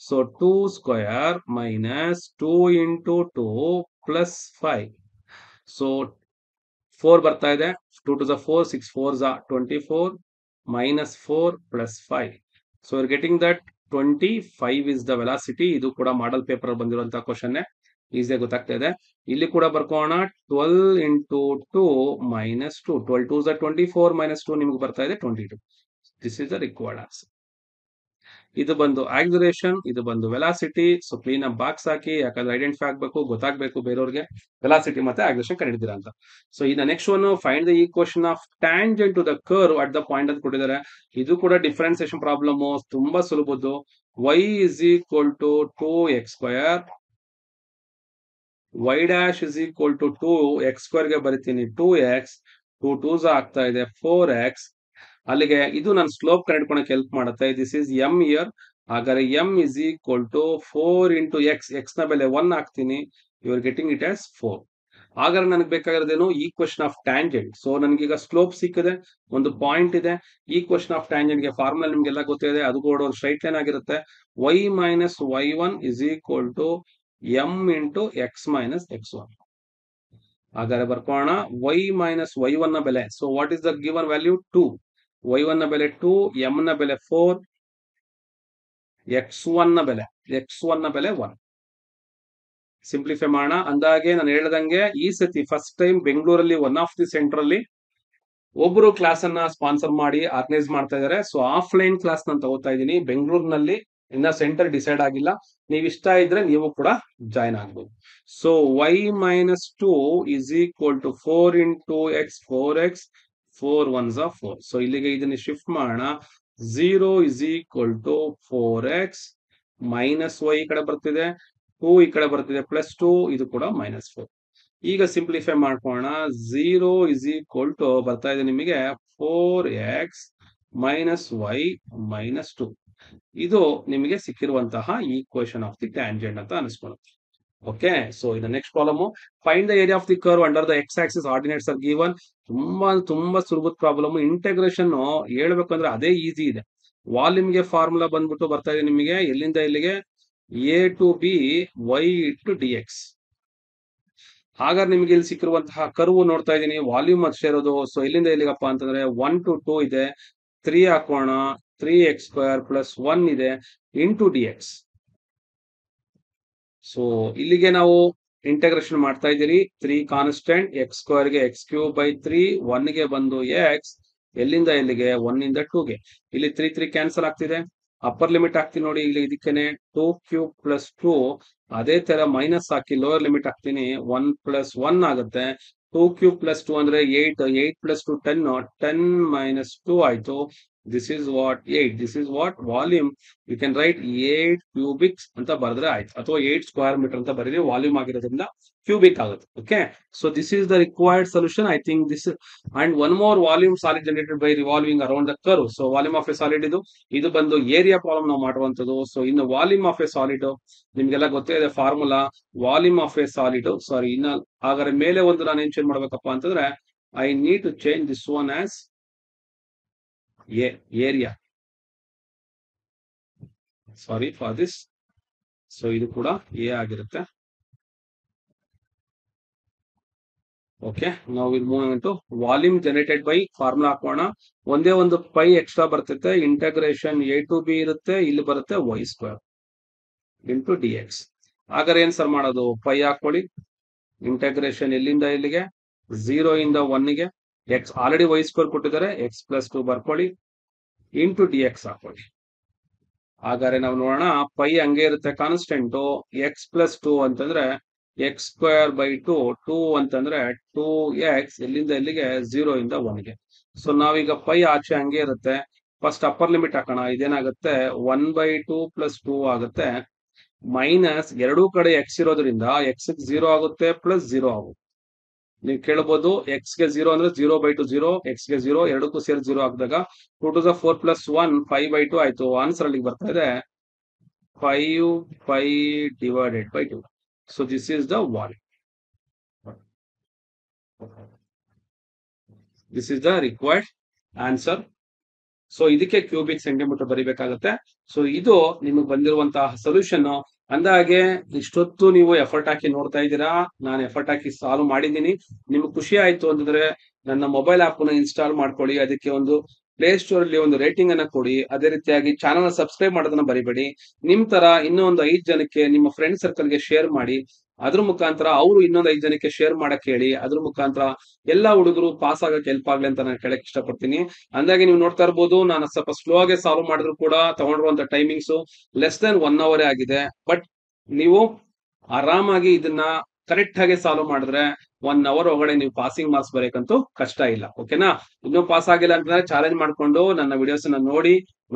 So 2 square minus 2 into 2 plus 5. So 4 ಬರ್ತಾ ಇದೆ. 2 to the 4, 6 4s are 24 minus 4 plus 5. So we're getting that 25 is the velocity. ಇದು ಕೂಡ ಮಾಡಲ್ ಪೇಪರ್ ಬಂದಿರುವಂತಹ ಕ್ವಶನ್ ಈಸಿಯಾಗಿ ಗೊತ್ತಾಗ್ತಾ ಇದೆ. ಇಲ್ಲಿ ಕೂಡ ಬರ್ಕೋಣ 12 into 2 minus 2. 12 2s are 24 minus 2 ನಿಮ್ಗೆ ಬರ್ತಾ ಇದೆ 22. This is the required answer. ಇದು ಬಂದು ಆಕ್ಸಿಲರೇಷನ್, ಇದು ಬಂದು ವೆಲಾಸಿಟಿ. ಸೊ ಕ್ಲೀನ್ ಆಗಿ ಬಾಕ್ಸ್ ಹಾಕಿ, ಯಾಕಂದ್ರೆ ಐಡೆಂಟಿಫೈ ಆಗ್ಬೇಕು, ಗೊತ್ತಾಗ್ಬೇಕು ಬೇರೆಯವ್ರಿಗೆ ವೆಲಾಸಿಟಿ ಮತ್ತೆ ಆಕ್ಸಿಲರೇಷನ್ ಕಂಡಿದ್ದೀರಾ ಅಂತ. ಸೊ ಇನ್ನ next one, find the equation of tangent to the curve at the point ಅಂತ ಕೊಟ್ಟಿದ್ದಾರೆ. ಇದು ಕೂಡ ಡಿಫರೆನ್ಸಿಯೇಷನ್ ಪ್ರಾಬ್ಲಮ್, ತುಂಬಾ ಸುಲಭದ್ದು. y is equal to 2x square, y dash is equal to 2x square ಗೆ ಬರಿತೀನಿ 2x, 2 2s ಆಗ್ತಾ ಇದೆ 4x. ಅಲ್ಲಿಗೆ ಇದು ನಾನು ಸ್ಲೋಪ್ ಕಂಡುಹಿಡ್ಕೊಳಕ್ಕೆ ಹೆಲ್ಪ್ ಮಾಡುತ್ತೆ. This is M here. ಹಾಗಾದ್ರೆ M is equal to 4 into x. X ನ ಬೆಲೆ 1 ಹಾಕ್ತೀನಿ. You are getting it as 4. ಹಾಗಾದ್ರೆ ನನಗೆ ಬೇಕಾಗಿರೋದೇನು, ಈಕ್ವೇಷನ್ ಆಫ್ ಟ್ಯಾಂಜೆಂಟ್. ಸೊ ನನಗೀಗ ಸ್ಲೋಪ್ ಸಿಕ್ಕಿದೆ, ಒಂದು ಪಾಯಿಂಟ್ ಇದೆ. ಈಕ್ವೇಷನ್ ಆಫ್ ಟ್ಯಾಂಜೆಂಟ್ ಗೆ ಫಾರ್ಮುಲಾ ನಿಮ್ಗೆಲ್ಲ ಗೊತ್ತಿದೆ. ಅದು ಕೂಡ ಒಂದು ಸ್ಟ್ರೈಟ್ ಲೈನ್ ಆಗಿರುತ್ತೆ. y minus y1 is equal to M into x minus x1. ಹಾಗಾದ್ರೆ ಬರ್ಕೋಣ y ಮೈನಸ್ y1 ನ ಬೆಲೆ. So what is the given value 2. y1 ನ ಬೆಲೆ 2, m ನ ಬೆಲೆ 4, x1 ನ ಬೆಲೆ 1. ಸಿಂಪ್ಲಿಫೈ ಮಾಡೋಣ. ಅಂದಾಗೆ ನಾನು ಹೇಳ್ದಂಗೆ ಈ ಸತಿ ಫಸ್ಟ್ ಟೈಮ್ ಬೆಂಗಳೂರಲ್ಲಿ ಒನ್ ಆಫ್ ದಿ ಸೆಂಟರ್ ಅಲ್ಲಿ ಒಬ್ರು ಕ್ಲಾಸ್ ಅನ್ನ ಸ್ಪಾನ್ಸರ್ ಮಾಡಿ ಆರ್ಗನೈಸ್ ಮಾಡ್ತಾ ಇದ್ದಾರೆ. ಸೊ ಆಫ್ಲೈನ್ ಕ್ಲಾಸ್ ನಾನು ತಗೋತಾ ಇದ್ದೀನಿ ಬೆಂಗಳೂರಿನಲ್ಲಿ. ಇನ್ನ ಸೆಂಟರ್ ಡಿಸೈಡ್ ಆಗಿಲ್ಲ. ನೀವು ಇಷ್ಟ ಇದ್ರೆ ನೀವು ಕೂಡ ಜಾಯ್ನ್ ಆಗ್ಬೋದು. So y minus 2 is equal to 4 into x 4x, 4 1s are 4. So ಇಲ್ಲಿಗೆ ಇದನ್ನ ಶಿಫ್ಟ್ ಮಾಡೋಣ. 0 is equal to 4x minus y ಈ ಕಡೆ ಬರ್ತಿದೆ, 2 ಈ ಕಡೆ ಬರ್ತಿದೆ, ಪ್ಲಸ್ 2, ಇದು ಕೂಡ ಮೈನಸ್ 4. ಈಗ ಸಿಂಪ್ಲಿಫೈ ಮಾಡ್ಕೋಣ. 0 ಇಸ್ ಈಕ್ವಲ್ ಟು ಬರ್ತಾ ಇದೆ ನಿಮಗೆ 4x ಮೈನಸ್ y ಮೈನಸ್ 2. ಇದು ನಿಮಗೆ ಸಿಕ್ಕಿರುವಂತಹ ಈಕ್ವೇಷನ್ ಆಫ್ ದಿ ಟ್ಯಾಂಜೆಂಟ್ ಅಂತ ಅನಿಸ್ಕೊಳ್ಳುತ್ತೆ. ಓಕೆ, ಸೊ ಇದು next problem. Find the area of the curve under the x axis, ordinates are given. ತುಂಬಾ ಸುಲಭದ ಪ್ರಾಬ್ಲಮ್. ಇಂಟೆಗ್ರೇಷನ್ ಹೇಳ್ಬೇಕಂದ್ರೆ ಅದೇ ಈಸಿ ಇದೆ. ವಾಲ್ಯೂಮ್ಗೆ ಫಾರ್ಮುಲಾ ಬಂದ್ಬಿಟ್ಟು ಬರ್ತಾ ಇದೆ ನಿಮಗೆ ಎಲ್ಲಿಂದ ಇಲ್ಲಿಗೆ a to b y to d x. ಹಾಗಾದ್ರೆ ನಿಮಗೆ ಇಲ್ಲಿ ಸಿಕ್ಕಿರುವಂತಹ ಕರ್ವ್ ನೋಡ್ತಾ ಇದ್ದೀನಿ, ವಾಲ್ಯೂಮ್ ಅಷ್ಟೇ ಇರೋದು. ಸೊ ಇಲ್ಲಿಂದ ಇಲ್ಲಿಗಪ್ಪ ಅಂತಂದ್ರೆ 1 ಟು 2 ಇದೆ, 3 ಹಾಕೋಣ, 3x ಸ್ಕ್ವೇರ್ ಪ್ಲಸ್ 1 ಇದೆ ಇಂಟು ಡಿ ಎಕ್ಸ್. ಸೊ ಇಲ್ಲಿಗೆ ನಾವು ಇಂಟಗ್ರೇಷನ್ ಮಾಡ್ತಾ ಇದ್ದೀರಿ. 3 ಕಾನ್ಸ್ಟೆಂಟ್, ಎಕ್ಸ್ ಸ್ಕ್ವೇರ್ ಗೆ ಎಕ್ಸ್ ಕ್ಯೂಬ್ ಬೈ 3, 1 ಗೆ ಬಂದು ಎಕ್ಸ್, ಎಲ್ಲಿಂದ ಎಲ್ಲಿಗೆ 1 ಇಂದ 2 ಗೆ. ಇಲ್ಲಿ 3 3 ಕ್ಯಾನ್ಸಲ್ ಆಗ್ತಿದೆ. ಅಪ್ಪರ್ ಲಿಮಿಟ್ ಹಾಕ್ತೀನಿ ನೋಡಿ, ಇಲ್ಲಿ ಇದಕ್ಕೇನೆ 2 ಕ್ಯೂಬ್ ಪ್ಲಸ್ 2. ಅದೇ ತರ ಮೈನಸ್ ಹಾಕಿ ಲೋವರ್ ಲಿಮಿಟ್ ಹಾಕ್ತೀನಿ, 1 ಪ್ಲಸ್ 1 ಆಗುತ್ತೆ. 2 ಕ್ಯೂಬ್ ಪ್ಲಸ್ 2 ಅಂದ್ರೆ 8, 8 ಪ್ಲಸ್ 2 10, 10 ಮೈನಸ್ 2 ಆಯ್ತು. This is what 8. This is what volume. You can write 8 cubics ಅಂತ ಬರೆದ್ರೆ ಆಯ್ತು, ಅಥವಾ 8 ಸ್ಕ್ವೇರ್ ಮೀಟರ್ ಅಂತ ಬರೀರಿ. ವಾಲ್ಯೂಮ್ ಆಗಿರೋದ್ರಿಂದ ಕ್ಯೂಬಿಕ್ ಆಗುತ್ತೆ. Okay, so this is the required solution. I think this and one more volume solid generated by revolving around the curve. So volume of a solid ಇದು ಬಂದು ಏರಿಯಾ ಪ್ರಾಬ್ಲಮ್ ನಾವು ಮಾಡುವಂತದ್ದು. So ಇನ್ನು volume of a solid ನಿಮ್ಗೆಲ್ಲ ಗೊತ್ತೇ ಇದೆ formula. Volume of a solid, sorry, ಇನ್ನ ಹಾಗಾದ್ರೆ ಮೇಲೆ ಒಂದು ನಾನು ಏನ್ ಚೇಂಜ್ ಮಾಡ್ಬೇಕಪ್ಪ ಅಂತಂದ್ರೆ, I need to change this one as area. Sorry for this. So ಇದು ಕೂಡ ಎ ಆಗಿರುತ್ತೆ. ಓಕೆ, ನಾವು ಇದು movement volume generated by formula ಹಾಕೋಣ. ಒಂದೇ ಒಂದು ಪೈ ಎಕ್ಸ್ಟ್ರಾ ಬರ್ತೈತೆ. ಇಂಟಗ್ರೇಷನ್ ಎ ಟು ಬಿ ಇರುತ್ತೆ, ಇಲ್ಲಿ ಬರುತ್ತೆ y square into d x. ಹಾಗಾದ್ರೆ ಏನ್ ಸರ್ ಮಾಡೋದು, ಪೈ ಹಾಕೊಳ್ಳಿ. ಇಂಟಗ್ರೇಷನ್ ಎಲ್ಲಿಂದ ಇಲ್ಲಿಗೆ 0 ಇಂದ 1 ಗೆ. ಎಕ್ಸ್ ಆಲ್ರೆಡಿ y ಸ್ಕ್ವೇರ್ ಕೊಟ್ಟಿದ್ದಾರೆ, ಎಕ್ಸ್ ಪ್ಲಸ್ 2 ಬರ್ಕೊಳ್ಳಿ ಇಂಟು ಡಿ ಎಕ್ಸ್ ಹಾಕೊಳ್ಳಿ. ಹಾಗಾದ್ರೆ ನಾವು ನೋಡೋಣ, ಪೈ ಹಂಗೆ ಇರುತ್ತೆ ಕಾನ್ಸ್ಟೆಂಟ್. ಎಕ್ಸ್ ಪ್ಲಸ್ 2 ಅಂತಂದ್ರೆ ಎಕ್ಸ್ ಸ್ಕ್ವೇರ್ ಬೈ 2, 2 ಅಂತಂದ್ರೆ 2x, ಎಲ್ಲಿಂದ ಎಲ್ಲಿಗೆ 0 ಇಂದ 1 ಗೆ. ಸೊ ನಾವೀಗ ಪೈ ಆಚೆ ಹಂಗೆ ಇರುತ್ತೆ. ಫಸ್ಟ್ ಅಪ್ಪರ್ ಲಿಮಿಟ್ ಹಾಕೋಣ. ಇದೇನಾಗುತ್ತೆ 1/2 ಪ್ಲಸ್ 2 ಆಗುತ್ತೆ. ಮೈನಸ್ ಎರಡೂ ಕಡೆ ಎಕ್ಸ್ ಇರೋದ್ರಿಂದ ಎಕ್ಸ್ 0 ಆಗುತ್ತೆ, ಪ್ಲಸ್ 0 ಆಗುತ್ತೆ. ನೀವು ಕೇಳಬಹುದು ಎಕ್ಸ್ ಗೆ 0 ಅಂದ್ರೆ 0/2 0, ಎಕ್ಸ್ ಗೆ 0 ಎರಡಕ್ಕೂ ಸೇರಿ 0 ಹಾಕಿದಾಗ 2 to the 4 plus 1 5/2 ಆಯ್ತು. ಆನ್ಸರ್ ಅಲ್ಲಿಗೆ ಬರ್ತಾ ಇದೆ 5 pi divided by 2. So this is the volume. This is the required answer. So ಇದಕ್ಕೆ ಕ್ಯೂಬಿಕ್ ಸೆಂಟಿಮೀಟರ್ ಬರಿಬೇಕಾಗತ್ತೆ. ಸೊ ಇದು ನಿಮಗೆ ಬಂದಿರುವಂತಹ ಸೊಲ್ಯೂಷನ್. ಅಂದಾಗೆ ಇಷ್ಟೊತ್ತು ನೀವು ಎಫರ್ಟ್ ಹಾಕಿ ನೋಡ್ತಾ ಇದ್ದೀರಾ, ನಾನು ಎಫರ್ಟ್ ಹಾಕಿ ಸಾಲ್ವ್ ಮಾಡಿದ್ದೀನಿ. ನಿಮ್ಗೆ ಖುಷಿ ಆಯ್ತು ಅಂತಂದ್ರೆ ನನ್ನ ಮೊಬೈಲ್ ಆಪ್ ನ ಇನ್ಸ್ಟಾಲ್ ಮಾಡ್ಕೊಳ್ಳಿ, ಅದಕ್ಕೆ ಒಂದು ಪ್ಲೇ ಸ್ಟೋರ್ ಅಲ್ಲಿ ಒಂದು ರೇಟಿಂಗ್ ಅನ್ನ ಕೊಡಿ. ಅದೇ ರೀತಿಯಾಗಿ ಚಾನಲ್ ಸಬ್ಸ್ಕ್ರೈಬ್ ಮಾಡೋದನ್ನ ಬರಿಬೇಡಿ. ನಿಮ್ ತರ ಇನ್ನೊಂದು 5 ಜನಕ್ಕೆ ನಿಮ್ಮ ಫ್ರೆಂಡ್ ಸರ್ಕಲ್ ಗೆ ಶೇರ್ ಮಾಡಿ. ಅದ್ರ ಮುಖಾಂತರ ಅವರು ಇನ್ನೊಂದು 5 ಜನಕ್ಕೆ ಶೇರ್ ಮಾಡಕ್ ಹೇಳಿ. ಅದ್ರ ಮುಖಾಂತರ ಎಲ್ಲಾ ಹುಡುಗರು ಪಾಸ್ ಆಗಕ್ಕೆ ಹೆಲ್ಪ್ ಆಗ್ಲಿ ಅಂತ ನಾನು ಕೇಳಕ್ ಇಷ್ಟಪಡ್ತೀನಿ. ಅಂದಾಗೆ ನೀವು ನೋಡ್ತಾ ಇರ್ಬೋದು, ನಾನು ಸ್ವಲ್ಪ ಸ್ಲೋ ಆಗಿ ಸಾಲ್ವ್ ಮಾಡಿದ್ರು ಕೂಡ ತಗೊಂಡಿರುವಂತ ಟೈಮಿಂಗ್ಸ್ ಲೆಸ್ ದನ್ 1 ಅವರ್ ಆಗಿದೆ. ಬಟ್ ನೀವು ಆರಾಮಾಗಿ ಇದನ್ನ ಕರೆಕ್ಟ್ ಆಗಿ ಸಾಲ್ವ್ ಮಾಡಿದ್ರೆ 1 ಅವರ್ ಒಳಗಡೆ ನೀವು ಪಾಸಿಂಗ್ ಮಾರ್ಕ್ಸ್ ಬರೆಯಕ್ಕಂತೂ ಕಷ್ಟ ಇಲ್ಲ. ಓಕೆನಾ? ಇನ್ನೂ ಪಾಸ್ ಆಗಿಲ್ಲ ಅಂತಂದ್ರೆ ಚಾಲೆಂಜ್ ಮಾಡ್ಕೊಂಡು ನನ್ನ ವಿಡಿಯೋಸ್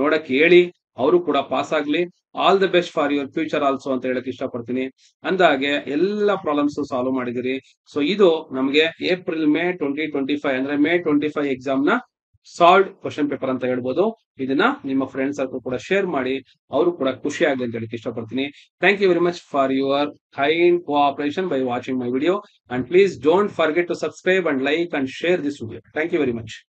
ನೋಡಕ್ ಹೇಳಿ, ಅವರು ಕೂಡ ಪಾಸ್ ಆಗ್ಲಿ. All the best for your future also ಅಂತ ಹೇಳಕ್ ಇಷ್ಟಪಡ್ತೀನಿ. ಅಂದಾಗೆ ಎಲ್ಲ ಪ್ರಾಬ್ಲಮ್ಸ್ ಸಾಲ್ವ್ ಮಾಡಿದಿರಿ. ಸೊ ಇದು ನಮಗೆ ಏಪ್ರಿಲ್ ಮೇ 2025 ಅಂದ್ರೆ ಮೇ 25 ಎಕ್ಸಾಮ್ ನ ಸಾಲ್ವ್ ಕ್ವಶನ್ ಪೇಪರ್ ಅಂತ ಹೇಳ್ಬೋದು. ಇದನ್ನ ನಿಮ್ಮ ಫ್ರೆಂಡ್ಸ್ ಸರ್ಕಲ್ ಕೂಡ ಶೇರ್ ಮಾಡಿ, ಅವರು ಕೂಡ ಖುಷಿ ಆಗಲಿ ಅಂತ ಹೇಳಕ್ ಇಷ್ಟಪಡ್ತೀನಿ. Thank you very much for your kind cooperation by watching my video, and please don't forget to subscribe and like and share this video. Thank you very much.